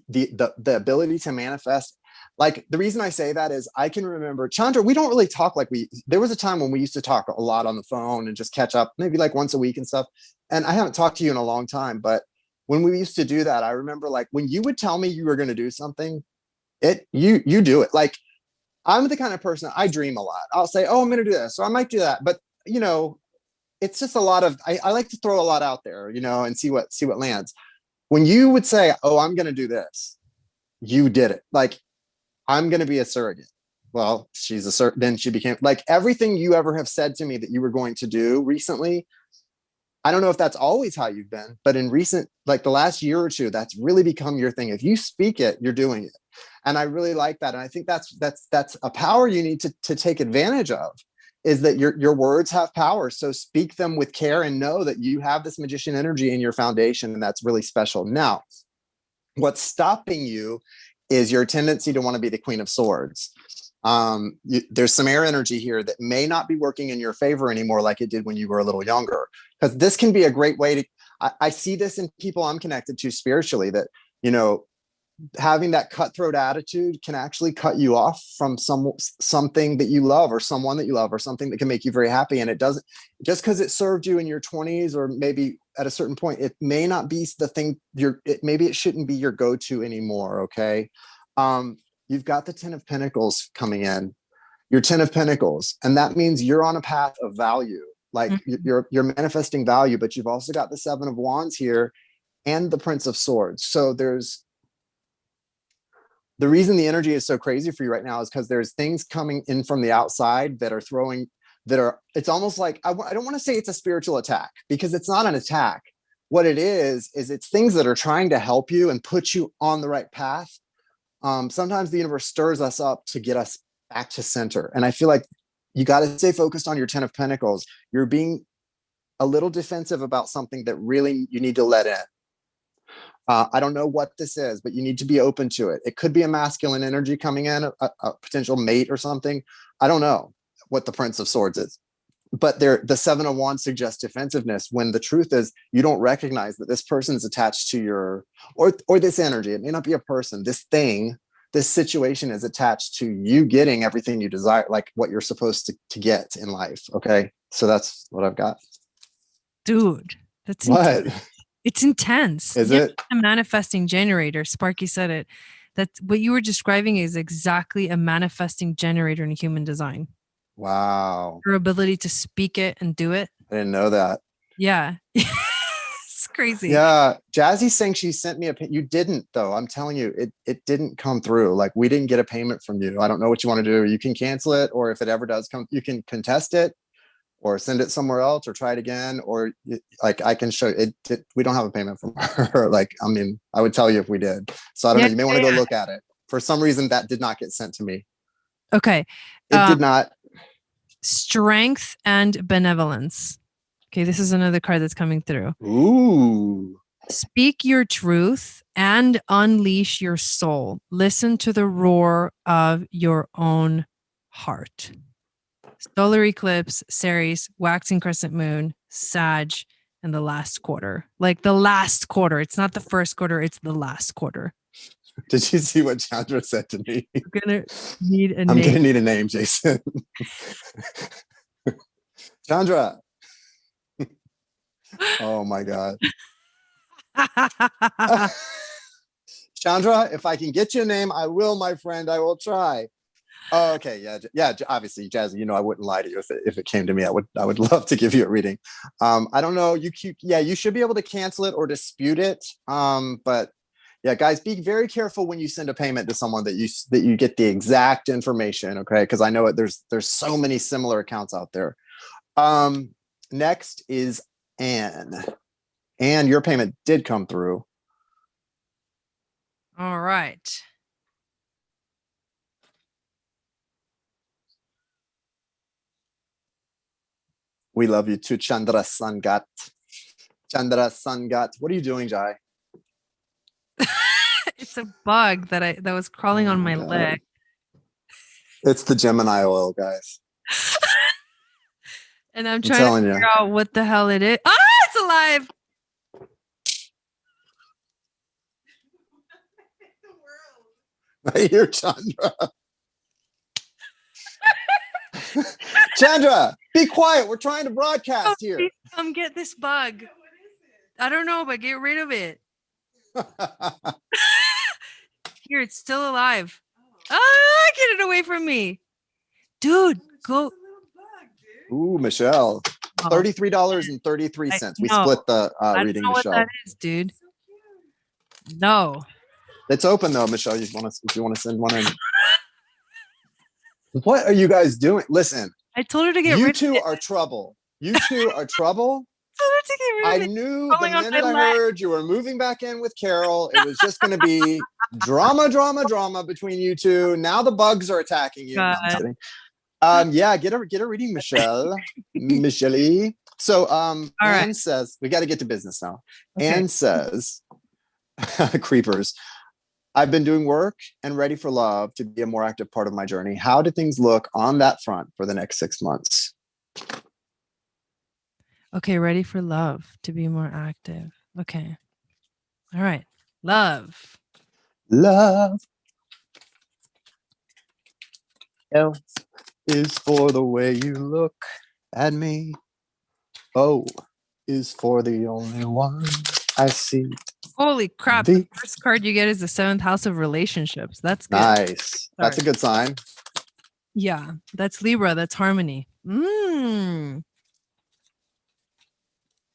the ability to manifest. Like the reason I say that is I can remember, Chandra, we don't really talk like there was a time when we used to talk a lot on the phone and just catch up maybe like once a week and stuff. And I haven't talked to you in a long time, but when we used to do that, I remember like when you would tell me you were going to do something, you do it. Like I'm the kind of person, I dream a lot. I'll say, oh, I'm going to do this. So I might do that. But you know, it's just a lot of, I like to throw a lot out there, you know, and see what lands. When you would say, oh, I'm going to do this, you did it. Like, I'm going to be a surrogate. Well, then she became, like, everything you ever have said to me that you were going to do recently. I don't know if that's always how you've been, but in recent, like the last year or two, that's really become your thing. If you speak it, you're doing it. And I really like that. And I think that's a power you need to take advantage of, is that your words have power. So speak them with care and know that you have this magician energy in your foundation. And that's really special. Now, what's stopping you is your tendency to want to be the Queen of Swords. There's some air energy here that may not be working in your favor anymore like it did when you were a little younger. Because this can be a great way to, I see this in people I'm connected to spiritually, that, you know, having that cutthroat attitude can actually cut you off from something that you love, or someone that you love, or something that can make you very happy. And it doesn't, just because it served you in your 20s, or maybe at a certain point, it may not be the thing maybe it shouldn't be your go-to anymore. Okay. You've got the 10 of Pentacles coming in, your 10 of Pentacles. And that means you're on a path of value. Like you're manifesting value, but you've also got the 7 of Wands here and the Prince of Swords. So the reason the energy is so crazy for you right now is because there's things coming in from the outside that are it's almost like, I don't want to say it's a spiritual attack, because it's not an attack. What it is it's things that are trying to help you and put you on the right path. Sometimes the universe stirs us up to get us back to center. And I feel like you got to stay focused on your 10 of Pentacles. You're being a little defensive about something that really you need to let in. I don't know what this is, but you need to be open to it. It could be a masculine energy coming in, a potential mate or something. I don't know what the Prince of Swords is, but the 7 of Wands suggests defensiveness, when the truth is you don't recognize that this person's attached to your, or this energy. It may not be a person. This thing, this situation is attached to you getting everything you desire, like what you're supposed to get in life. Okay. So that's what I've got. Dude, that's what? It's intense. Is it? A manifesting generator. Sparky said it. That's what you were describing is exactly a manifesting generator in human design. Wow. Your ability to speak it and do it. I didn't know that. Yeah. It's crazy. Yeah. Jazzy's saying she sent me you didn't, though. I'm telling you, it didn't come through. Like, we didn't get a payment from you. I don't know what you want to do. You can cancel it, or if it ever does come, you can contest it, or send it somewhere else, or try it again, or like I can show it. We don't have a payment from her. Like, I mean, I would tell you if we did. So I don't know. You may want to go look at it. For some reason, that did not get sent to me. Okay. It did not. Strength and benevolence. Okay, this is another card that's coming through. Ooh. Speak your truth and unleash your soul. Listen to the roar of your own heart. Solar eclipse, Ceres, waxing crescent moon, Sag, and the last quarter. Like the last quarter. It's not the first quarter, it's the last quarter. Did you see what Chandra said to me? I'm gonna need a name. I'm gonna need a name, Jason. Chandra. Oh my God. Chandra, if I can get you a name, I will, my friend. I will try. Oh, okay, yeah, obviously, Jazzy, I wouldn't lie to you if it came to me. I would love to give you a reading. I don't know. You should be able to cancel it or dispute it. But yeah, guys, be very careful when you send a payment to someone that you get the exact information, okay? Because I know there's so many similar accounts out there. Next is Anne. Anne, your payment did come through. All right. We love you too, Chandra Sangat. Chandra Sangat. What are you doing, Jai? It's a bug that was crawling on my God. leg. It's the Gemini oil, guys. And I'm trying to figure out what the hell it is. Ah, it's alive. Right here, Chandra. Chandra, be quiet. We're trying to broadcast here. Come get this bug. I don't know, but get rid of it. Here, it's still alive. Ah, get it away from me. Dude, go. Ooh, Michelle. $33.33. We split the reading, Michelle. What that is, dude. No. It's open though, Michelle. If you want to send one in. What are you guys doing? Listen. I told her to get rid of it. You two are trouble. You two are trouble. I knew the minute I heard you were moving back in with Carol, it was just going to be drama between you two. Now the bugs are attacking you. No, yeah, get a reading, Michelle. Michelle. So Anne says, we got to get to business now. Okay. Anne says, creepers, I've been doing work and ready for love to be a more active part of my journey. How do things look on that front for the next 6 months? Okay, ready for love to be more active. Okay. All right. Love. Love. L is for the way you look at me. O is for the only one I see. Holy crap. The first card you get is the 7th house of relationships. That's good. Nice. Sorry. That's a good sign. Yeah. That's Libra. That's harmony.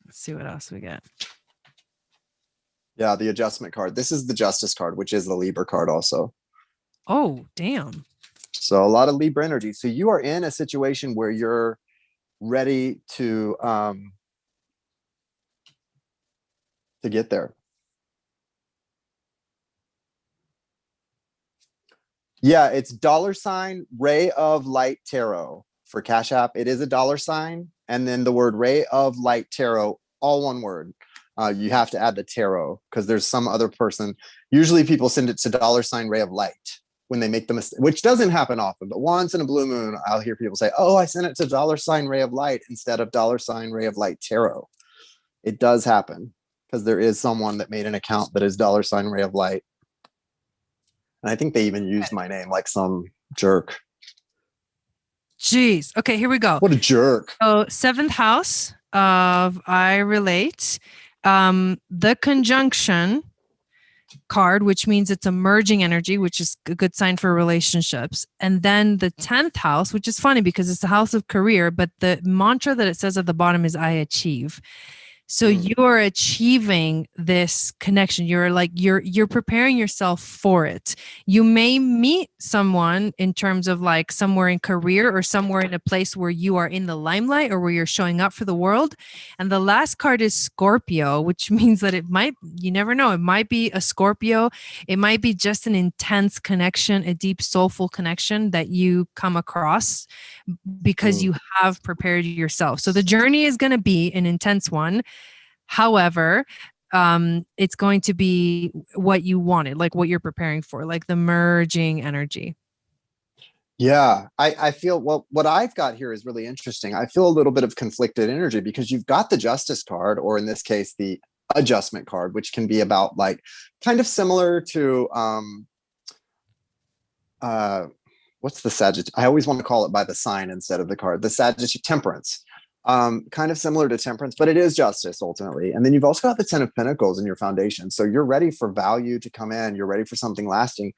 Let's see what else we get. Yeah, the adjustment card. This is the justice card, which is the Libra card also. Oh, damn. So a lot of Libra energy. So you are in a situation where you're ready to get there. Yeah, it's $ Ray of Light Tarot for Cash App. It is a $, and then the word Ray of Light Tarot, all one word. You have to add the tarot because there's some other person. Usually people send it to $ Ray of Light when they make the mistake, which doesn't happen often, but once in a blue moon, I'll hear people say, oh, I sent it to $ Ray of Light instead of $ Ray of Light Tarot. It does happen because there is someone that made an account that is $ Ray of Light. And I think they even used my name like some jerk. Jeez. Okay, here we go. What a jerk. So 7th house of I relate. The conjunction card, which means it's a merging energy, which is a good sign for relationships. And then the 10th house, which is funny because it's the house of career, but the mantra that it says at the bottom is I achieve. So you're achieving this connection. You're preparing yourself for it. You may meet someone in terms of like somewhere in career or somewhere in a place where you are in the limelight or where you're showing up for the world. And the last card is Scorpio, which means that you never know. It might be a Scorpio. It might be just an intense connection, a deep soulful connection that you come across because you have prepared yourself. So the journey is going to be an intense one. However, it's going to be what you wanted, like what you're preparing for, like the merging energy. Yeah, I feel, well, what I've got here is really interesting. I feel a little bit of conflicted energy because you've got the Justice card, or in this case, the Adjustment card, which can be about like kind of similar to what's the Sagittarius? I always want to call it by the sign instead of the card. The Sagittarius, Temperance. Kind of similar to Temperance, but it is justice ultimately. And then you've also got the 10 of Pentacles in your foundation. So you're ready for value to come in. You're ready for something lasting.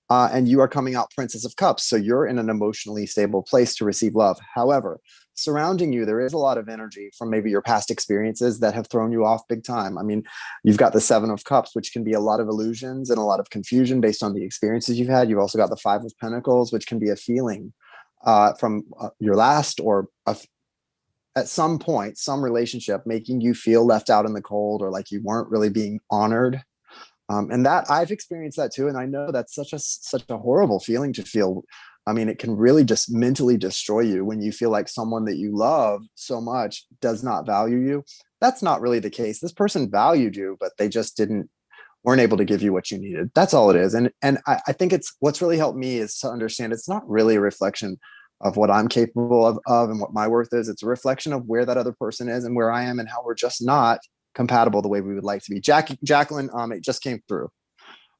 and you are coming out Princess of Cups. So you're in an emotionally stable place to receive love. However, surrounding you, there is a lot of energy from maybe your past experiences that have thrown you off big time. I mean, you've got the Seven of Cups, which can be a lot of illusions and a lot of confusion based on the experiences you've had. You've also got the Five of Pentacles, which can be a feeling from your last or at some point, some relationship making you feel left out in the cold or like you weren't really being honored. And that I've experienced that too. And I know that's such a horrible feeling to feel. I mean, it can really just mentally destroy you when you feel like someone that you love so much does not value you. That's not really the case. This person valued you, but they just weren't able to give you what you needed. That's all it is. And I think it's what's really helped me is to understand it's not really a reflection of what I'm capable of and what my worth is. It's a reflection of where that other person is and where I am and how we're just not compatible the way we would like to be. Jacqueline, it just came through.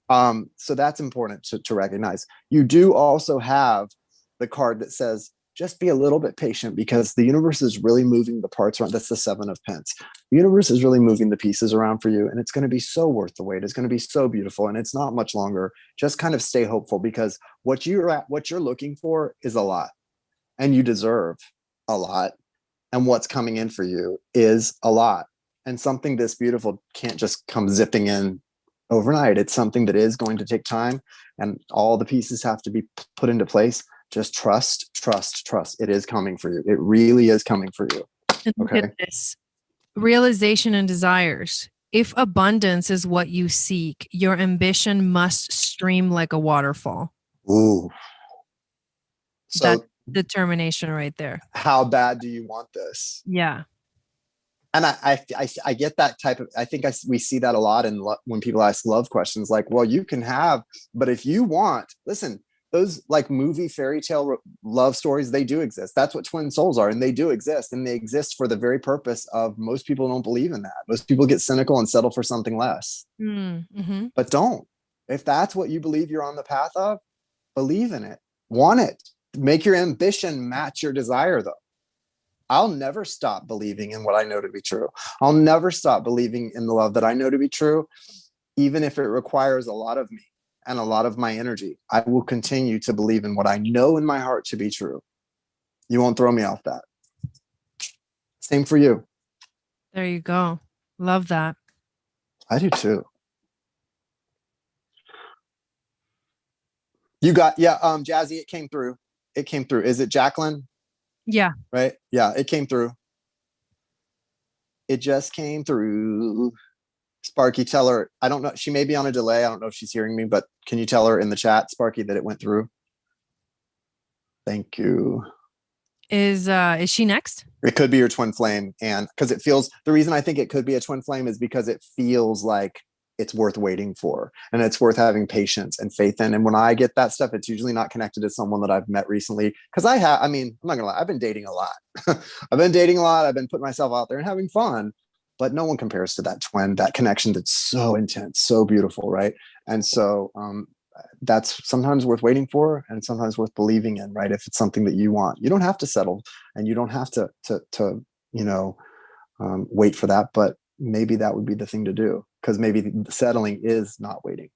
So that's important to recognize. You do also have the card that says, just be a little bit patient because the universe is really moving the parts around. That's the Seven of Pence. The universe is really moving the pieces around for you, and it's going to be so worth the wait. It's going to be so beautiful, and it's not much longer. Just kind of stay hopeful because what you're looking for is a lot, and you deserve a lot. And what's coming in for you is a lot. And something this beautiful can't just come zipping in overnight. It's something that is going to take time, and all the pieces have to be put into place. Just trust, trust, trust. It is coming for you. It really is coming for you. And look Okay. at this. Realization and desires. If abundance is what you seek, your ambition must stream like a waterfall. Ooh. That's So determination right there. how bad do you want this? Yeah. And I get that type of, I think we see that a lot when people ask love questions like, well, you can have, but if you want, listen, those like movie fairy tale love stories, they do exist. That's what twin souls are. And they do exist. And they exist for the very purpose of most people don't believe in that. Most people get cynical and settle for something less. Mm-hmm. But don't. If that's what you believe you're on the path of, believe in it. Want it. Make your ambition match your desire, though. I'll never stop believing in what I know to be true. I'll never stop believing in the love that I know to be true, even if it requires a lot of me and a lot of my energy. I will continue to believe in what I know in my heart to be true. You won't throw me off that. Same for you. There you go. Love that. I do too. You got, yeah, Jazzy, it came through. It came through. Is it Jacqueline? Yeah. Right? Yeah, it came through. It just came through. Sparky, tell her, I don't know. She may be on a delay. I don't know if she's hearing me, but can you tell her in the chat, Sparky, that it went through? Thank you. Is she next? It could be your twin flame. And because the reason I think it could be a twin flame is because it feels like it's worth waiting for and it's worth having patience and faith in. And when I get that stuff, it's usually not connected to someone that I've met recently. Cause I'm not gonna lie, I've been dating a lot. I've been putting myself out there and having fun, but no one compares to that twin, that connection that's so intense, so beautiful. Right. And so, that's sometimes worth waiting for and sometimes worth believing in, right? If it's something that you want, you don't have to settle and you don't have to wait for that, but maybe that would be the thing to do because maybe settling is not waiting.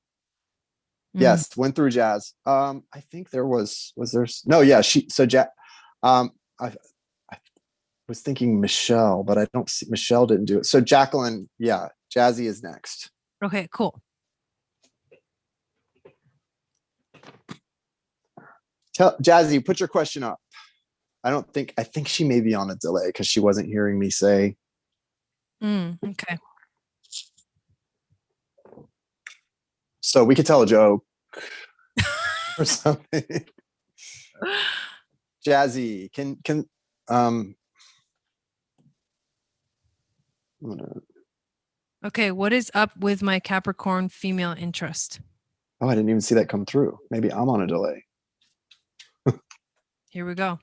Yes, went through Jazz. I think there was there no, yeah, I was thinking Michelle, but I don't see Michelle didn't do it. So Jacqueline, yeah, Jazzy is next. Okay, cool. Jazzy, put your question up. I think she may be on a delay because she wasn't hearing me say. Okay. So we could tell a joke or something. Jazzy, Okay, what is up with my Capricorn female interest? Oh, I didn't even see that come through. Maybe I'm on a delay. Here we go.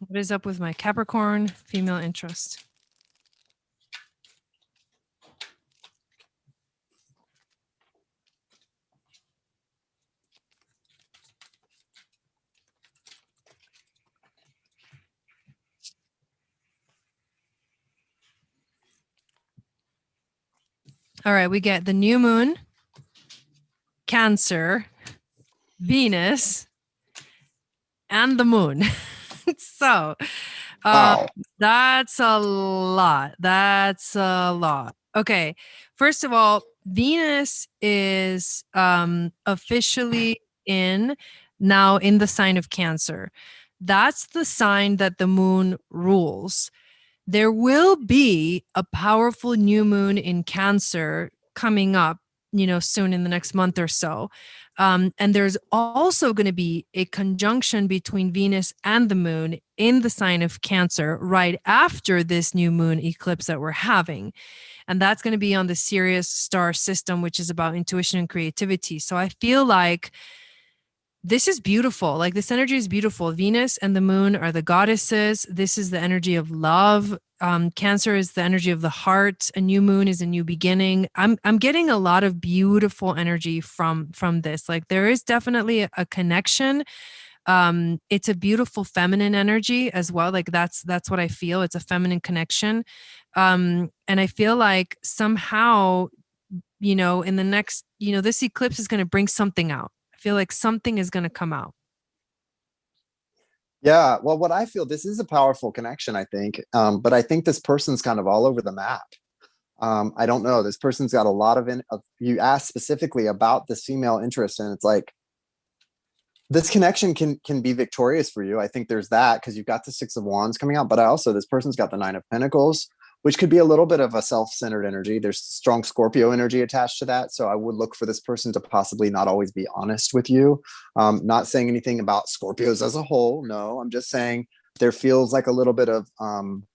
What is up with my Capricorn female interest? All right, we get the new moon, Cancer, Venus, and the moon. So uh, Wow. that's a lot. That's a lot. Okay. First of all, Venus is officially in now in the sign of Cancer. That's the sign that the moon rules. There will be a powerful new moon in Cancer coming up, soon in the next month or so. And there's also going to be a conjunction between Venus and the moon in the sign of Cancer right after this new moon eclipse that we're having. And that's going to be on the Sirius star system, which is about intuition and creativity. So I feel like this is beautiful. Like this energy is beautiful. Venus and the moon are the goddesses. This is the energy of love. Cancer is the energy of the heart. A new moon is a new beginning. I'm getting a lot of beautiful energy from this. Like there is definitely a connection. It's a beautiful feminine energy as well. Like that's what I feel. It's a feminine connection. And I feel like somehow, in the next, this eclipse is going to bring something out. I feel like something is going to come out. Yeah. Well, what I feel, this is a powerful connection, I think. But I think this person's kind of all over the map. I don't know. This person's got a lot you asked specifically about this female interest, and it's like, this connection can be victorious for you. I think there's that because you've got the Six of Wands coming out, but this person's got the Nine of Pentacles, which could be a little bit of a self-centered energy. There's strong Scorpio energy attached to that. So I would look for this person to possibly not always be honest with you. Not saying anything about Scorpios as a whole. No, I'm just saying there feels like a little bit of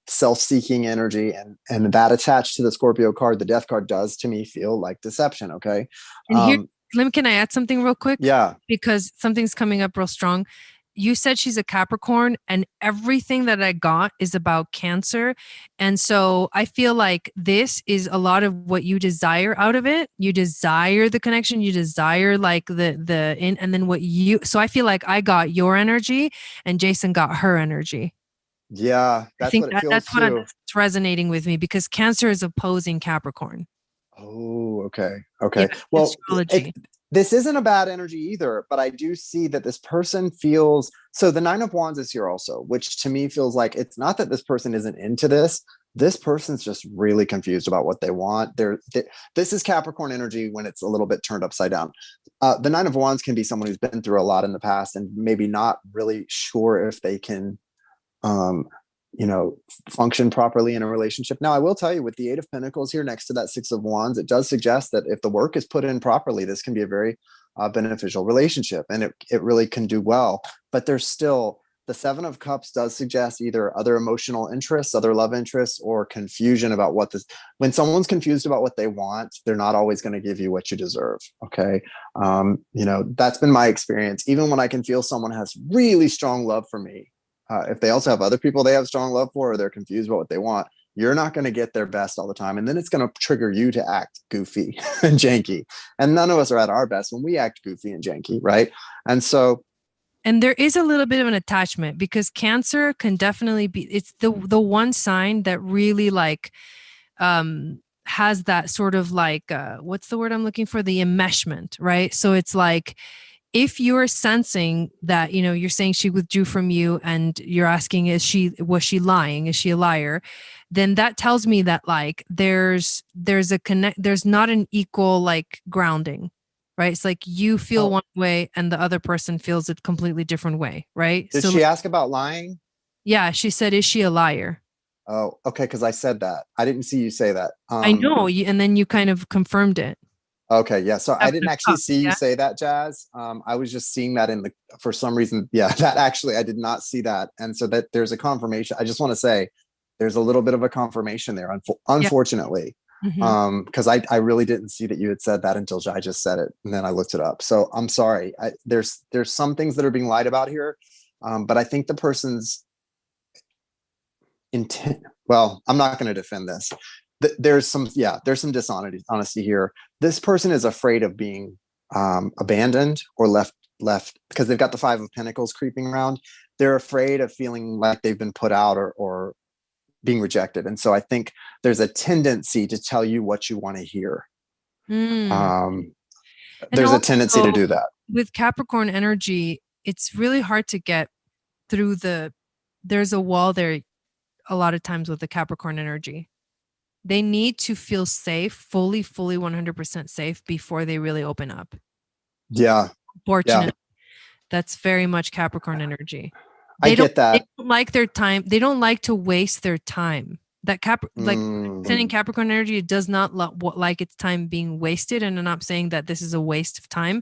self-seeking energy, and that attached to the Scorpio card, the Death card, does to me feel like deception. Okay. And here, can I add something real quick? Yeah. Because something's coming up real strong. You said she's a Capricorn, and everything that I got is about Cancer. And so I feel like this is a lot of what you desire out of it. You desire the connection, you desire like and then so I feel like I got your energy and Jason got her energy. Yeah. I That's think what it feels that's what too. it's resonating with me because Cancer is opposing Capricorn. Oh, okay. Okay. Yeah, Well, astrology. this isn't a bad energy either, but I do see that this person feels, so the Nine of Wands is here also, which to me feels like it's not that this person isn't into this. This person's just really confused about what they want. This is Capricorn energy when it's a little bit turned upside down. The Nine of Wands can be someone who's been through a lot in the past and maybe not really sure if they can um, function properly in a relationship. Now, I will tell you, with the Eight of Pentacles here next to that Six of Wands, it does suggest that if the work is put in properly, this can be a very beneficial relationship, and it really can do well. But there's still the Seven of Cups does suggest either other emotional interests, other love interests, or confusion about what this. When someone's confused about what they want, they're not always going to give you what you deserve. Okay, that's been my experience. Even when I can feel someone has really strong love for me, if they also have other people they have strong love for, or they're confused about what they want, you're not going to get their best all the time. And then it's going to trigger you to act goofy and janky. And none of us are at our best when we act goofy and janky, right? And there is a little bit of an attachment because Cancer can definitely be, it's the one sign that really like has that sort of like what's the word I'm looking for? The enmeshment, right? So it's like if you're sensing that, you're saying she withdrew from you and you're asking, was she lying? Is she a liar? Then that tells me that like there's not an equal like grounding, right? It's like you feel one way and the other person feels a completely different way, right? Did she ask about lying? Yeah, she said, is she a liar? Oh, okay, because I said that. I didn't see you say that. I know, and then you kind of confirmed it. Okay, yeah. So I didn't actually see you yeah. say that, Jazz. I was just seeing that for some reason. Yeah, that actually I did not see that, and so that there's a confirmation. I just want to say there's a little bit of a confirmation there, unfortunately, because I really didn't see that you had said that until I just said it, and then I looked it up. So I'm sorry. There's some things that are being lied about here, but I think the person's intent. Well, I'm not going to defend this. There's some dishonesty here. This person is afraid of being abandoned or left because they've got the Five of Pentacles creeping around. They're afraid of feeling like they've been put out or being rejected. And so I think there's a tendency to tell you what you want to hear. And There's a tendency to also, do that. with Capricorn energy, it's really hard to get through there's a wall there a lot of times with the Capricorn energy. They need to feel safe, fully 100% safe before they really open up. Yeah. Yeah. Fortunate. That's very much Capricorn energy. I They get that. don't like their time. They don't like to waste their time. That like sending Mm. Capricorn energy, it does not like its time being wasted. And I'm not saying that this is a waste of time.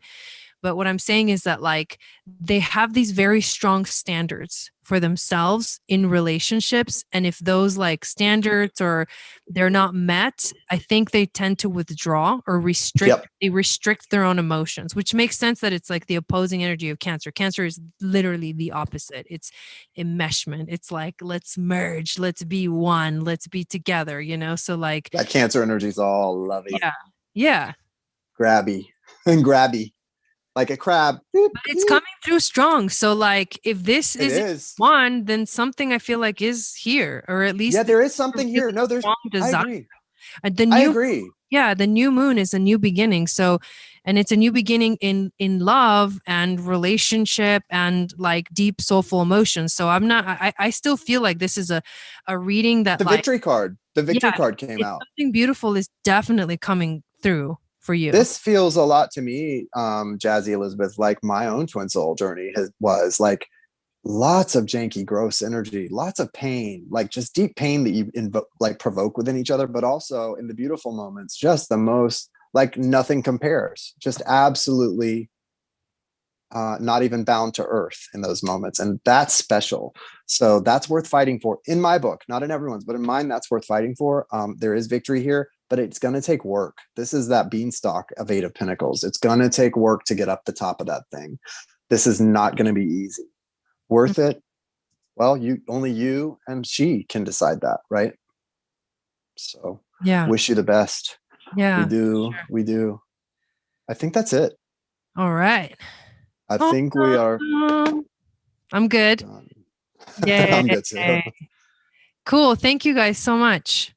But what I'm saying is that like they have these very strong standards for themselves in relationships. And if those like standards or they're not met, I think they tend to withdraw or Yep. they restrict their own emotions, which makes sense that it's like the opposing energy of Cancer. Cancer is literally the opposite. It's enmeshment. It's like, let's merge, let's be one, let's be together, you know? So like, That Cancer energy is all lovey, yeah. Yeah. grabby, and grabby. Like a crab. Beep, But it's beep. coming through strong. So like if this It isn't is. one, then something I feel like is here, or at Yeah, least there is a something really here. No, there's, strong I desire. agree. And the I new agree. yeah, the new moon is a new beginning. So and it's a new beginning in love and relationship and like deep soulful emotions. So I still feel like this is a reading that The like victory card. The victory yeah, card came it's out. something beautiful is definitely coming through for you. This feels a lot to me, Jazzy Elizabeth, like my own twin soul journey was like lots of janky, gross energy, lots of pain, like just deep pain that you like provoke within each other, but also in the beautiful moments, just the most like nothing compares, just absolutely not even bound to earth in those moments. And that's special. So that's worth fighting for in my book, not in everyone's, but in mine, that's worth fighting for. There is victory here, but it's going to take work. This is that beanstalk of 8 of Pentacles. It's going to take work to get up the top of that thing. This is not going to be easy. Worth it? Well, only you and she can decide that, right? So Yeah. wish you the best. Yeah. We do. Sure. We do. I think that's it. All right. I think we are. I'm good. Yeah. I'm good too. Cool. Thank you guys so much.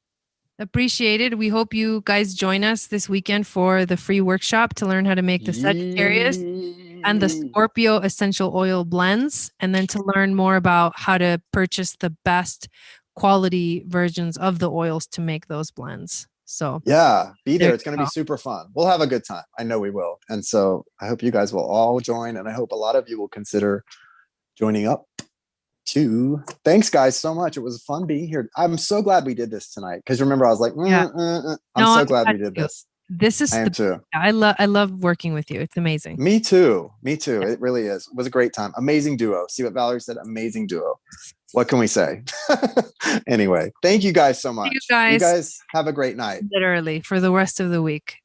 Appreciated. We hope you guys join us this weekend for the free workshop to learn how to make the Sagittarius and the Scorpio essential oil blends, and then to learn more about how to purchase the best quality versions of the oils to make those blends. So yeah, be there. It's going to be super fun. We'll have a good time. I know we will. And so I hope you guys will all join, and I hope a lot of you will consider joining up too. Thanks guys so much. It was fun being here. I'm so glad we did this tonight, because remember I was like I'm so glad we did this. This is I am too. I love working with you. It's amazing. Me too. Yeah. It really is. It was a great time. Amazing duo. See what Valerie said? Amazing duo. What can we say? Anyway, thank you guys so much. You guys have a great night. Literally for the rest of the week.